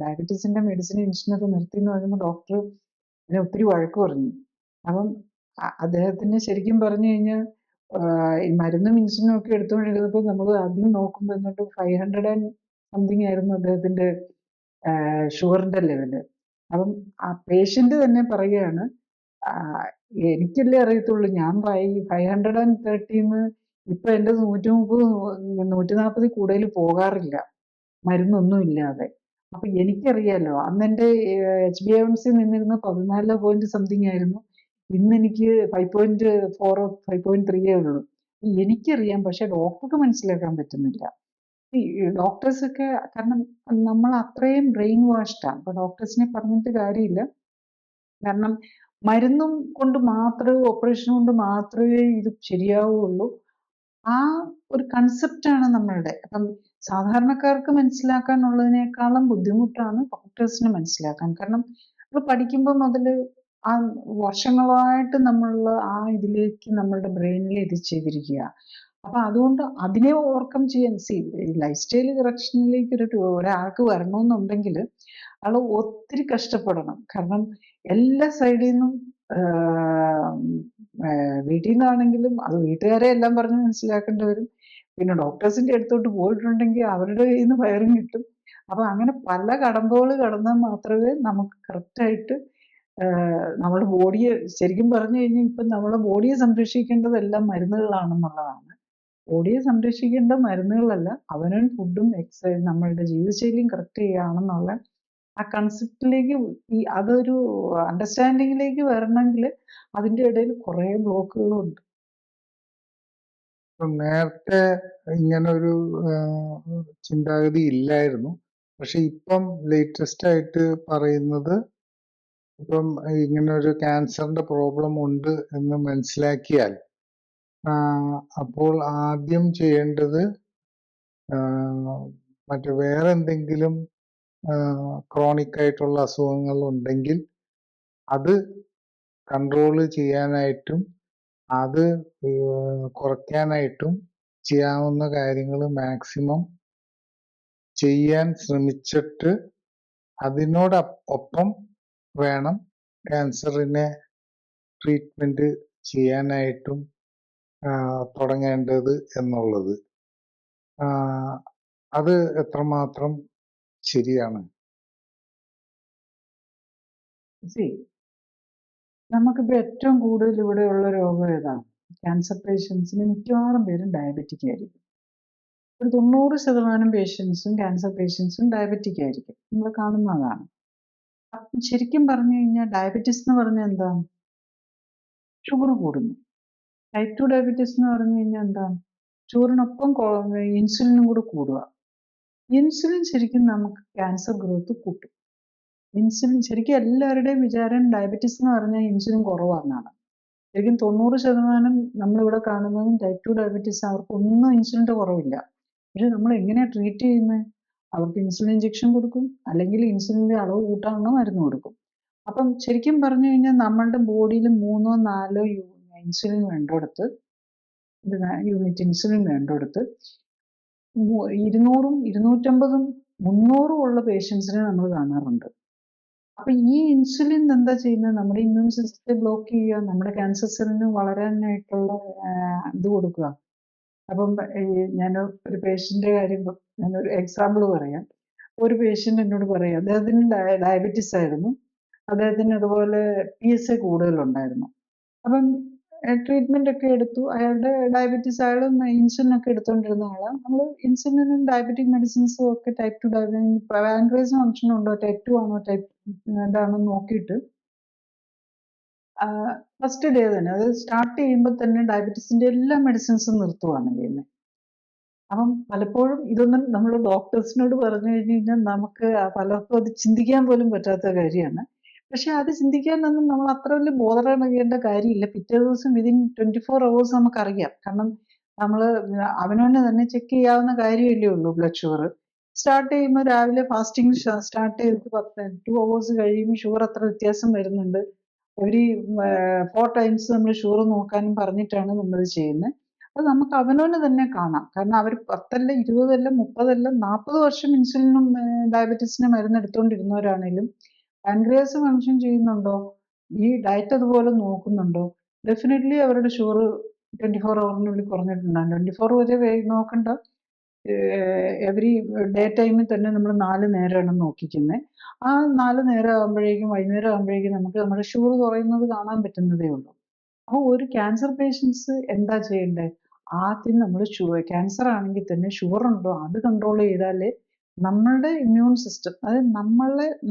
ഡയബറ്റീസിന്റെ മെഡിസിൻ ഇൻസുലിനൊക്കെ നിർത്തി എന്ന് പറയുമ്പോൾ ഡോക്ടർ എന്നെ ഒത്തിരി വഴക്ക് പറഞ്ഞു. അപ്പം അദ്ദേഹത്തിന് ശരിക്കും പറഞ്ഞു കഴിഞ്ഞാൽ ഈ മരുന്നും ഇൻസുലിനും ഒക്കെ എടുത്തുകൊണ്ടിരുന്നപ്പോൾ നമ്മൾ ആദ്യം നോക്കുമ്പോൾ എന്നിട്ട് 500 സംതിങ് ആയിരുന്നു അദ്ദേഹത്തിന്റെ ഷുഗറിന്റെ ലെവല്. അപ്പം ആ പേഷ്യന്റ് തന്നെ പറയുകയാണ്, എനിക്കല്ലേ അറിയത്തുള്ളൂ, ഞാൻ 530 ഇപ്പൊ എൻ്റെ 130 140 കൂടുതൽ പോകാറില്ല മരുന്നൊന്നും ഇല്ലാതെ. അപ്പൊ എനിക്കറിയാലോ, അന്ന് എൻ്റെ HbA1c നിന്നിരുന്ന 14 പോയിന്റ് സംതിങ് ആയിരുന്നു, ഇന്ന് എനിക്ക് 5.4 5.3 ഉള്ളൂ. എനിക്കറിയാം, പക്ഷെ ഡോക്ടർക്ക് മനസ്സിലാക്കാൻ പറ്റുന്നില്ല. ഈ ഡോക്ടേഴ്സ് ഒക്കെ, കാരണം നമ്മൾ അത്രയും ബ്രെയിൻ വാഷ്ഡാണ്. അപ്പൊ ഡോക്ടേഴ്സിനെ പറഞ്ഞിട്ട് കാര്യമില്ല. കാരണം മരുന്നും കൊണ്ട് മാത്രമേ, ഓപ്പറേഷൻ കൊണ്ട് മാത്രമേ ഇത് ശരിയാവുള്ളൂ. ആ ഒരു കൺസെപ്റ്റാണ് നമ്മളുടെ. അപ്പം സാധാരണക്കാർക്ക് മനസ്സിലാക്കാനുള്ളതിനേക്കാളും ബുദ്ധിമുട്ടാണ് ഡോക്ടേഴ്സിന് മനസ്സിലാക്കാൻ. കാരണം നമ്മൾ പഠിക്കുമ്പോൾ മുതൽ ആ വർഷങ്ങളായിട്ട് നമ്മൾ ആ ഇതിലേക്ക് നമ്മളുടെ ബ്രെയിനിൽ ഇത് ചെയ്തിരിക്കുക. അപ്പൊ അതുകൊണ്ട് അതിനെ ഓവർകം ചെയ്യാൻ, ലൈഫ് സ്റ്റൈൽ കറക്ഷനിലേക്ക് ഒരാൾക്ക് വരണമെന്നുണ്ടെങ്കിൽ ആള് ഒത്തിരി കഷ്ടപ്പെടണം. കാരണം എല്ലാ സൈഡിൽ നിന്നും വീട്ടിൽ നിന്നാണെങ്കിലും അത് വീട്ടുകാരെ എല്ലാം പറഞ്ഞ് മനസ്സിലാക്കേണ്ടി വരും. പിന്നെ ഡോക്ടേഴ്സിന്റെ അടുത്തോട്ട് പോയിട്ടുണ്ടെങ്കിൽ അവരുടെ കയ്യിൽ നിന്ന് ഫയറും കിട്ടും. അപ്പൊ അങ്ങനെ പല കടമ്പകൾ കടന്നാൽ മാത്രമേ നമുക്ക് കറക്റ്റായിട്ട് നമ്മുടെ ബോഡിയെ, ശരിക്കും പറഞ്ഞു കഴിഞ്ഞാൽ ഇപ്പം നമ്മളെ ബോഡിയെ സംരക്ഷിക്കേണ്ടതെല്ലാം മരുന്നുകളാണെന്നുള്ളതാണ്. ബോഡിയെ സംരക്ഷിക്കേണ്ട മരുന്നുകളല്ല, അവനവൻ ഫുഡും എക്സസൈസും നമ്മളുടെ ജീവിതശൈലിയും കറക്റ്റ് ചെയ്യുകയാണെന്നുള്ള ആ കൺസെപ്റ്റിലേക്ക്, അതൊരു അണ്ടർസ്റ്റാൻഡിങ്ങിലേക്ക് വരണമെങ്കിൽ അതിന്റെ ഇടയിൽ കുറെ ബ്ലോക്കുകളുണ്ട്. നേരത്തെ ഇങ്ങനൊരു ചിന്താഗതി ഇല്ലായിരുന്നു. പക്ഷെ ഇപ്പം ലേറ്റസ്റ്റ് ആയിട്ട് പറയുന്നത്, ഇപ്പം ഇങ്ങനൊരു ക്യാൻസറിന്റെ പ്രോബ്ലം ഉണ്ട് എന്ന് മനസ്സിലാക്കിയാൽ അപ്പോൾ ആദ്യം ചെയ്യേണ്ടത് മറ്റു വേറെ എന്തെങ്കിലും ക്രോണിക് ആയിട്ടുള്ള അസുഖങ്ങൾ ഉണ്ടെങ്കിൽ അത് കൺട്രോൾ ചെയ്യാനായിട്ടും അത് കുറയ്ക്കാനായിട്ടും ചെയ്യാവുന്ന കാര്യങ്ങൾ മാക്സിമം ചെയ്യാൻ ശ്രമിച്ചിട്ട് അതിനോടൊപ്പം വേണം ക്യാൻസറിനെ ട്രീറ്റ്മെന്റ് ചെയ്യാനായിട്ടും തുടങ്ങേണ്ടത് എന്നുള്ളത്. അത് എത്രമാത്രം ശരിയാണ്? നമുക്കിപ്പോൾ ഏറ്റവും കൂടുതൽ ഇവിടെയുള്ള രോഗം ഏതാണ്? ക്യാൻസർ പേഷ്യൻസിന് മിക്കവാറും പേരും ഡയബറ്റിക് ആയിരിക്കും. ഒരു 90% പേഷ്യൻസും ക്യാൻസർ പേഷ്യൻസും ഡയബറ്റിക് ആയിരിക്കും. നമ്മൾ കാണുന്നതാണ്. അപ്പം ശരിക്കും പറഞ്ഞു കഴിഞ്ഞാൽ ഡയബറ്റിസ് എന്ന് പറഞ്ഞാൽ എന്താണ്? ഷുഗർ കൂടുന്നു. ടൈപ്പ് 2 ഡയബറ്റിസ് എന്ന് പറഞ്ഞു കഴിഞ്ഞാൽ എന്താണ്? ഷുഗറിനൊപ്പം ഇൻസുലിനും കൂടെ കൂടുക. ഇൻസുലിൻ ശരിക്കും നമുക്ക് ക്യാൻസർ ഗ്രോത്ത് കൂട്ടും. ഇൻസുലിൻ ശരിക്കും എല്ലാവരുടെയും വിചാരം ഡയബറ്റീസ് എന്ന് പറഞ്ഞാൽ ഇൻസുലിൻ കുറവാണെന്നാണ്. ശരിക്കും 90% നമ്മളിവിടെ കാണുന്നതും ടൈപ്പ് 2 ഡയബറ്റീസ് അവർക്കൊന്നും ഇൻസുലിൻ്റെ കുറവില്ല. പക്ഷെ നമ്മൾ എങ്ങനെയാണ് ട്രീറ്റ് ചെയ്യുന്നത്? അവർക്ക് ഇൻസുലിൻ ഇഞ്ചക്ഷൻ കൊടുക്കും, അല്ലെങ്കിൽ ഇൻസുലിൻ്റെ അളവ് കൂട്ടാനുള്ള മരുന്ന് കൊടുക്കും. അപ്പം ശരിക്കും പറഞ്ഞു കഴിഞ്ഞാൽ നമ്മളുടെ ബോഡിയിൽ 3 4 ഇൻസുലിൻ വേണ്ടിടത്ത്, യൂണിറ്റ് ഇൻസുലിൻ വേണ്ടിടത്ത് 200 250 300 ഉള്ള പേഷ്യൻസിനെ നമ്മൾ കാണാറുണ്ട്. അപ്പൊ ഈ ഇൻസുലിൻ എന്താ ചെയ്യുന്നത്? നമ്മുടെ ഇമ്മ്യൂൺ സിസ്റ്റത്തെ ബ്ലോക്ക് ചെയ്യുക, നമ്മുടെ ക്യാൻസർ സെല്ലിന് വളരാനായിട്ടുള്ള ഇത് കൊടുക്കുക. അപ്പം ഞാൻ ഒരു പേഷ്യൻ്റെ കാര്യം ഞാനൊരു എക്സാമ്പിൾ പറയാം. ഒരു പേഷ്യൻ്റ് എന്നോട് പറയാം, അദ്ദേഹത്തിന് ഡയബറ്റീസ് ആയിരുന്നു, അദ്ദേഹത്തിന് അതുപോലെ PSA കൂടുതലുണ്ടായിരുന്നു. അപ്പം ട്രീറ്റ്മെന്റ് ഒക്കെ എടുത്തു. അയാളുടെ ഡയബറ്റീസ്, അയാൾ ഇൻസുലിൻ ഒക്കെ എടുത്തുകൊണ്ടിരുന്ന ആളാണ്. നമ്മൾ ഇൻസുലിനും ഡയബറ്റിക് മെഡിസിൻസും ഒക്കെ ടൈപ്പ് 2 ഡയബറ്റീസ് പാൻക്രിയാസ് ഫംഗ്ഷൻ ഉണ്ടോ, ടൈപ്പ് 2 ആണോ, ടൈപ്പ് എന്താണെന്ന് നോക്കിയിട്ട് ഫസ്റ്റ് ഡേ തന്നെ, അത് സ്റ്റാർട്ട് ചെയ്യുമ്പോൾ തന്നെ ഡയബറ്റീസിന്റെ എല്ലാ മെഡിസിൻസും നിർത്തുകയാണ് ചെയ്യുന്നത്. അപ്പം പലപ്പോഴും ഇതൊന്നും നമ്മൾ ഡോക്ടേഴ്സിനോട് പറഞ്ഞു കഴിഞ്ഞു കഴിഞ്ഞാൽ നമുക്ക് പലർക്കും അത് ചിന്തിക്കാൻ പോലും പറ്റാത്ത കാര്യമാണ്. പക്ഷെ അത് ചിന്തിക്കാനൊന്നും നമ്മൾ അത്ര വലിയ ബോധറാകേണ്ട കാര്യമില്ല. പിറ്റേ ദിവസം വിതിൻ 24 hours നമുക്കറിയാം. കാരണം നമ്മൾ അവനവനെ തന്നെ ചെക്ക് ചെയ്യാവുന്ന കാര്യമല്ലേ ഉള്ളൂ. ബ്ലഡ് ഷുഗർ സ്റ്റാർട്ട് ചെയ്യുമ്പോൾ രാവിലെ ഫാസ്റ്റിംഗ് സ്റ്റാർട്ട് ചെയ്തിട്ട് 2 hours കഴിയുമ്പോൾ ഷുഗർ അത്ര വ്യത്യാസം വരുന്നുണ്ട്. ഒരു 4 times നമ്മൾ ഷുഗർ നോക്കാനും പറഞ്ഞിട്ടാണ് നമ്മളത് ചെയ്യുന്നത്. അത് നമുക്ക് അവനവന് തന്നെ കാണാം. കാരണം അവർ 10 അല്ല 20 അല്ല 30 അല്ല 40 വർഷം ഇൻസുലിനും ഡയബറ്റീസിന് മരുന്ന് എടുത്തുകൊണ്ടിരുന്നവരാണേലും പാൻക്രിയാസ് ഫംഗ്ഷൻ ചെയ്യുന്നുണ്ടോ, ഈ ഡയറ്റ് അതുപോലെ നോക്കുന്നുണ്ടോ, ഡെഫിനറ്റ്ലി അവരുടെ ഷുഗർ 24 hourസിനുള്ളിൽ കുറഞ്ഞിട്ടുണ്ടാകും. 24 വരെ നോക്കണ്ട, എവറി ഡേ ടൈമിൽ തന്നെ നമ്മൾ 4 നേരമാണ് നോക്കിക്കുന്നത്. ആ 4 നേരം ആകുമ്പോഴേക്കും, വൈകുന്നേരം ആകുമ്പോഴേക്കും നമുക്ക് നമ്മുടെ ഷുഗർ കുറയുന്നത് കാണാൻ പറ്റുന്നതേ ഉള്ളൂ. അപ്പോൾ ഒരു ക്യാൻസർ പേഷ്യൻസ് എന്താ ചെയ്യേണ്ടത്? ആദ്യം നമ്മൾ ക്യാൻസർ ആണെങ്കിൽ തന്നെ ഷുഗർ ഉണ്ടോ അത് കൺട്രോൾ ചെയ്താലേ നമ്മളുടെ ഇമ്മ്യൂൺ സിസ്റ്റം, അതായത്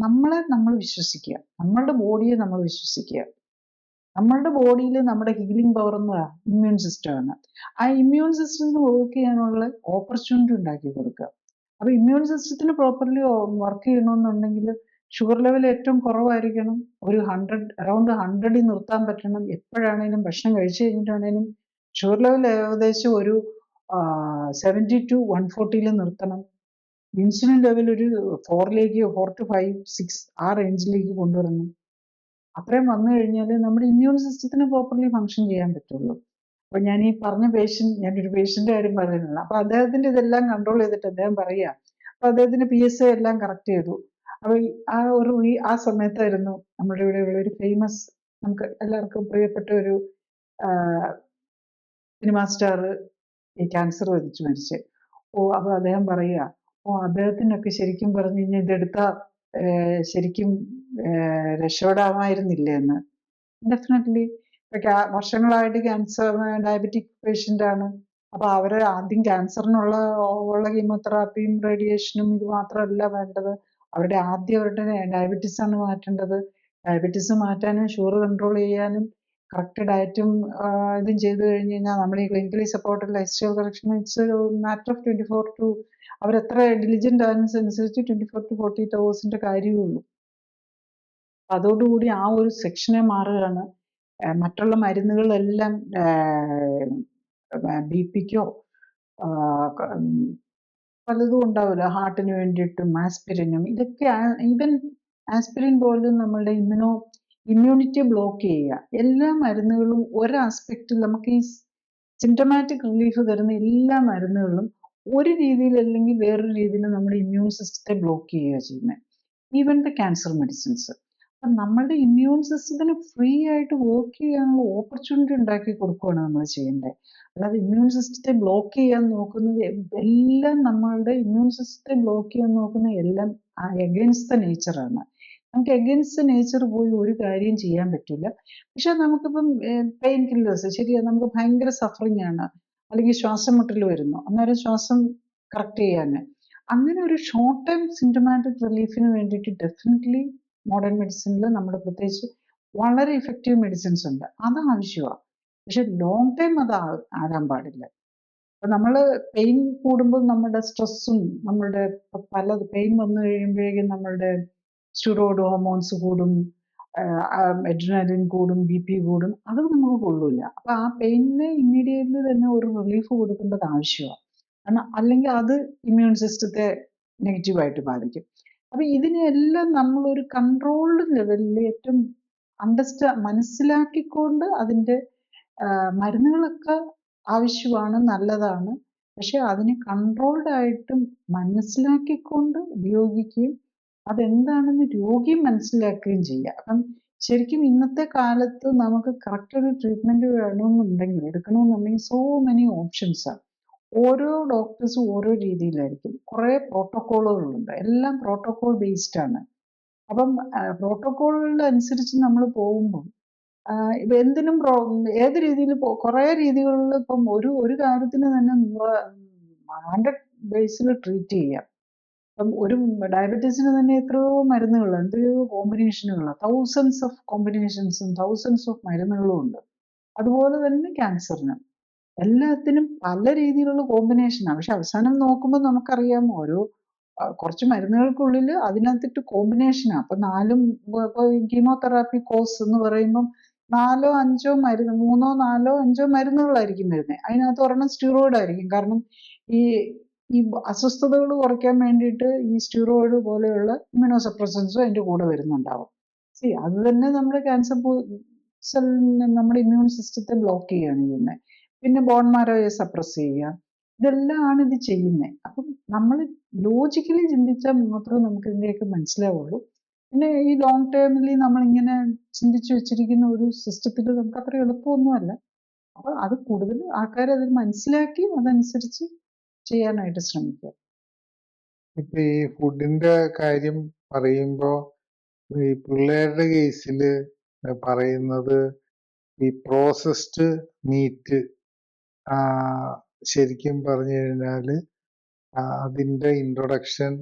നമ്മളെ നമ്മൾ വിശ്വസിക്കുക, നമ്മളുടെ ബോഡിയെ നമ്മൾ വിശ്വസിക്കുക. നമ്മളുടെ ബോഡിയിൽ നമ്മുടെ ഹീലിംഗ് പവർ എന്ന് ഇമ്മ്യൂൺ സിസ്റ്റമാണ്. ആ ഇമ്മ്യൂൺ സിസ്റ്റത്തിന് വർക്ക് ചെയ്യാനുള്ള ഓപ്പർച്യൂണിറ്റി ഉണ്ടാക്കി കൊടുക്കുക. അപ്പൊ ഇമ്മ്യൂൺ സിസ്റ്റത്തിന് പ്രോപ്പർലി വർക്ക് ചെയ്യണമെന്നുണ്ടെങ്കിൽ ഷുഗർ ലെവൽ ഏറ്റവും കുറവായിരിക്കണം. ഒരു 100, അറൗണ്ട് 100 നിർത്താൻ പറ്റണം. എപ്പോഴാണേലും ഭക്ഷണം കഴിച്ചു കഴിഞ്ഞിട്ടാണേലും ഷുഗർ ലെവൽ ഏകദേശം ഒരു 70 to 140 നിർത്തണം. ഇൻസുലിൻ ലെവൽ ഒരു 4 to 5, 6 ആ റേഞ്ചിലേക്ക് കൊണ്ടുവരണം. അത്രയും വന്നു കഴിഞ്ഞാൽ നമ്മുടെ ഇമ്മ്യൂൺ സിസ്റ്റത്തിന് പ്രോപ്പർലി ഫങ്ഷൻ ചെയ്യാൻ പറ്റുള്ളൂ. അപ്പൊ ഞാൻ ഈ പറഞ്ഞ ഞാനൊരു പേഷ്യന്റെ കാര്യം പറയുന്നില്ല. അപ്പൊ അദ്ദേഹത്തിന്റെ ഇതെല്ലാം കൺട്രോൾ ചെയ്തിട്ട് അദ്ദേഹം പറയുക, അപ്പൊ അദ്ദേഹത്തിന് PSA എല്ലാം കറക്റ്റ് ചെയ്തു. അപ്പൊ ആ സമയത്തായിരുന്നു നമ്മുടെ ഇവിടെയുള്ള ഒരു ഫേമസ്, നമുക്ക് എല്ലാവർക്കും പ്രിയപ്പെട്ട ഒരു സിനിമാ സ്റ്റാർ ഈ ക്യാൻസർ വധിച്ചു മരിച്ചത്. അപ്പൊ അദ്ദേഹം പറയുക, അദ്ദേഹത്തിനൊക്കെ ശരിക്കും പറഞ്ഞു കഴിഞ്ഞാൽ ഇതെടുത്താ ശരിക്കും രക്ഷപ്പെടാമായിരുന്നില്ലേ എന്ന്. ഡെഫിനറ്റ്ലി വർഷങ്ങളായിട്ട് ക്യാൻസർ ഡയബറ്റിക് പേഷ്യൻ്റ് ആണ്. അപ്പൊ അവര് ആദ്യം ക്യാൻസറിനുള്ള കീമോതെറാപ്പിയും റേഡിയേഷനും ഇത് മാത്രമല്ല വേണ്ടത്. അവരുടെ ഡയബറ്റീസ് ആണ് മാറ്റേണ്ടത്. ഡയബറ്റീസ് മാറ്റാനും ഷുഗർ കൺട്രോൾ ചെയ്യാനും കറക്റ്റ് ഡയറ്റും ഇതും ചെയ്തു കഴിഞ്ഞ് കഴിഞ്ഞാൽ നമ്മൾ ഈ clinically supported life style correction it's matter of 24 to അവരെത്ര ഡിലിജന്റ് അനുസരിച്ച് 24 to 48 hours കാര്യമേ ഉള്ളൂ. അതോടുകൂടി ആ ഒരു സെക്ഷനെ മാറുകയാണ്. മറ്റുള്ള മരുന്നുകളെല്ലാം BP-ക്കോ പലതും ഉണ്ടാവില്ല, ഹാർട്ടിന് വേണ്ടിയിട്ടും ആസ്പിരിനും, ഇതൊക്കെ ഈവൻ ആസ്പിരിൻ പോലും നമ്മളുടെ ഇമ്മ്യൂണിറ്റിയെ ബ്ലോക്ക് ചെയ്യുക. എല്ലാ മരുന്നുകളും ഒരു ആസ്പെക്റ്റിൽ നമുക്ക് ഈ സിംറ്റമാറ്റിക് റിലീഫ് തരുന്ന എല്ലാ മരുന്നുകളും ഒരു രീതിയിൽ അല്ലെങ്കിൽ വേറൊരു രീതിയിൽ നമ്മുടെ ഇമ്മ്യൂൺ സിസ്റ്റത്തെ ബ്ലോക്ക് ചെയ്യുക ചെയ്യുന്നത്. Even the cancer medicines. അപ്പം നമ്മളുടെ ഇമ്മ്യൂൺ സിസ്റ്റത്തിന് ഫ്രീ ആയിട്ട് വർക്ക് ചെയ്യാനുള്ള ഓപ്പർച്യൂണിറ്റി ഉണ്ടാക്കി കൊടുക്കുകയാണ് നമ്മൾ ചെയ്യേണ്ടത്. അല്ലാതെ ഇമ്മ്യൂൺ സിസ്റ്റത്തെ ബ്ലോക്ക് ചെയ്യാൻ നോക്കുന്നത് എല്ലാം, നമ്മളുടെ ഇമ്മ്യൂൺ സിസ്റ്റത്തെ ബ്ലോക്ക് ചെയ്യാൻ നോക്കുന്ന എല്ലാം എഗെയിൻസ്റ്റ് ദ നേച്ചറാണ്. നമുക്ക് എഗെയിൻസ്റ്റ് ദ നേച്ചർ പോയി ഒരു കാര്യം ചെയ്യാൻ പറ്റില്ല. പക്ഷെ നമുക്കിപ്പം പെയിൻ കില്ലേഴ്സ്, ശരിയാണ്, നമുക്ക് ഭയങ്കര സഫറിങ് ആണ്, അല്ലെങ്കിൽ ശ്വാസം മുട്ടൽ വരുന്നു, അന്നേരം ശ്വാസം കറക്റ്റ് ചെയ്യാൻ, അങ്ങനെ ഒരു ഷോർട്ട് ടൈം സിംറ്റമാറ്റിക് റിലീഫിന് വേണ്ടിയിട്ട് ഡെഫിനറ്റ്ലി മോഡേൺ മെഡിസിനിൽ നമ്മുടെ പ്രത്യേകിച്ച് വളരെ ഇഫക്റ്റീവ് മെഡിസിൻസ് ഉണ്ട്, അത് ആവശ്യമാണ്. പക്ഷെ ലോങ് ടൈം അത് ആകാൻ പാടില്ല. അപ്പൊ നമ്മൾ പെയിൻ കൂടുമ്പോൾ നമ്മുടെ സ്ട്രെസ്സും, നമ്മളുടെ പെയിൻ വന്നു കഴിയുമ്പോഴേക്കും നമ്മളുടെ സ്റ്റിറോയിഡ് ഹോർമോൺസ് കൂടും, എഡ്രിനാലിൻ കൂടും, BP കൂടും, അത് നമുക്ക് കൊള്ളൂല. അപ്പൊ ആ പെയിനിന് ഇമ്മീഡിയറ്റ്ലി തന്നെ ഒരു റിലീഫ് കൊടുക്കേണ്ടത് ആവശ്യമാണ്. കാരണം അല്ലെങ്കിൽ അത് ഇമ്മ്യൂൺ സിസ്റ്റത്തെ നെഗറ്റീവായിട്ട് ബാധിക്കും. അപ്പൊ ഇതിനെല്ലാം നമ്മളൊരു കൺട്രോൾഡ് ലെവലിൽ ഏറ്റവും മനസ്സിലാക്കിക്കൊണ്ട് അതിൻ്റെ മരുന്നുകളൊക്കെ ആവശ്യമാണ്, നല്ലതാണ്. പക്ഷെ അതിനെ കൺട്രോൾഡ് ആയിട്ടും മനസ്സിലാക്കിക്കൊണ്ട് ഉപയോഗിക്കുകയും അതെന്താണെന്ന് രോഗി മനസ്സിലാക്കുകയും ചെയ്യുക. അപ്പം ശരിക്കും ഇന്നത്തെ കാലത്ത് നമുക്ക് കറക്റ്റ് ഒരു ട്രീറ്റ്മെന്റ് വേണമെന്നുണ്ടെങ്കിൽ, എടുക്കണമെന്നുണ്ടെങ്കിൽ സോ മെനി ഓപ്ഷൻസ് ആണ്. ഓരോ ഡോക്ടേഴ്സും ഓരോ രീതിയിലായിരിക്കും. കുറേ പ്രോട്ടോക്കോളുകളുണ്ട്, എല്ലാം പ്രോട്ടോക്കോൾ ബേസ്ഡ് ആണ്. അപ്പം പ്രോട്ടോക്കോളുകളുടെ അനുസരിച്ച് നമ്മൾ പോകുമ്പം ഇപ്പൊ എന്തിനും ഏത് രീതിയിൽ കുറേ രീതികളിൽ ഇപ്പം ഒരു കാര്യത്തിന് തന്നെ 100 ബേസിൽ ട്രീറ്റ് ചെയ്യാം. ഇപ്പം ഒരു ഡയബറ്റീസിന് തന്നെ എത്രയോ മരുന്നുകൾ, എത്രയോ കോമ്പിനേഷനുകളാണ്, തൗസൻഡ്സ് ഓഫ് കോമ്പിനേഷൻസും തൗസൻഡ്സ് ഓഫ് മരുന്നുകളും ഉണ്ട്. അതുപോലെ തന്നെ ക്യാൻസറിനും എല്ലാത്തിനും പല രീതിയിലുള്ള കോമ്പിനേഷനാണ്. പക്ഷെ അവസാനം നോക്കുമ്പോൾ നമുക്കറിയാം കുറച്ച് മരുന്നുകൾക്കുള്ളിൽ അതിനകത്തിട്ട് കോമ്പിനേഷനാണ്. അപ്പൊ ഇപ്പൊ കീമോതെറാപ്പി കോഴ്സ് എന്ന് പറയുമ്പം 4-5 മരുന്ന്, 3-4-5 മരുന്നുകളായിരിക്കും വരുന്നത്. അതിനകത്ത് ഒരെണ്ണം സ്റ്റിറോയിഡ് ആയിരിക്കും. കാരണം ഈ ഈ അസ്വസ്ഥതകൾ കുറയ്ക്കാൻ വേണ്ടിയിട്ട് ഈ സ്റ്റിറോയിഡ് പോലെയുള്ള ഇമ്മ്യൂണോ സപ്രസൻസും അതിൻ്റെ കൂടെ വരുന്നുണ്ടാവും. അത് തന്നെ നമ്മുടെ ക്യാൻസർ സെല്ലിനെ, നമ്മുടെ ഇമ്മ്യൂൺ സിസ്റ്റത്തെ ബ്ലോക്ക് ചെയ്യുകയാണ് ചെയ്യുന്നത്. പിന്നെ ബോൺ മാരോയെ സപ്രസ് ചെയ്യുക, ഇതെല്ലാമാണ് ഇത് ചെയ്യുന്നത്. അപ്പം നമ്മൾ ലോജിക്കലി ചിന്തിച്ചാൽ മാത്രമേ നമുക്ക് ഇതിൻ്റെയൊക്കെ മനസ്സിലാവുള്ളൂ. പിന്നെ ഈ ലോങ് ടേമിൽ നമ്മളിങ്ങനെ ചിന്തിച്ചു വെച്ചിരിക്കുന്ന ഒരു സിസ്റ്റത്തിൽ നമുക്ക് അത്ര എളുപ്പമൊന്നുമല്ല. അപ്പൊ അത് കൂടുതൽ ആൾക്കാർ അതിൽ മനസ്സിലാക്കി അതനുസരിച്ച് ചെയ്യാനായിട്ട് ശ്രമിക്കുക. ഇപ്പൊ ഈ ഫുഡിന്റെ കാര്യം പറയുമ്പോ ഈ പിള്ളേരുടെ കേസിൽ പറയുന്നത് ഈ പ്രോസസ്ഡ് മീറ്റ് ശരിക്കും പറഞ്ഞു കഴിഞ്ഞാല് അതിന്റെ ഇൻട്രൊഡക്ഷൻ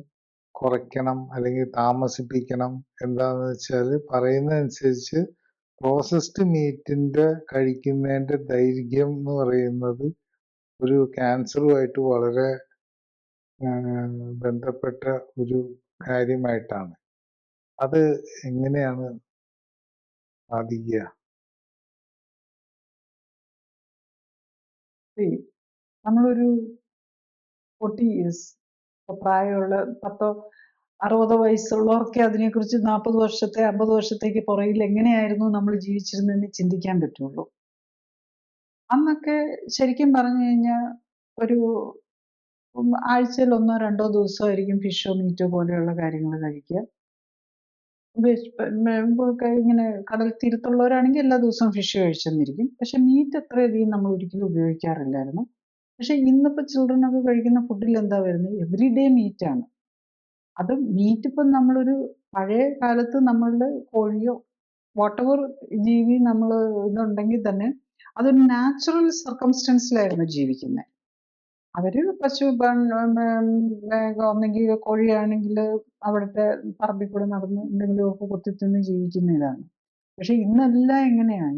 കുറയ്ക്കണം അല്ലെങ്കിൽ താമസിപ്പിക്കണം. എന്താന്ന് വെച്ചാൽ പറയുന്നതനുസരിച്ച് പ്രോസസ്ഡ് മീറ്റിന്റെ കഴിക്കുന്നതിന്റെ ദൈർഘ്യം എന്ന് പറയുന്നത് ഒരു ക്യാൻസറുമായിട്ട് വളരെ ബന്ധപ്പെട്ട ഒരു കാര്യമായിട്ടാണ്. അത് എങ്ങനെയാണ് സാധിക്കുക? നമ്മളൊരു 40 years പ്രായമുള്ള 10-60 വയസ്സുള്ളവർക്ക് അതിനെക്കുറിച്ച് 40 വർഷത്തെ 50 വർഷത്തേക്ക് പുറകിൽ എങ്ങനെയായിരുന്നു നമ്മൾ ജീവിച്ചിരുന്നതെന്ന് ചിന്തിക്കാൻ പറ്റുള്ളൂ. അന്നൊക്കെ ശരിക്കും പറഞ്ഞു കഴിഞ്ഞാൽ ഒരു ആഴ്ചയിൽ 1-2 ദിവസമായിരിക്കും ഫിഷോ മീറ്റോ പോലെയുള്ള കാര്യങ്ങൾ കഴിക്കുക. ഇങ്ങനെ കടൽ തീരത്തുള്ളവരാണെങ്കിൽ എല്ലാ ദിവസവും ഫിഷ് കഴിച്ചെന്നിരിക്കും. പക്ഷെ മീറ്റ് അത്രയധികം നമ്മൾ ഒരിക്കലും ഉപയോഗിക്കാറില്ലായിരുന്നു. പക്ഷെ ഇന്നിപ്പോൾ ചിൽഡ്രനൊക്കെ കഴിക്കുന്ന ഫുഡിൽ എന്താ വരുന്നത്? എവറി ഡേ മീറ്റാണ്. അത് മീറ്റ് ഇപ്പം നമ്മളൊരു പഴയ കാലത്ത് നമ്മളുടെ കോഴിയോ വാട്ടെവർ ജീവി നമ്മൾ ഇതുണ്ടെങ്കിൽ തന്നെ അതൊരു നാച്ചുറൽ സർക്കംസ്റ്റൻസിലായിരുന്നു ജീവിക്കുന്നത്. അവര് പശു ഒന്നെങ്കിൽ കോഴിയാണെങ്കിൽ അവിടുത്തെ പറമ്പിൽ കൂടെ നടന്ന് എന്തെങ്കിലുമൊക്കെ കൊത്തിത്തിന്ന് ജീവിക്കുന്ന ഇതാണ്. പക്ഷെ ഇന്നെല്ലാം എങ്ങനെയാണ്?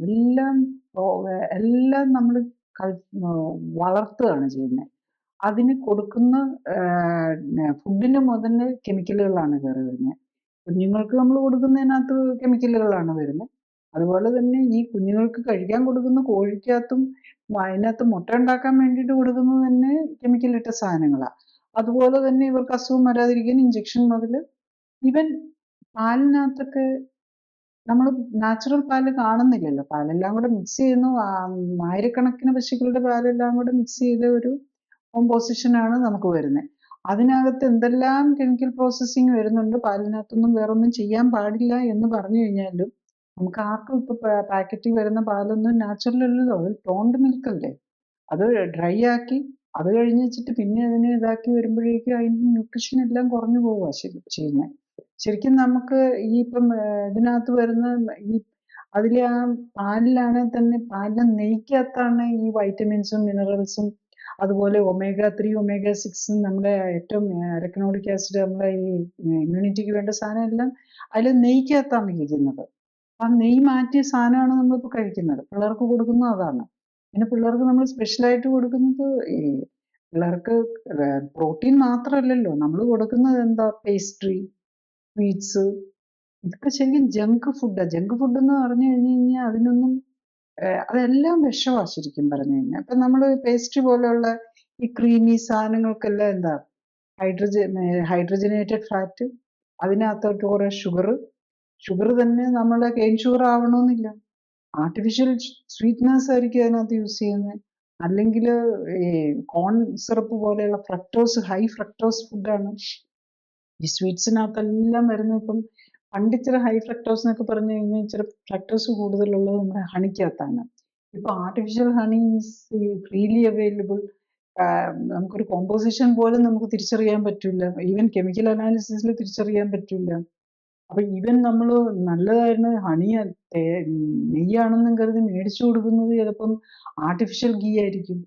എല്ലാം നമ്മൾ വളർത്തുകയാണ് ചെയ്യുന്നത്. അതിന് കൊടുക്കുന്ന ഫുഡിന് മുതൽ കെമിക്കലുകളാണ് കയറി വരുന്നത്. കുഞ്ഞുങ്ങൾക്ക് നമ്മൾ കൊടുക്കുന്നതിനകത്ത് കെമിക്കലുകളാണ് വരുന്നത്. അതുപോലെ തന്നെ ഈ കുഞ്ഞുങ്ങൾക്ക് കഴിക്കാൻ കൊടുക്കുന്ന കോഴിക്കകത്തും അതിനകത്ത് മുട്ട ഉണ്ടാക്കാൻ വേണ്ടിയിട്ട് കൊടുക്കുന്നത് തന്നെ കെമിക്കൽ ഇട്ട സാധനങ്ങളാണ്. അതുപോലെ തന്നെ ഇവർക്ക് അസുഖം വരാതിരിക്കാൻ ഇഞ്ചക്ഷൻ മുതൽ ഈവൻ പാലിനകത്തൊക്കെ നമ്മൾ നാച്ചുറൽ പാല് കാണുന്നില്ലല്ലോ. പാലെല്ലാം കൂടെ മിക്സ് ചെയ്യുന്നു. ആയിരക്കണക്കിന് പശുക്കളുടെ പാലെല്ലാം കൂടെ മിക്സ് ചെയ്ത ഒരു കോമ്പോസിഷനാണ് നമുക്ക് വരുന്നത്. അതിനകത്ത് എന്തെല്ലാം കെമിക്കൽ പ്രോസസ്സിങ് വരുന്നുണ്ട്. പാലിനകത്തൊന്നും വേറൊന്നും ചെയ്യാൻ പാടില്ല എന്ന് പറഞ്ഞു കഴിഞ്ഞാലും നമുക്ക് ആർക്കും ഇപ്പൊ പാക്കറ്റിൽ വരുന്ന പാലൊന്നും നാച്ചുറൽ അല്ലല്ലോ. അത് ടോൺഡ് മിൽക്ക് അല്ലേ. അത് ഡ്രൈ ആക്കി അത് കഴിഞ്ഞ് വെച്ചിട്ട് പിന്നെ അതിനെ ഇതാക്കി വരുമ്പോഴേക്കും അതിന് ന്യൂട്രീഷൻ എല്ലാം കുറഞ്ഞു പോവുക ചെയ്യുന്നത്. ശരിക്കും നമുക്ക് ഈ ഇപ്പം ഇതിനകത്ത് വരുന്ന ഈ അതിലെ ആ പാലിലാണെങ്കിൽ തന്നെ പാലിലെ നെയ്ക്കകത്താണ് ഈ വൈറ്റമിൻസും മിനറൽസും അതുപോലെ omega-3 omega-6 നമ്മുടെ ഏറ്റവും അരക്കനോഡിക് ആസിഡ്, നമ്മളെ ഈ ഇമ്മ്യൂണിറ്റിക്ക് വേണ്ട സാധനം എല്ലാം അതിൽ നെയ്ക്കകത്താണ് ഇരിക്കുന്നത്. ആ നെയ്യ് മാറ്റിയ സാധനമാണ് നമ്മളിപ്പോൾ കഴിക്കുന്നത്. പിള്ളേർക്ക് കൊടുക്കുന്നത് അതാണ്. പിന്നെ പിള്ളേർക്ക് നമ്മൾ സ്പെഷ്യലായിട്ട് കൊടുക്കുന്നത് ഈ പിള്ളേർക്ക് പ്രോട്ടീൻ മാത്രമല്ലല്ലോ നമ്മൾ കൊടുക്കുന്നത്. എന്താ? പേസ്ട്രി, സ്വീറ്റ്സ്, ഇതൊക്കെ ശരിക്കും ജങ്ക് ഫുഡാ. ജങ്ക് ഫുഡ് എന്ന് പറഞ്ഞു കഴിഞ്ഞാൽ അതിനൊന്നും അതെല്ലാം വിഷമാ ശരിക്കും പറഞ്ഞു കഴിഞ്ഞാൽ. ഇപ്പൊ നമ്മള് പേസ്ട്രി പോലെയുള്ള ഈ ക്രീമി സാധനങ്ങൾക്കെല്ലാം എന്താ ഹൈഡ്രജനേറ്റഡ് ഫാറ്റ്, അതിനകത്തോട്ട് കുറെ ഷുഗർ തന്നെ നമ്മളെ കെയിൻ ഷുഗർ ആവണമെന്നില്ല. ആർട്ടിഫിഷ്യൽ സ്വീറ്റ്നസ് ആയിരിക്കും അതിനകത്ത് യൂസ് ചെയ്യുന്നത്. അല്ലെങ്കിൽ ഈ കോൺ സിറപ്പ് പോലെയുള്ള ഹൈ ഫ്രക്ടോസ് ഫുഡാണ് ഈ സ്വീറ്റ്സിനകത്തെല്ലാം വരുന്നത്. ഇപ്പം പണ്ട് ഇച്ചിരി ഹൈ ഫ്രക്ടോസ് എന്നൊക്കെ പറഞ്ഞു കഴിഞ്ഞാൽ ഇച്ചിരി ഫ്രക്ടോസ് കൂടുതലുള്ളത് നമ്മുടെ ഹണിക്കകത്താണ്. ഇപ്പൊ ആർട്ടിഫിഷ്യൽ ഹണി ഫ്രീലി അവൈലബിൾ. നമുക്കൊരു കോമ്പോസിഷൻ പോലും നമുക്ക് തിരിച്ചറിയാൻ പറ്റില്ല. ഈവൻ കെമിക്കൽ അനാലിസിസിൽ തിരിച്ചറിയാൻ പറ്റില്ല. അപ്പൊ ഈവൻ നമ്മൾ നല്ലതായിരുന്നു ഹണി നെയ്യാണെന്നും കരുതി മേടിച്ചു കൊടുക്കുന്നത് ചിലപ്പം ആർട്ടിഫിഷ്യൽ ഗീ ആയിരിക്കും.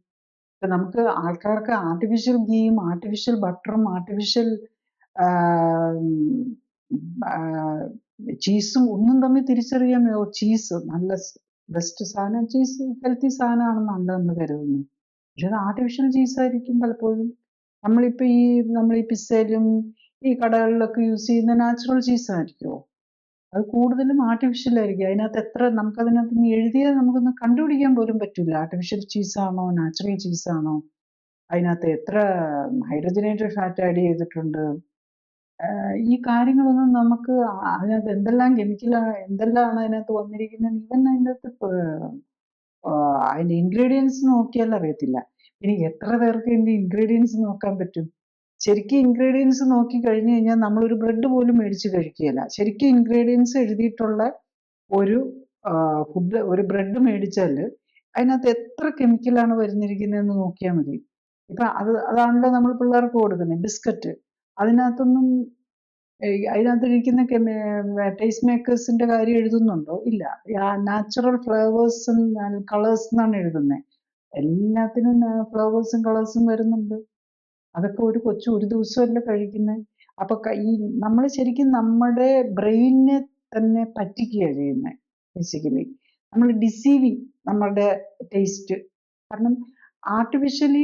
ഇപ്പൊ നമുക്ക് ആൾക്കാർക്ക് ആർട്ടിഫിഷ്യൽ ഗീയും ആർട്ടിഫിഷ്യൽ ബട്ടറും ആർട്ടിഫിഷ്യൽ ചീസും ഒന്നും തമ്മിൽ തിരിച്ചറിയാൻ ചീസ് നല്ല ബെസ്റ്റ് സാധനം, ചീസ് ഹെൽത്തി സാധനമാണെന്നാണ് നമ്മൾ കരുതുന്നത്. പക്ഷെ അത് ആർട്ടിഫിഷ്യൽ ചീസ് ആയിരിക്കും പലപ്പോഴും. നമ്മളിപ്പോ നമ്മൾ ഈ പിസ്സയിലും ഈ കടകളിലൊക്കെ യൂസ് ചെയ്യുന്ന നാച്ചുറൽ ചീസ് ആയിരിക്കുമോ? അത് കൂടുതലും ആർട്ടിഫിഷ്യൽ ആയിരിക്കും. അതിനകത്ത് എത്ര നമുക്കതിനകത്ത് നിന്ന് എഴുതിയാൽ നമുക്കൊന്ന് കണ്ടുപിടിക്കാൻ പോലും പറ്റില്ല ആർട്ടിഫിഷ്യൽ ചീസാണോ നാച്ചുറൽ ചീസാണോ, അതിനകത്ത് എത്ര ഹൈഡ്രജനേറ്റഡ് ഫാറ്റ് ആഡ് ചെയ്തിട്ടുണ്ട്, ഈ കാര്യങ്ങളൊന്നും നമുക്ക് അതിനകത്ത് എന്തെല്ലാം എന്തെല്ലാമാണ് അതിനകത്ത് വന്നിരിക്കുന്നത് ഈവൻ അതിൻ്റെ അകത്ത് അതിന്റെ ഇൻഗ്രീഡിയൻസ് നോക്കിയാൽ അറിയത്തില്ല. ഇനി എത്ര പേർക്ക് ഇതിന്റെ ഇൻഗ്രീഡിയൻസ് നോക്കാൻ പറ്റും? ശരിക്കും ഇൻഗ്രീഡിയൻസ് നോക്കി കഴിഞ്ഞു കഴിഞ്ഞാൽ നമ്മളൊരു ബ്രെഡ് പോലും മേടിച്ച് കഴിക്കുകയില്ല. ശരിക്കും ഇൻഗ്രീഡിയൻസ് എഴുതിയിട്ടുള്ള ഒരു ഫുഡ്, ഒരു ബ്രെഡ് മേടിച്ചാൽ അതിനകത്ത് എത്ര കെമിക്കലാണ് വരുന്നിരിക്കുന്നതെന്ന് നോക്കിയാൽ മതി. ഇപ്പൊ അതാണല്ലോ നമ്മൾ പിള്ളേർക്ക് കൊടുക്കുന്നത്. ബിസ്ക്കറ്റ്, അതിനകത്തൊന്നും അതിനകത്തിരിക്കുന്ന ടേസ്റ്റ് മേക്കേഴ്സിന്റെ കാര്യം എഴുതുന്നുണ്ടോ? ഇല്ല. നാച്ചുറൽ ഫ്ലേവേഴ്സും കളേഴ്സ് എന്നാണ് എഴുതുന്നത്. എല്ലാത്തിനും ഫ്ലേവേഴ്സും കളേഴ്സും വരുന്നുണ്ട്. അതൊക്കെ ഒരു കൊച്ചു ഒരു ദിവസമല്ല കഴിക്കുന്നത്. അപ്പൊ ഈ നമ്മൾ ശരിക്കും നമ്മുടെ ബ്രെയിനിനെ തന്നെ പറ്റിക്കുകയാണ് ചെയ്യുന്നത്. ബേസിക്കലി നമ്മൾ ഡിസീവിങ് നമ്മളുടെ ടേസ്റ്റ്. കാരണം ആർട്ടിഫിഷ്യലി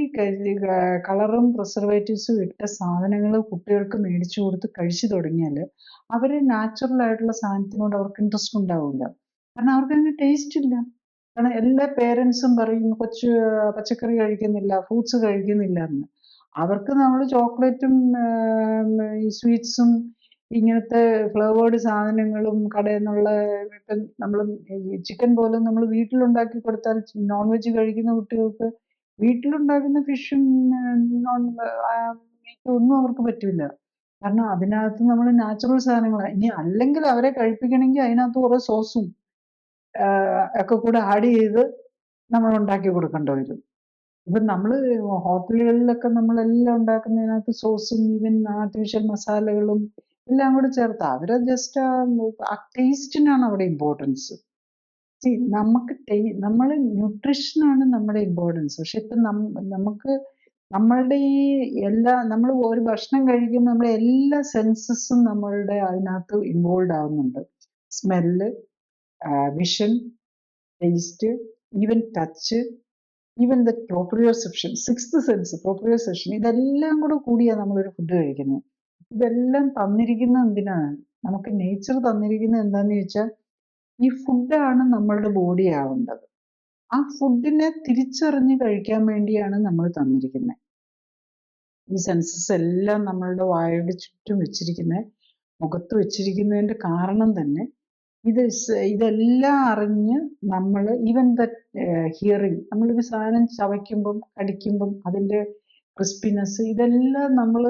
കളറും പ്രിസർവേറ്റീവ്സും ഇട്ട സാധനങ്ങൾ കുട്ടികൾക്ക് മേടിച്ചു കൊടുത്ത് കഴിച്ചു തുടങ്ങിയാൽ അവര് നാച്ചുറൽ ആയിട്ടുള്ള സാധനത്തിനോട് അവർക്ക് ഇൻട്രസ്റ്റ് ഉണ്ടാവില്ല. കാരണം അവർക്ക് അതിന് ടേസ്റ്റ് ഇല്ല. കാരണം എല്ലാ പേരൻസും പറയും കൊച്ചു പച്ചക്കറി കഴിക്കുന്നില്ല, ഫ്രൂട്ട്സ് കഴിക്കുന്നില്ല എന്ന്. അവർക്ക് നമ്മൾ ചോക്ലേറ്റും ഈ സ്വീറ്റ്സും ഇങ്ങനത്തെ ഫ്ലേവേർഡ് സാധനങ്ങളും കടയിൽ നിന്നുള്ള ഇപ്പം നമ്മൾ ചിക്കൻ പോലും നമ്മൾ വീട്ടിലുണ്ടാക്കി കൊടുത്താൽ നോൺ വെജ് കഴിക്കുന്ന കുട്ടികൾക്ക് വീട്ടിലുണ്ടാക്കുന്ന ഫിഷും നോൺ മീറ്റും ഒന്നും അവർക്ക് പറ്റില്ല. കാരണം അതിനകത്ത് നമ്മൾ നാച്ചുറൽ സാധനങ്ങളാണ്. ഇനി അല്ലെങ്കിൽ അവരെ കഴിപ്പിക്കണമെങ്കിൽ അതിനകത്ത് കുറെ സോസും ഒക്കെ കൂടെ ആഡ് ചെയ്ത് നമ്മൾ ഉണ്ടാക്കി കൊടുക്കേണ്ടി വരും. ഇപ്പം നമ്മൾ ഹോട്ടലുകളിലൊക്കെ നമ്മളെല്ലാം ഉണ്ടാക്കുന്നതിനകത്ത് സോസും ഈവൻ ആർട്ടിഫിഷ്യൽ മസാലകളും എല്ലാം കൂടെ ചേർത്ത് അവരെ ജസ്റ്റ് ആ ടേസ്റ്റിനാണ് അവിടെ ഇമ്പോർട്ടൻസ്. നമുക്ക് നമ്മൾ ന്യൂട്രീഷനാണ് നമ്മുടെ ഇമ്പോർട്ടൻസ്. പക്ഷെ ഇപ്പം നമുക്ക് നമ്മളുടെ ഈ നമ്മൾ ഒരു ഭക്ഷണം കഴിക്കുമ്പോൾ നമ്മുടെ എല്ലാ സെൻസസും നമ്മളുടെ അതിനകത്ത് ഇൻവോൾവ് ആവുന്നുണ്ട്. Smell, vision, taste, even touch, even the proprioception, sixth sense, proprioception, ഇതെല്ലാം കൂടെ കൂടിയാണ് നമ്മളൊരു ഫുഡ് കഴിക്കുന്നത്. ഇതെല്ലാം തന്നിരിക്കുന്നത് എന്തിനാണ്? നമുക്ക് നേച്ചർ തന്നിരിക്കുന്നത് എന്താന്ന് ചോദിച്ചാൽ ഈ ഫുഡാണ് നമ്മളുടെ ബോഡി ആവേണ്ടത്. ആ ഫുഡിനെ തിരിച്ചറിഞ്ഞ് കഴിക്കാൻ വേണ്ടിയാണ് നമ്മൾ തന്നിരിക്കുന്നത്. ഈ സെൻസസ് എല്ലാം നമ്മളുടെ വായുടെ ചുറ്റും വെച്ചിരിക്കുന്നത്, മുഖത്ത് വെച്ചിരിക്കുന്നതിന്റെ കാരണം തന്നെ ഇതെല്ലാം അറിഞ്ഞ് നമ്മൾ ഈവൻ ദ ഹിയറിങ്, നമ്മളൊരു സാധനം ചവയ്ക്കുമ്പം കടിക്കുമ്പം അതിൻ്റെ ക്രിസ്പിനെസ്, ഇതെല്ലാം നമ്മൾ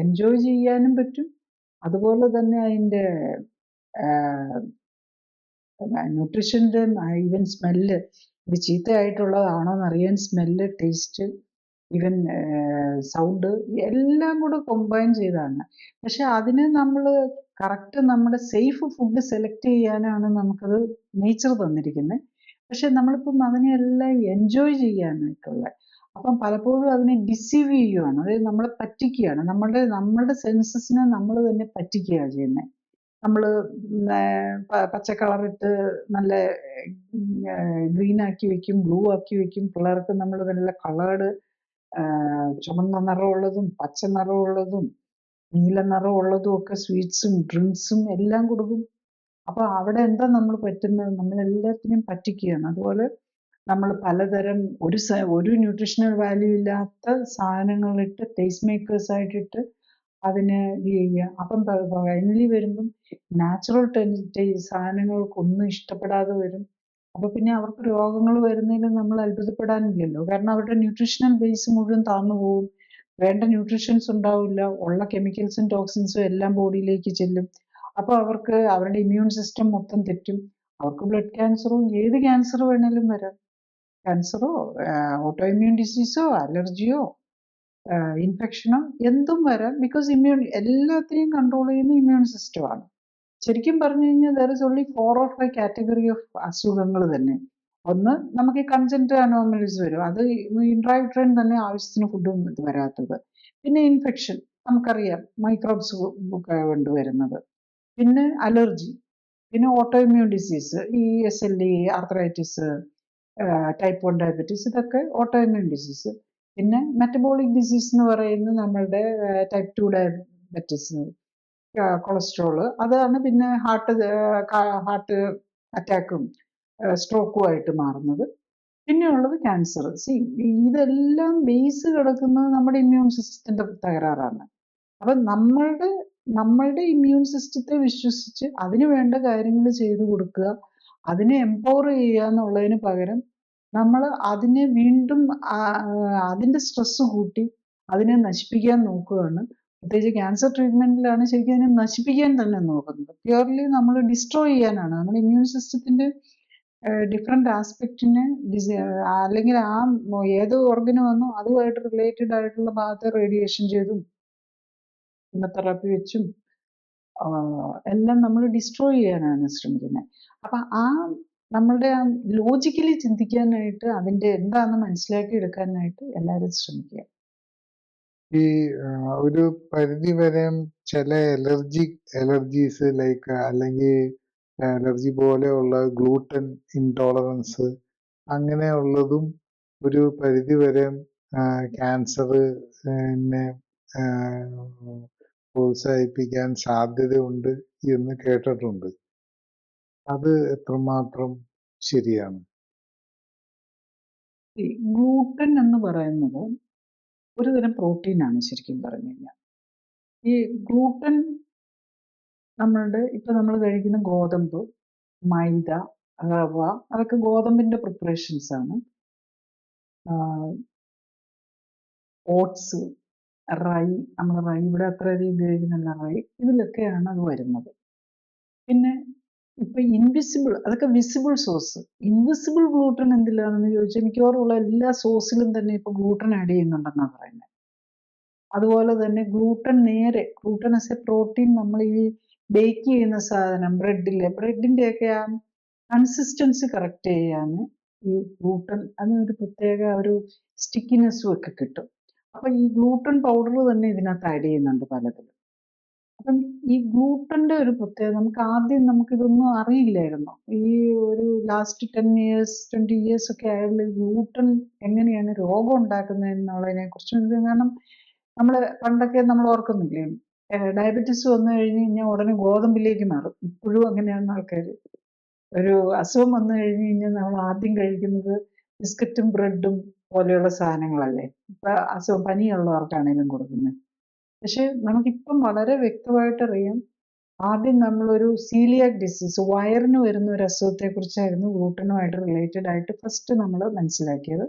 എൻജോയ് ചെയ്യാനും പറ്റും. അതുപോലെ തന്നെ അതിൻ്റെ ന്യൂട്രീഷൻ്റെ ഈവൻ സ്മെല്ല്, ഇത് ചീത്തയായിട്ടുള്ളതാണോ എന്നറിയാൻ സ്മെല്ല്, ടേസ്റ്റ്, ഈവൻ സൗണ്ട് എല്ലാം കൂടെ കമ്പൈൻ ചെയ്താണ്. പക്ഷെ അതിന് നമ്മൾ കറക്റ്റ് നമ്മുടെ സേഫ് ഫുഡ് സെലക്ട് ചെയ്യാനാണ് നമുക്കത് നേച്ചർ തന്നിരിക്കുന്നത്. പക്ഷെ നമ്മളിപ്പം അതിനെല്ലാം എൻജോയ് ചെയ്യാനായിട്ടുള്ള, അപ്പം പലപ്പോഴും അതിനെ ഡിസീവ് ചെയ്യുകയാണ്. അതായത് നമ്മളെ പറ്റിക്കുകയാണ്. നമ്മളുടെ സെൻസസിനെ നമ്മൾ തന്നെ പറ്റിക്കുകയാണ് ചെയ്യുന്നത്. നമ്മൾ പച്ച കളറിട്ട് നല്ല ഗ്രീൻ ആക്കി വെക്കും, ബ്ലൂ ആക്കി വെക്കും. പിള്ളേർക്ക് നമ്മൾ നല്ല കളേർഡ് ചുമന്ന നിറമുള്ളതും പച്ച നിറമുള്ളതും നീല നിറമുള്ളതും ഒക്കെ സ്വീറ്റ്സും ഡ്രിങ്ക്സും എല്ലാം കൊടുക്കും. അപ്പൊ അവിടെ എന്താ നമ്മൾ പറ്റുന്നത്, നമ്മൾ എല്ലാത്തിനും പറ്റിക്കുകയാണ്. അതുപോലെ നമ്മൾ പലതരം ഒരു ന്യൂട്രീഷണൽ വാല്യൂ ഇല്ലാത്ത സാധനങ്ങളിട്ട് ടേസ്റ്റ് മേക്കേഴ്സ് ആയിട്ടിട്ട് അതിനെ ഇത് ചെയ്യുക. അപ്പം ഫൈനലി വരുമ്പം നാച്ചുറൽ സാധനങ്ങൾക്കൊന്നും ഇഷ്ടപ്പെടാതെ വരും. അപ്പൊ പിന്നെ അവർക്ക് രോഗങ്ങൾ വരുന്നതിൽ നമ്മൾ അത്ഭുതപ്പെടാനില്ലല്ലോ. കാരണം അവരുടെ ന്യൂട്രീഷണൽ ബേസ് മുഴുവൻ താന്നു പോകും. വേണ്ട ന്യൂട്രീഷൻസ് ഉണ്ടാവില്ല, ഉള്ള കെമിക്കൽസും ടോക്സിൻസും എല്ലാം ബോഡിയിലേക്ക് ചെല്ലും. അപ്പൊ അവർക്ക് അവരുടെ ഇമ്മ്യൂൺ സിസ്റ്റം മൊത്തം തെറ്റും. അവർക്ക് ബ്ലഡ് ക്യാൻസറും ഏത് ക്യാൻസർ വേണേലും വരാം. ക്യാൻസറോ ഓട്ടോ ഇമ്മ്യൂൺ ഡിസീസോ അലർജിയോ ഇൻഫെക്ഷനോ എന്തും വരാം. ബിക്കോസ് എല്ലാത്തിനെയും കൺട്രോൾ ചെയ്യുന്ന ഇമ്മ്യൂൺ സിസ്റ്റമാണ്. ശരിക്കും പറഞ്ഞു കഴിഞ്ഞാൽ there is only 4 or 5 category of അസുഖങ്ങൾ തന്നെ. ഒന്ന് നമുക്ക് ഈ കൺജന്റൽ അനോമലീസ് വരും, അത് ഇൻട്രായുട്രൈൻ തന്നെ ആവശ്യത്തിന് ഫുഡും ഇത് വരാത്തത്. പിന്നെ ഇൻഫെക്ഷൻ നമുക്കറിയാം, മൈക്രോബ്സ് കൊണ്ടുവരുന്നത്. പിന്നെ അലർജി, പിന്നെ ഓട്ടോ ഇമ്മ്യൂൺ ഡിസീസ്, ഈ SLE, ആർത്രൈറ്റിസ്, ടൈപ്പ് 1 ഡയബറ്റീസ്, ഇതൊക്കെ ഓട്ടോ ഇമ്മ്യൂൺ ഡിസീസ്. പിന്നെ മെറ്റബോളിക് ഡിസീസ് എന്ന് പറയുന്നത് നമ്മളുടെ ടൈപ്പ് 2 ഡയബറ്റീസ്, കൊളസ്ട്രോള്, അതാണ് പിന്നെ ഹാർട്ട് അറ്റാക്കും സ്ട്രോക്കും ആയിട്ട് മാറുന്നത്. പിന്നെയുള്ളത് ക്യാൻസർ. ഇതെല്ലാം ബേസ് കിടക്കുന്നത് നമ്മുടെ ഇമ്മ്യൂൺ സിസ്റ്റത്തിന്റെ തകരാറാണ്. അപ്പൊ നമ്മളുടെ ഇമ്മ്യൂൺ സിസ്റ്റത്തെ വിശ്വസിച്ച് അതിന് വേണ്ട കാര്യങ്ങൾ ചെയ്തു കൊടുക്കുക, അതിനെ എംപവർ ചെയ്യുക എന്നുള്ളതിന് പകരം നമ്മൾ അതിനെ വീണ്ടും അതിന്റെ സ്ട്രെസ് കൂട്ടി അതിനെ നശിപ്പിക്കാൻ നോക്കുകയാണ്. പ്രത്യേകിച്ച് ക്യാൻസർ ട്രീറ്റ്മെന്റിലാണ് ശരിക്കും അതിനെ നശിപ്പിക്കാൻ തന്നെ നോക്കുന്നത്. പ്യുവർലി നമ്മൾ ഡിസ്ട്രോയ് ചെയ്യാനാണ്. നമ്മുടെ ഇമ്മ്യൂൺ സിസ്റ്റത്തിന്റെ ഡിഫറെന്റ് ആസ്പെക്റ്റിനെ അല്ലെങ്കിൽ ഏത് ഓർഗന് വന്നോ അതുമായിട്ട് റിലേറ്റഡ് ആയിട്ടുള്ള ഭാഗത്തെ റേഡിയേഷൻ ചെയ്തും കീമോതെറാപ്പി വെച്ചും എല്ലാം നമ്മൾ ഡിസ്ട്രോയ് ചെയ്യാനാണ് ശ്രമിക്കുന്നത്. അപ്പൊ നമ്മളുടെ ലോജിക്കലി ചിന്തിക്കാനായിട്ട് അതിന്റെ എന്താണെന്ന് മനസ്സിലാക്കി എടുക്കാനായിട്ട് എല്ലാവരും ശ്രമിക്കുക. ഈ ഒരു പരിധി വരെ ചില അലർജീസ് ലൈക്ക് അല്ലെങ്കിൽ അലർജി പോലെയുള്ള ഗ്ലൂട്ടൻ ഇൻടോളറൻസ് അങ്ങനെയുള്ളതും ഒരു പരിധി വരെ ക്യാൻസറിനെ പ്രോത്സാഹിപ്പിക്കാൻ സാധ്യതയുണ്ട് എന്ന് കേട്ടിട്ടുണ്ട്. അത് എത്രമാത്രം ശരിയാണ്? ഗ്ലൂട്ടൻ എന്ന് പറയുന്നത് ഒരു തരം പ്രോട്ടീനാണ് ശരിക്കും പറഞ്ഞു കഴിഞ്ഞാൽ. ഈ ഗ്ലൂട്ടൻ ഇപ്പൊ നമ്മൾ കഴിക്കുന്ന ഗോതമ്പ്, മൈദ, റവ, അതൊക്കെ ഗോതമ്പിന്റെ പ്രിപ്പറേഷൻസ് ആണ്. ഓട്സ്, റൈ, നമ്മൾ റൈ ഇവിടെ അത്രയധികം ഉപയോഗിക്കുന്നില്ല, റൈ, ഇതിലൊക്കെയാണ് അത് വരുന്നത്. പിന്നെ ഇപ്പൊ അതൊക്കെ വിസിബിൾ സോഴ്സ്. ഇൻവിസിബിൾ ഗ്ലൂട്ടൻ എന്തിലാണെന്ന് ചോദിച്ചാൽ മിക്കവാറും എല്ലാ സോസിലും തന്നെ ഇപ്പൊ ഗ്ലൂട്ടൻ ആഡ് ചെയ്യുന്നുണ്ടെന്നാണ് പറയുന്നത്. അതുപോലെ തന്നെ ഗ്ലൂട്ടൻ ആസ് എ പ്രോട്ടീൻ നമ്മൾ ഈ ബേക്ക് ചെയ്യുന്ന സാധനം, ബ്രെഡിന്റെ ഒക്കെ ആ കൺസിസ്റ്റൻസി കറക്റ്റ് ചെയ്യാൻ ഈ ഗ്ലൂട്ടൻ അതിനൊരു പ്രത്യേക ഒരു സ്റ്റിക്കിനെസ്സും ഒക്കെ കിട്ടും. അപ്പൊ ഈ ഗ്ലൂട്ടൻ പൗഡർ തന്നെ ഇതിനകത്ത് ആഡ് ചെയ്യുന്നുണ്ട് പലതിലും. അപ്പം ഈ ഗ്ലൂട്ടന്റെ ഒരു പ്രത്യേകത ആദ്യം നമുക്കിതൊന്നും അറിയില്ലായിരുന്നു. ഈ ഒരു ലാസ്റ്റ് 10 years 20 years ഒക്കെ ആയുള്ള ഗ്ലൂട്ടൻ എങ്ങനെയാണ് രോഗം ഉണ്ടാക്കുന്നത് എന്നുള്ളതിനെ കുറിച്ച്. കാരണം പണ്ടൊക്കെ നമ്മൾ ഓർക്കുന്നില്ലേ, ഡയബറ്റീസ് വന്നു കഴിഞ്ഞാൽ ഉടനെ ഗോതമ്പിലേക്ക് മാറും. ഇപ്പോഴും അങ്ങനെയാണ് ആൾക്കാർ. ഒരു അസുഖം വന്നു കഴിഞ്ഞാൽ നമ്മൾ ആദ്യം കഴിക്കുന്നത് ബിസ്ക്കറ്റും ബ്രെഡും പോലെയുള്ള സാധനങ്ങളല്ലേ ഇപ്പൊ പനിയുള്ളവർക്കാണെങ്കിലും കൊടുക്കുന്നത്. പക്ഷെ നമുക്കിപ്പം വളരെ വ്യക്തമായിട്ട് അറിയാം, ആദ്യം നമ്മളൊരു സീലിയാക് ഡിസീസ്, വയറിന് വരുന്ന ഒരു അസുഖത്തെ കുറിച്ചായിരുന്നു ഗ്ലൂട്ടനുമായിട്ട് റിലേറ്റഡ് ആയിട്ട് ഫസ്റ്റ് നമ്മൾ മനസ്സിലാക്കിയത്.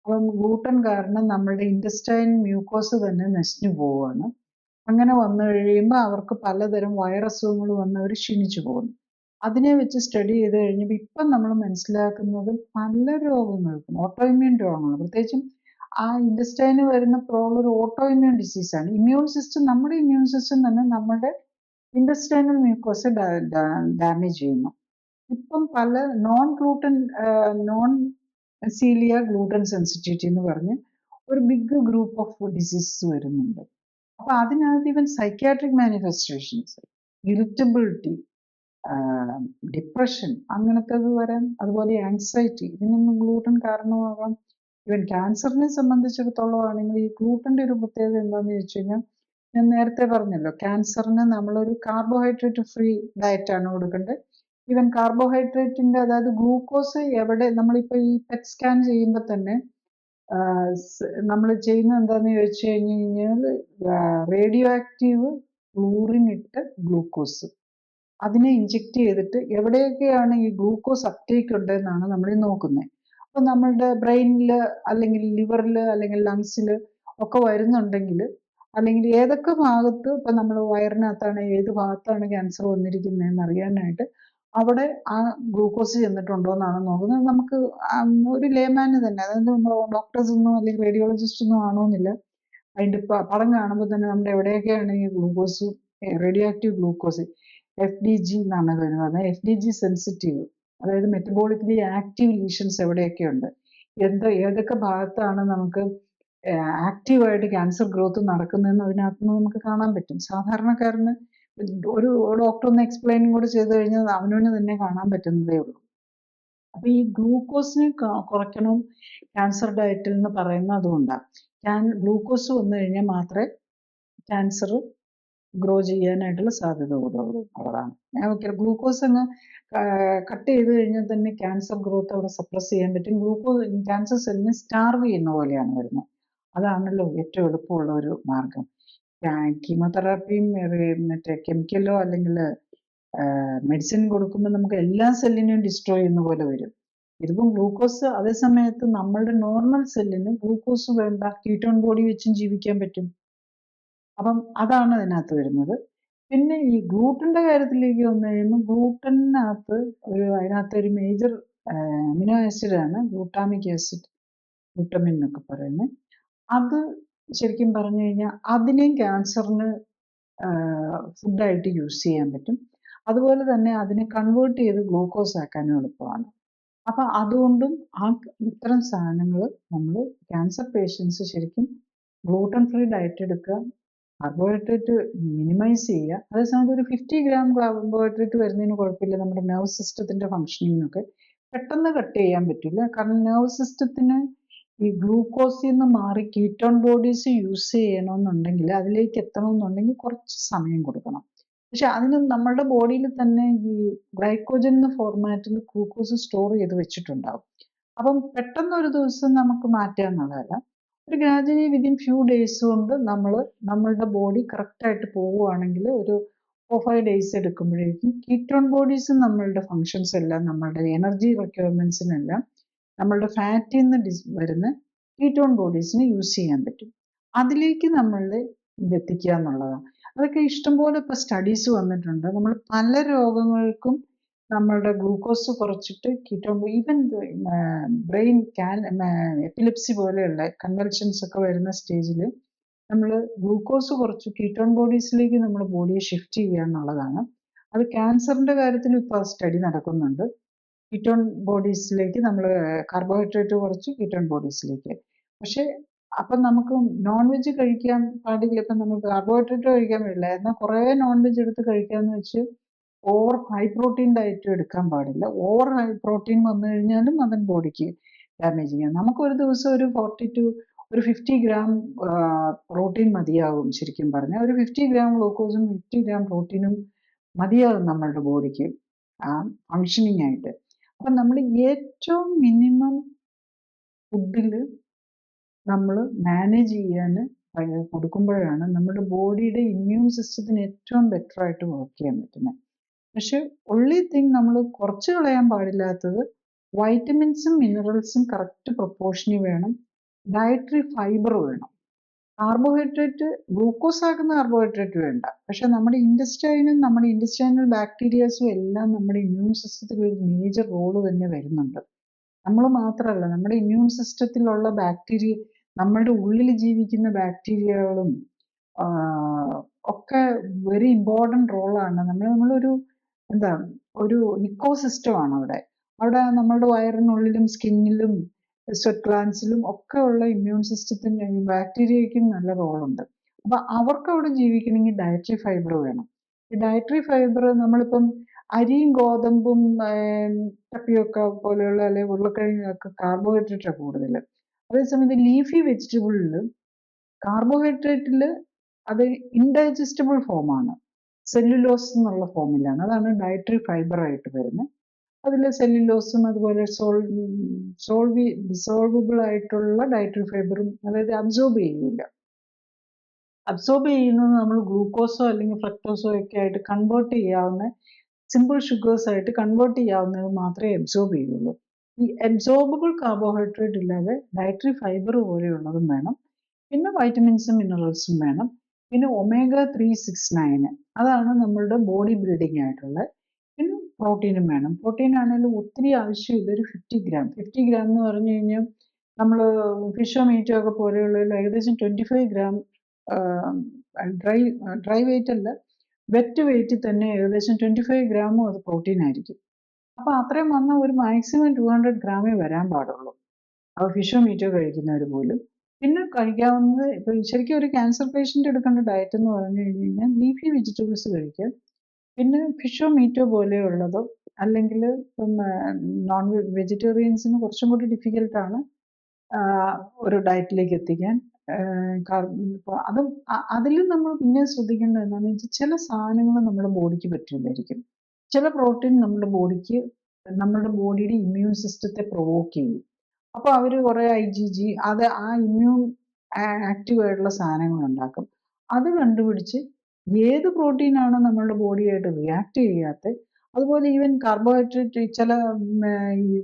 അപ്പം ഗ്ലൂട്ടൻ കാരണം നമ്മളുടെ ഇൻറ്റസ്റ്റൈൻ മ്യൂക്കോസ് തന്നെ നശിഞ്ഞു പോവുകയാണ്. അങ്ങനെ വന്നു കഴിയുമ്പോൾ അവർക്ക് പലതരം വയറസുഖങ്ങൾ വന്ന് അവർ ക്ഷീണിച്ചു പോകുന്നു. അതിനെ വെച്ച് സ്റ്റഡി ചെയ്ത് കഴിഞ്ഞപ്പോൾ ഇപ്പം നമ്മൾ മനസ്സിലാക്കുന്നത് പല രോഗങ്ങൾക്കും, ഓട്ടോ ഇമ്മ്യൂൺ രോഗങ്ങൾ, പ്രത്യേകിച്ചും ആ ഇൻറ്റസ്റ്റൈന് വരുന്ന പ്രോബ്ലം ഒരു ഓട്ടോ ഇമ്മ്യൂൺ ഡിസീസാണ്. നമ്മുടെ ഇമ്മ്യൂൺ സിസ്റ്റം തന്നെ നമ്മുടെ ഇൻറ്റസ്റ്റൈനൽ മ്യൂക്കോസ് ഡാമേജ് ചെയ്യുന്നു. ഇപ്പം പല നോൺ സീലിയ ഗ്ലൂട്ടൻ സെൻസിറ്റിവിറ്റി എന്ന് പറഞ്ഞ് ഒരു ബിഗ് ഗ്രൂപ്പ് ഓഫ് ഡിസീസസ് വരുന്നുണ്ട്. അപ്പൊ അതിനകത്ത് even psychiatric manifestations, irritability, depression, അങ്ങനത്തേത് വരാൻ, അതുപോലെ ആങ്സൈറ്റി, ഇതിനൊന്നും ഗ്ലൂട്ടൻ കാരണമാകാം. ഈവൻ ക്യാൻസറിനെ സംബന്ധിച്ചിടത്തോളം ആണെങ്കിൽ ഈ ഗ്ലൂട്ടന്റെ ഒരു പ്രത്യേകത എന്താണെന്ന് ചോദിച്ചു കഴിഞ്ഞാൽ ഞാൻ നേരത്തെ പറഞ്ഞല്ലോ, ക്യാൻസറിന് നമ്മളൊരു കാർബോഹൈഡ്രേറ്റ് ഫ്രീ ഡയറ്റാണ് കൊടുക്കേണ്ടത്. ഈവൻ കാർബോഹൈഡ്രേറ്റിന്റെ, അതായത് ഗ്ലൂക്കോസ് എവിടെ, നമ്മളിപ്പോൾ ഈ പെറ്റ് സ്കാൻ ചെയ്യുമ്പോൾ തന്നെ നമ്മൾ ചെയ്യുന്നത് എന്താന്ന് ചോദിച്ചു കഴിഞ്ഞു കഴിഞ്ഞാൽ റേഡിയോ ആക്റ്റീവ് ഫ്ലൂറിൻ ഇട്ട ഗ്ലൂക്കോസ് അതിനെ ഇഞ്ചെക്ട് ചെയ്തിട്ട് എവിടെയൊക്കെയാണ് ഈ ഗ്ലൂക്കോസ് അപ്ടേക്ക് ഉണ്ടെന്നാണ് നമ്മൾ നോക്കുന്നത്. അപ്പം നമ്മളുടെ ബ്രെയിനിൽ അല്ലെങ്കിൽ ലിവറിൽ അല്ലെങ്കിൽ ലങ്സിൽ ഒക്കെ വരുന്നുണ്ടെങ്കിൽ, അല്ലെങ്കിൽ ഏതൊക്കെ ഭാഗത്ത്, ഇപ്പം നമ്മൾ വയറിനകത്താണ് ഏത് ഭാഗത്താണ് ക്യാൻസർ വന്നിരിക്കുന്നതെന്ന് അറിയാനായിട്ട് അവിടെ ആ ഗ്ലൂക്കോസ് ചെന്നിട്ടുണ്ടോ എന്നാണ് നോക്കുന്നത്. നമുക്ക് ഒരു ലേമാന് തന്നെ, അതായത് ഡോക്ടേഴ്സ് ഒന്നും അല്ലെങ്കിൽ റേഡിയോളജിസ്റ്റ് ഒന്നും ആണോന്നില്ല, അതിൻ്റെ പടം കാണുമ്പോൾ തന്നെ നമ്മുടെ എവിടെയൊക്കെയാണ് ഈ glucose, radio active glucose FDG എന്നാണ് വരുന്നത്. FDG സെൻസിറ്റീവ്, അതായത് മെറ്റബോളിക്കലി ആക്റ്റീവ് ലീഷൻസ് എവിടെയൊക്കെ ഉണ്ട്, ഏതൊക്കെ ഭാഗത്താണ് നമുക്ക് ആക്റ്റീവായിട്ട് ക്യാൻസർ ഗ്രോത്ത് നടക്കുന്നതെന്ന് അതിനകത്ത് നിന്ന് നമുക്ക് കാണാൻ പറ്റും. സാധാരണക്കാരന് ഒരു ഡോക്ടർ ഒന്ന് എക്സ്പ്ലെയിനും കൂടെ ചെയ്ത് കഴിഞ്ഞാൽ അവനവന് തന്നെ കാണാൻ പറ്റുന്നതേ ഉള്ളൂ. അപ്പൊ ഈ ഗ്ലൂക്കോസിനെ കുറയ്ക്കണം ക്യാൻസർ ഡയറ്റിൽ എന്ന് പറയുന്നത് അതുകൊണ്ടാണ്. ഗ്ലൂക്കോസ് വന്നു കഴിഞ്ഞാൽ മാത്രമേ ക്യാൻസർ ഗ്രോ ചെയ്യാനായിട്ടുള്ള സാധ്യത ഉള്ളതാണ്. ഗ്ലൂക്കോസ് അങ്ങ് കട്ട് ചെയ്ത് കഴിഞ്ഞാൽ തന്നെ ക്യാൻസർ ഗ്രോത്ത് അവിടെ സപ്രസ് ചെയ്യാൻ പറ്റും. ക്യാൻസർ സെല്ലിനെ സ്റ്റാർവ് ചെയ്യുന്ന പോലെയാണ് വരുന്നത്. അതാണല്ലോ ഏറ്റവും എളുപ്പമുള്ള ഒരു മാർഗം. കീമോതെറാപ്പിയും മറ്റേ കെമിക്കലോ അല്ലെങ്കിൽ മെഡിസിൻ കൊടുക്കുമ്പോൾ നമുക്ക് എല്ലാ സെല്ലിനെയും ഡിസ്ട്രോയ് ചെയ്യുന്ന പോലെ വരും. ഇതിപ്പം ഗ്ലൂക്കോസ്, അതേ സമയത്ത് നമ്മളുടെ നോർമൽ സെല്ലിന് ഗ്ലൂക്കോസ് വേണ്ട, കീറ്റോൺ ബോഡി വെച്ചും ജീവിക്കാൻ പറ്റും. അപ്പം അതാണ് അതിനകത്ത് വരുന്നത്. പിന്നെ ഈ ഗ്ലൂട്ടന്റെ കാര്യത്തിലേക്ക് വന്നു കഴിയുമ്പോൾ ഗ്ലൂട്ടനകത്ത് അതിനകത്ത് ഒരു മേജർ അമിനോ ആസിഡാണ് ഗ്ലൂട്ടാമിക് ആസിഡ്, ഗ്ലൂട്ടമിൻ എന്നൊക്കെ പറയുന്നത്. അത് ശരിക്കും പറഞ്ഞു കഴിഞ്ഞാൽ അതിനെയും ക്യാൻസറിന് ഫുഡായിട്ട് യൂസ് ചെയ്യാൻ പറ്റും. അതുപോലെ തന്നെ അതിനെ കൺവേർട്ട് ചെയ്ത് ഗ്ലൂക്കോസ് ആക്കാനും എളുപ്പമാണ്. അപ്പം അതുകൊണ്ടും ഇത്തരം സാധനങ്ങൾ നമ്മൾ ക്യാൻസർ പേഷ്യൻസ് ശരിക്കും ഗ്ലൂട്ടൻ ഫ്രീ ഡയറ്റ് എടുക്കുക, കാർബോഹൈഡ്രേറ്റ് മിനിമൈസ് ചെയ്യുക. അതേസമയത്ത് ഒരു 50 ഗ്രാം കാർബോഹൈഡ്രേറ്റ് വരുന്നതിന് കുഴപ്പമില്ല, നമ്മുടെ നെർവ് സിസ്റ്റത്തിന്റെ ഫങ്ഷനിങ്ങിനൊക്കെ പെട്ടെന്ന് കട്ട് ചെയ്യാൻ പറ്റില്ല. കാരണം നെർവ് സിസ്റ്റത്തിന് ഈ ഗ്ലൂക്കോസിൽ നിന്ന് മാറി കീറ്റോൺ ബോഡീസ് യൂസ് ചെയ്യണമെന്നുണ്ടെങ്കിൽ, അതിലേക്ക് എത്തണമെന്നുണ്ടെങ്കിൽ കുറച്ച് സമയം കൊടുക്കണം. പക്ഷെ അതിന് നമ്മുടെ ബോഡിയിൽ തന്നെ ഈ ഗ്ലൈക്കോജൻ എന്ന ഫോർമാറ്റിൽ ഗ്ലൂക്കോസ് സ്റ്റോർ ചെയ്ത് വെച്ചിട്ടുണ്ടാവും. അപ്പം പെട്ടെന്ന് ഒരു ദിവസം നമുക്ക് മാറ്റുക എന്നുള്ളതല്ല, ഒരു ഗ്രാജുവലി വിതിൻ ഫ്യൂ ഡേയ്സ് കൊണ്ട് നമ്മളുടെ ബോഡി കറക്റ്റായിട്ട് പോവുകയാണെങ്കിൽ ഒരു 4-5 ഡേയ്സ് എടുക്കുമ്പോഴേക്കും കീറ്റോൺ ബോഡീസ് നമ്മളുടെ ഫങ്ഷൻസ് എല്ലാം, നമ്മളുടെ എനർജി റിക്വയർമെന്റ്സിനെല്ലാം നമ്മളുടെ ഫാറ്റിൽ നിന്ന് വരുന്ന കീറ്റോൺ ബോഡീസിനെ യൂസ് ചെയ്യാൻ പറ്റും. അതിലേക്ക് നമ്മളുടെ എത്തിക്കുക എന്നുള്ളതാണ്. അതൊക്കെ ഇഷ്ടംപോലെ ഇപ്പോൾ സ്റ്റഡീസ് വന്നിട്ടുണ്ട്. നമ്മൾ പല രോഗങ്ങൾക്കും നമ്മളുടെ ഗ്ലൂക്കോസ് കുറച്ചിട്ട് കീറ്റോൺ, ഈവൻ ബ്രെയിൻ എപ്പിലെപ്സി പോലെയുള്ള കൺവൽഷൻസ് ഒക്കെ വരുന്ന സ്റ്റേജിൽ നമ്മൾ ഗ്ലൂക്കോസ് കുറച്ച് കീറ്റോൺ ബോഡീസിലേക്ക് നമ്മുടെ ബോഡിയെ ഷിഫ്റ്റ് ചെയ്യുക എന്നുള്ളതാണ്. അത് ക്യാൻസറിന്റെ കാര്യത്തിൽ ഇപ്പോൾ സ്റ്റഡി നടക്കുന്നുണ്ട്. കീറ്റോൺ ബോഡീസിലേക്ക് നമ്മൾ കാർബോഹൈഡ്രേറ്റ് കുറച്ച് കീറ്റോൺ ബോഡീസിലേക്ക്. പക്ഷെ അപ്പം നമുക്ക് നോൺ വെജ് കഴിക്കാൻ പാടില്ല. ഇപ്പം നമുക്ക് കാർബോഹൈഡ്രേറ്റ് കഴിക്കാൻ പാടില്ല, എന്നാൽ കുറേ നോൺ വെജ് എടുത്ത് കഴിക്കാമെന്ന് വെച്ച് ഓവർ ഹൈ പ്രോട്ടീൻ ഡയറ്റും എടുക്കാൻ പാടില്ല. ഓവർ ഹൈ പ്രോട്ടീൻ വന്നു കഴിഞ്ഞാലും അവൻ ബോഡിക്ക് ഡാമേജ് ചെയ്യാം. നമുക്ക് ഒരു ദിവസം ഒരു 50 ഗ്രാം പ്രോട്ടീൻ മതിയാകും. ശരിക്കും പറഞ്ഞാൽ ഒരു 50 ഗ്രാം ഗ്ലൂക്കോസും 50 ഗ്രാം പ്രോട്ടീനും മതിയാകും നമ്മളുടെ ബോഡിക്ക് ഫങ്ഷനിങ് ആയിട്ട്. അപ്പം നമ്മൾ ഏറ്റവും മിനിമം ഫുഡിൽ നമ്മൾ മാനേജ് ചെയ്യാൻ കൊടുക്കുമ്പോഴാണ് നമ്മുടെ ബോഡിയുടെ ഇമ്മ്യൂൺ സിസ്റ്റത്തിന് ഏറ്റവും ബെറ്റർ ആയിട്ട് വർക്ക് ചെയ്യാൻ പറ്റുന്നത്. പക്ഷെ ഒൺലി തിങ് നമ്മൾ കുറച്ച് കളയാൻ പാടില്ലാത്തത് വൈറ്റമിൻസും മിനറൽസും കറക്റ്റ് പ്രൊപ്പോർഷനിൽ വേണം. ഡയറ്ററി ഫൈബർ വേണം. കാർബോഹൈഡ്രേറ്റ്, ഗ്ലൂക്കോസ് ആക്കുന്ന കാർബോഹൈഡ്രേറ്റ് വേണ്ട. പക്ഷെ നമ്മുടെ ഇൻറ്റസ്റ്റൈനും നമ്മുടെ ഇൻറ്റസ്റ്റൈനൽ ബാക്ടീരിയാസും എല്ലാം നമ്മുടെ ഇമ്മ്യൂൺ സിസ്റ്റത്തിൽ ഒരു മേജർ റോള് തന്നെ വരുന്നുണ്ട്. നമ്മൾ മാത്രമല്ല, നമ്മുടെ ഇമ്മ്യൂൺ സിസ്റ്റത്തിലുള്ള ബാക്ടീരിയ, നമ്മളുടെ ഉള്ളിൽ ജീവിക്കുന്ന ബാക്ടീരിയകളും ഒക്കെ വെരി ഇമ്പോർട്ടൻ്റ് റോളാണ്. നമ്മളൊരു ഒരു ഇക്കോസിസ്റ്റമാണ് അവിടെ നമ്മളുടെ വയറിനുള്ളിലും സ്കിന്നിലും സ്വെറ്റ് ഗ്ലാൻസിലും ഒക്കെ ഉള്ള ഇമ്മ്യൂൺ സിസ്റ്റത്തിന് ബാക്ടീരിയയ്ക്കും നല്ല റോളുണ്ട്. അപ്പൊ അവർക്ക് അവിടെ ജീവിക്കണമെങ്കിൽ ഡയറ്ററി ഫൈബർ വേണം. ഈ ഡയറ്ററി ഫൈബർ നമ്മളിപ്പം അരിയും ഗോതമ്പും ടപ്പിയൊക്കെ പോലെയുള്ള അല്ലെങ്കിൽ ഉരുളക്കിഴങ്ങൊക്കെ കാർബോഹൈഡ്രേറ്റാണ് കൂടുതൽ. അതേസമയത്ത് ലീഫി വെജിറ്റബിളിൽ കാർബോഹൈഡ്രേറ്റിൽ അത് ഇൻഡൈജസ്റ്റബിൾ ഫോമാണ്, സെല്ലുലോസ് എന്നുള്ള ഫോമിലാണ്. അതാണ് ഡയറ്ററി ഫൈബർ ആയിട്ട് വരുന്നത്. അതിൽ സെല്ലുലോസും അതുപോലെ ഡിസോൾവബിൾ ആയിട്ടുള്ള ഡയറ്ററി ഫൈബറും, അതായത് അബ്സോർബ് ചെയ്യില്ല. അബ്സോർബ് ചെയ്യുന്നത് നമ്മൾ ഗ്ലൂക്കോസോ അല്ലെങ്കിൽ ഫ്രക്ടോസോ ഒക്കെ ആയിട്ട് കൺവേർട്ട് ചെയ്യാവുന്ന സിമ്പിൾ ഷുഗേഴ്സ് ആയിട്ട് കൺവേർട്ട് ചെയ്യാവുന്നത് മാത്രമേ അബ്സോർബ് ചെയ്യുള്ളൂ. ഈ അബ്സോർബിൾ കാർബോഹൈഡ്രേറ്റ് ഇല്ലാതെ ഡയറ്ററി ഫൈബർ പോലെയുള്ളതും വേണം. പിന്നെ വൈറ്റമിൻസും മിനറൽസും വേണം. പിന്നെ omega-369 അതാണ് നമ്മളുടെ ബോഡി ബിൽഡിംഗ് ആയിട്ടുള്ളത്. പിന്നെ പ്രോട്ടീനും വേണം. പ്രോട്ടീൻ ആണെങ്കിലും ഒത്തിരി ആവശ്യമില്ല, ഒരു 50 ഗ്രാം. 50 ഗ്രാം എന്ന് പറഞ്ഞു കഴിഞ്ഞാൽ നമ്മൾ ഫിഷോ മീറ്റോ ഒക്കെ പോലെയുള്ളതിൽ ഏകദേശം 25 ഗ്രാം ഡ്രൈ വെയിറ്റ് അല്ല, വെറ്റ് വെയിറ്റ് തന്നെ ഏകദേശം 25 ഗ്രാമും അത് പ്രോട്ടീൻ ആയിരിക്കും. അപ്പൊ അത്രയും വന്ന ഒരു മാക്സിമം 200 ഗ്രാമേ വരാൻ പാടുള്ളൂ. അപ്പോൾ ഫിഷോ മീറ്റോ കഴിക്കുന്നവർ പോലും. പിന്നെ കഴിക്കാവുന്നത് ഇപ്പൊ ശരിക്കും ഒരു ക്യാൻസർ പേഷ്യന്റ് എടുക്കേണ്ട ഡയറ്റ് എന്ന് പറഞ്ഞു കഴിഞ്ഞാൽ ലീഫി വെജിറ്റബിൾസ് കഴിക്കുക, പിന്നെ ഫിഷോ മീറ്റോ പോലെയുള്ളതോ, അല്ലെങ്കിൽ നോൺ വെജിറ്റേറിയൻസിന് കുറച്ചും കൂടി ഡിഫിക്കൽട്ടാണ് ഒരു ഡയറ്റിലേക്ക് എത്തിക്കാൻ. അതും അതിലും നമ്മൾ പിന്നെ ശ്രദ്ധിക്കേണ്ടത് എന്താണെന്ന് വെച്ചാൽ ചില സാധനങ്ങൾ നമ്മുടെ ബോഡിക്ക് പറ്റില്ലായിരിക്കും. ചില പ്രോട്ടീൻ നമ്മുടെ ബോഡിയുടെ ഇമ്മ്യൂൺ സിസ്റ്റത്തെ പ്രൊവോക്ക് ചെയ്യും. അപ്പൊ അവര് കുറെ IgG അത് ആ ഇമ്മ്യൂൺ ആക്റ്റീവ് ആയിട്ടുള്ള സാധനങ്ങൾ ഉണ്ടാക്കും. അത് കണ്ടുപിടിച്ച് ഏത് പ്രോട്ടീനാണ് നമ്മളുടെ ബോഡിയായിട്ട് റിയാക്ട് ചെയ്യാത്തത്. അതുപോലെ ഈവൻ കാർബോഹൈഡ്രേറ്റ്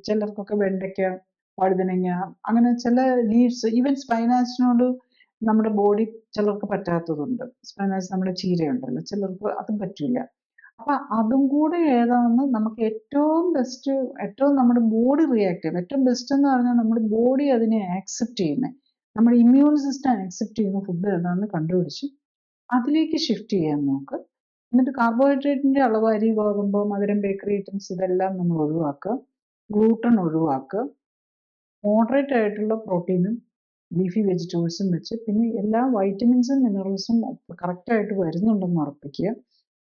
ചിലർക്കൊക്കെ വെണ്ടയ്ക്ക, വഴുതനങ്ങ, അങ്ങനെ ചില ലീവ്സ്, ഈവൻ സ്പൈനാച്ചിനോട് നമ്മുടെ ബോഡി ചിലർക്ക് പറ്റാത്തതുണ്ട്. സ്പൈനാച്ച് നമ്മുടെ ചീരയുണ്ടല്ലോ, ചിലർക്ക് അതും പറ്റില്ല. അപ്പൊ അതും കൂടെ ഏതാണെന്ന് നമുക്ക് ഏറ്റവും ബെസ്റ്റ്, ഏറ്റവും നമ്മുടെ ബോഡി റിയാക്ട് ചെയ്യും. ഏറ്റവും ബെസ്റ്റ് എന്ന് പറഞ്ഞാൽ നമ്മുടെ ബോഡി അതിനെ ആക്സെപ്റ്റ് ചെയ്യുന്നത്, നമ്മുടെ ഇമ്മ്യൂൺ സിസ്റ്റം ആക്സെപ്റ്റ് ചെയ്യുന്ന ഫുഡ് ഏതാണെന്ന് കണ്ടുപിടിച്ച് അതിലേക്ക് ഷിഫ്റ്റ് ചെയ്യാൻ നോക്ക്. എന്നിട്ട് കാർബോഹൈഡ്രേറ്റിന്റെ അളവ്, അരി, ഗോതമ്പ്, മധുരം, ബേക്കറി ഐറ്റംസ് ഇതെല്ലാം നമ്മൾ ഒഴിവാക്കുക. ഗ്ലൂട്ടൺ ഒഴിവാക്കുക. മോഡറേറ്റ് ആയിട്ടുള്ള പ്രോട്ടീനും ലീഫി വെജിറ്റബിൾസും വെച്ച്, പിന്നെ എല്ലാ വൈറ്റമിൻസും മിനറൽസും കറക്റ്റായിട്ട് വരുന്നുണ്ടെന്ന് ഉറപ്പിക്കുക.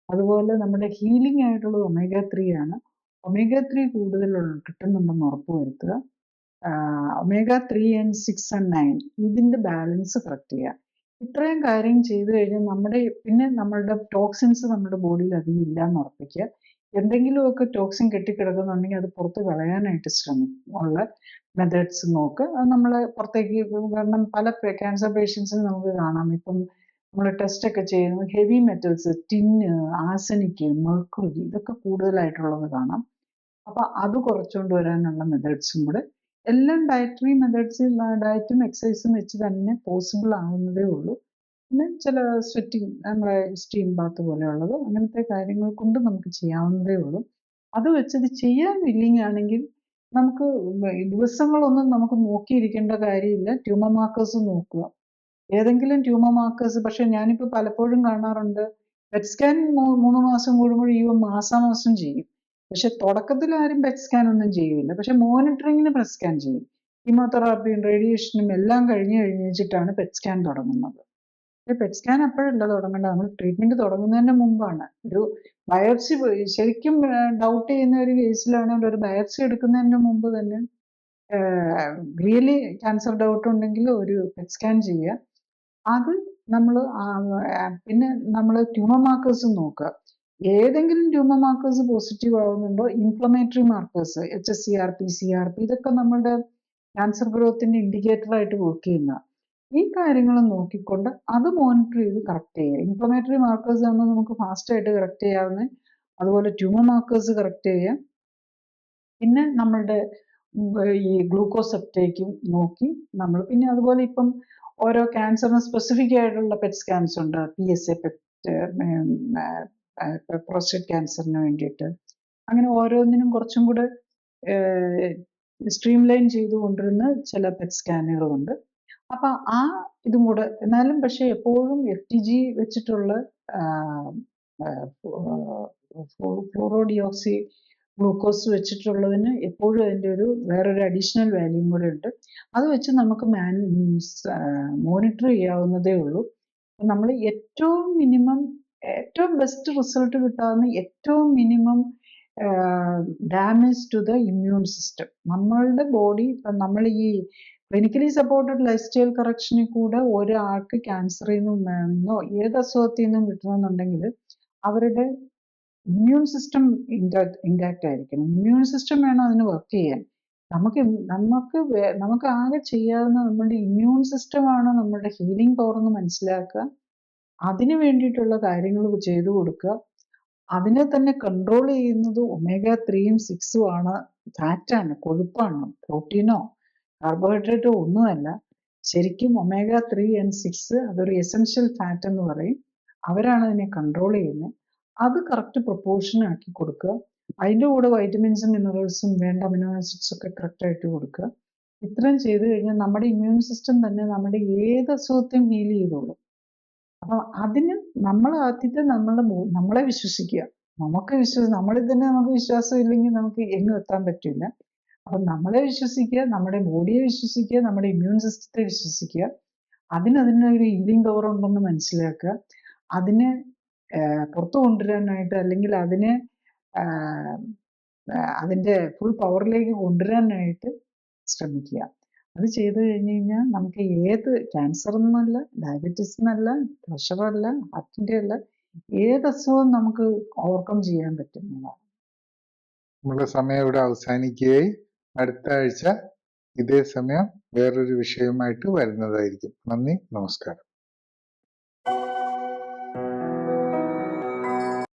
അതുപോലെ നമ്മുടെ ഹീലിംഗ് ആയിട്ടുള്ളത് omega-3 ആണ്. omega-3 കൂടുതൽ കിട്ടുന്നുണ്ടെന്ന് ഉറപ്പ് വരുത്തുക. omega-3 and 6 and 9 ഇതിന്റെ ബാലൻസ് കറക്റ്റ് ചെയ്യുക. ഇത്രയും കാര്യം ചെയ്തു കഴിഞ്ഞാൽ പിന്നെ നമ്മളുടെ ടോക്സിൻസ് നമ്മുടെ ബോഡിയിൽ അധികം ഇല്ല എന്ന് ഉറപ്പിക്കുക. എന്തെങ്കിലുമൊക്കെ ടോക്സിൻ കെട്ടിക്കിടക്കുന്നുണ്ടെങ്കിൽ അത് പുറത്ത് കളയാനായിട്ട് ഉള്ള മെത്തേഡ്സ് നോക്ക്. അത് നമ്മളെ പുറത്തേക്ക്, കാരണം പല ക്യാൻസർ പേഷ്യൻസിന് നമുക്ക് കാണാം, ഇപ്പം നമ്മൾ ടെസ്റ്റ് ഒക്കെ ചെയ്യുന്നത് heavy metals, tin, arsenic, mercury ഇതൊക്കെ കൂടുതലായിട്ടുള്ളത് കാണാം. അപ്പൊ അത് കുറച്ചുകൊണ്ട് വരാനുള്ള മെത്തേഡ്സും കൂടെ എല്ലാം ഡയറ്ററി മെത്തേഡ്സ്, ഡയറ്റും എക്സസൈസും വെച്ച് തന്നെ പോസിബിൾ ആകുന്നതേ ഉള്ളൂ. പിന്നെ ചില സ്വെറ്റിംഗ്, നമ്മുടെ സ്റ്റീം ബാത്ത് പോലെയുള്ളത്, അങ്ങനത്തെ കാര്യങ്ങൾ കൊണ്ട് നമുക്ക് ചെയ്യാവുന്നതേ ഉള്ളൂ. അത് വെച്ചത് ചെയ്യാൻ വില്ലിങ് ആണെങ്കിൽ നമുക്ക് ദിവസങ്ങളൊന്നും നമുക്ക് നോക്കിയിരിക്കേണ്ട കാര്യമില്ല. ട്യൂമർ മാർക്കേഴ്സ് നോക്കുക, ഏതെങ്കിലും ട്യൂമർ മാർക്കേഴ്സ്. പക്ഷെ ഞാനിപ്പോൾ പലപ്പോഴും കാണാറുണ്ട്, പെറ്റ് സ്കാൻ 3 മാസം കൂടുമ്പോൾ ഈവൻ മാസാമാസം ചെയ്യും. പക്ഷെ തുടക്കത്തിൽ ആരും പെറ്റ് സ്കാൻ ഒന്നും ചെയ്യില്ല. പക്ഷെ മോണിറ്ററിങ്ങിന് പെറ്റ് സ്കാൻ ചെയ്യും. കീമോതെറാപ്പിയും റേഡിയേഷനും എല്ലാം കഴിഞ്ഞിട്ടാണ് പെറ്റ് സ്കാൻ തുടങ്ങുന്നത്. പെറ്റ് സ്കാൻ അപ്പോഴല്ല തുടങ്ങേണ്ടത്, നമ്മൾ ട്രീറ്റ്മെന്റ് തുടങ്ങുന്നതിന് മുമ്പാണ്. ഒരു ബയോപ്സി ശരിക്കും ഡൗട്ട് ചെയ്യുന്ന ഒരു കേസിലാണെങ്കിൽ ഒരു ബയോപ്സി എടുക്കുന്നതിന് മുമ്പ് തന്നെ റിയലി ക്യാൻസർ ഡൗട്ട് ഉണ്ടെങ്കിൽ ഒരു പെറ്റ് സ്കാൻ ചെയ്യുക. അത് നമ്മൾ പിന്നെ നമ്മൾ ട്യൂമർ മാർക്കേഴ്സ് നോക്കുക. ഏതെങ്കിലും ട്യൂമർ മാർക്കേഴ്സ് പോസിറ്റീവ് ആവുന്നുണ്ടോ, ഇൻഫ്ലമേറ്ററി മാർക്കേഴ്സ് HSCRP, CRP ഇതൊക്കെ നമ്മളുടെ ക്യാൻസർ ഗ്രോത്തിന്റെ ഇൻഡിക്കേറ്റർ ആയിട്ട് വർക്ക് ചെയ്യുന്ന ഈ കാര്യങ്ങൾ നോക്കിക്കൊണ്ട് അത് മോണിറ്റർ ചെയ്ത് കറക്റ്റ് ചെയ്യുക. ഇൻഫ്ലമേറ്ററി മാർക്കേഴ്സ് ആണ് നമുക്ക് ഫാസ്റ്റ് ആയിട്ട് കറക്റ്റ് ചെയ്യാവുന്നത്. അതുപോലെ ട്യൂമർ മാർക്കേഴ്സ് കറക്റ്റ് ചെയ്യുക. പിന്നെ നമ്മളുടെ ഈ ഗ്ലൂക്കോസ് അപ്ടേക്കും നോക്കി നമ്മൾ, പിന്നെ അതുപോലെ ഇപ്പം ഓരോ ക്യാൻസറിന് സ്പെസിഫിക് ആയിട്ടുള്ള പെറ്റ് സ്കാൻസ് ഉണ്ട്. PSA പ്രോസ്റ്റേറ്റ് ക്യാൻസറിന് വേണ്ടിയിട്ട്. അങ്ങനെ ഓരോന്നിനും കുറച്ചും കൂടെ സ്ട്രീം ലൈൻ ചെയ്തു കൊണ്ടിരുന്ന ചില പെറ്റ് സ്കാനുകളുണ്ട്. അപ്പൊ ആ ഇതും കൂടെ, എന്നാലും പക്ഷെ എപ്പോഴും FTG വെച്ചിട്ടുള്ള ഫ്ലൂറോഡിയോക്സി ഗ്ലൂക്കോസ് വെച്ചിട്ടുള്ളതിന് എപ്പോഴും അതിൻ്റെ വേറൊരു അഡീഷണൽ വാല്യൂം കൂടെ ഉണ്ട്. അത് വെച്ച് നമുക്ക് മോണിറ്റർ ചെയ്യാവുന്നതേ ഉള്ളൂ. നമ്മൾ ഏറ്റവും ബെസ്റ്റ് റിസൾട്ട് കിട്ടാവുന്ന ഏറ്റവും minimum damage to the immune system. നമ്മളുടെ ബോഡി, നമ്മൾ ഈ ക്ലിനിക്കലി സപ്പോർട്ടഡ് ലൈഫ് സ്റ്റൈൽ കറക്ഷനിൽ കൂടെ ഒരാൾക്ക് ക്യാൻസറിൽ നിന്നോ ഏത് അസുഖത്തിൽ നിന്നും കിട്ടണമെന്നുണ്ടെങ്കിൽ അവരുടെ ഇമ്മ്യൂൺ സിസ്റ്റം ഇൻടാക്റ്റ് ആയിരിക്കണം. ഇമ്മ്യൂൺ സിസ്റ്റം വേണം അതിന് വർക്ക് ചെയ്യാൻ. നമുക്ക് ആകെ ചെയ്യാവുന്ന നമ്മളുടെ ഇമ്മ്യൂൺ സിസ്റ്റമാണ് നമ്മളുടെ ഹീലിംഗ് പവർ എന്ന് മനസ്സിലാക്കുക. അതിന് വേണ്ടിയിട്ടുള്ള കാര്യങ്ങൾ ചെയ്തു കൊടുക്കുക. അതിനെ തന്നെ കൺട്രോൾ ചെയ്യുന്നത് omega-3 6 ആണ്. ഫാറ്റാണ്, കൊഴുപ്പാണ്, പ്രോട്ടീനോ കാർബോഹൈഡ്രേറ്റോ ഒന്നുമല്ല. ശരിക്കും omega-3 and 6 അതൊരു എസെൻഷ്യൽ ഫാറ്റ് എന്ന് പറയും. അവരാണ് അതിനെ കൺട്രോൾ ചെയ്യുന്നത്. അത് കറക്റ്റ് പ്രൊപ്പോർഷൻ ആക്കി കൊടുക്കുക. അതിൻ്റെ കൂടെ വൈറ്റമിൻസും മിനറൽസും വേണ്ട അമിനോ ആസിഡ്സ് ഒക്കെ കറക്റ്റ് ആയിട്ട് കൊടുക്കുക. ഇത്രയും ചെയ്തു കഴിഞ്ഞാൽ നമ്മുടെ ഇമ്മ്യൂൺ സിസ്റ്റം തന്നെ നമ്മുടെ ഏത് അസുഖത്തെയും ഹീൽ ചെയ്തോളും. അപ്പൊ അതിന് നമ്മൾ ആദ്യത്തെ നമ്മളെ വിശ്വസിക്കുക. നമ്മളിൽ തന്നെ നമുക്ക് വിശ്വാസം ഇല്ലെങ്കിൽ നമുക്ക് എങ്ങും എത്താൻ പറ്റില്ല. അപ്പൊ നമ്മളെ വിശ്വസിക്കുക, നമ്മുടെ ബോഡിയെ വിശ്വസിക്കുക, നമ്മുടെ ഇമ്മ്യൂൺ സിസ്റ്റത്തെ വിശ്വസിക്കുക. അതിനൊരു ഹീലിംഗ് പവർ ഉണ്ടെന്ന് മനസ്സിലാക്കുക. അതിനെ പുറത്തു കൊണ്ടുവരാനായിട്ട് അല്ലെങ്കിൽ അതിൻ്റെ ഫുൾ പവറിലേക്ക് കൊണ്ടുവരാനായിട്ട് ശ്രമിക്കുക. അത് ചെയ്തു കഴിഞ്ഞ് കഴിഞ്ഞാൽ നമുക്ക് ഏത് ക്യാൻസർ എന്നല്ല, ഡയബറ്റീസ് എന്നല്ല, പ്രഷറല്ല, ഹാർട്ടിൻ്റെ അല്ല, ഏത് അസുഖവും നമുക്ക് ഓവർകം ചെയ്യാൻ പറ്റുന്നതാണ്. നമ്മുടെ സമയം ഇവിടെ അവസാനിക്കുകയായി. അടുത്ത ആഴ്ച ഇതേ സമയം വേറൊരു വിഷയവുമായിട്ട് വരുന്നതായിരിക്കും. നന്ദി, നമസ്കാരം.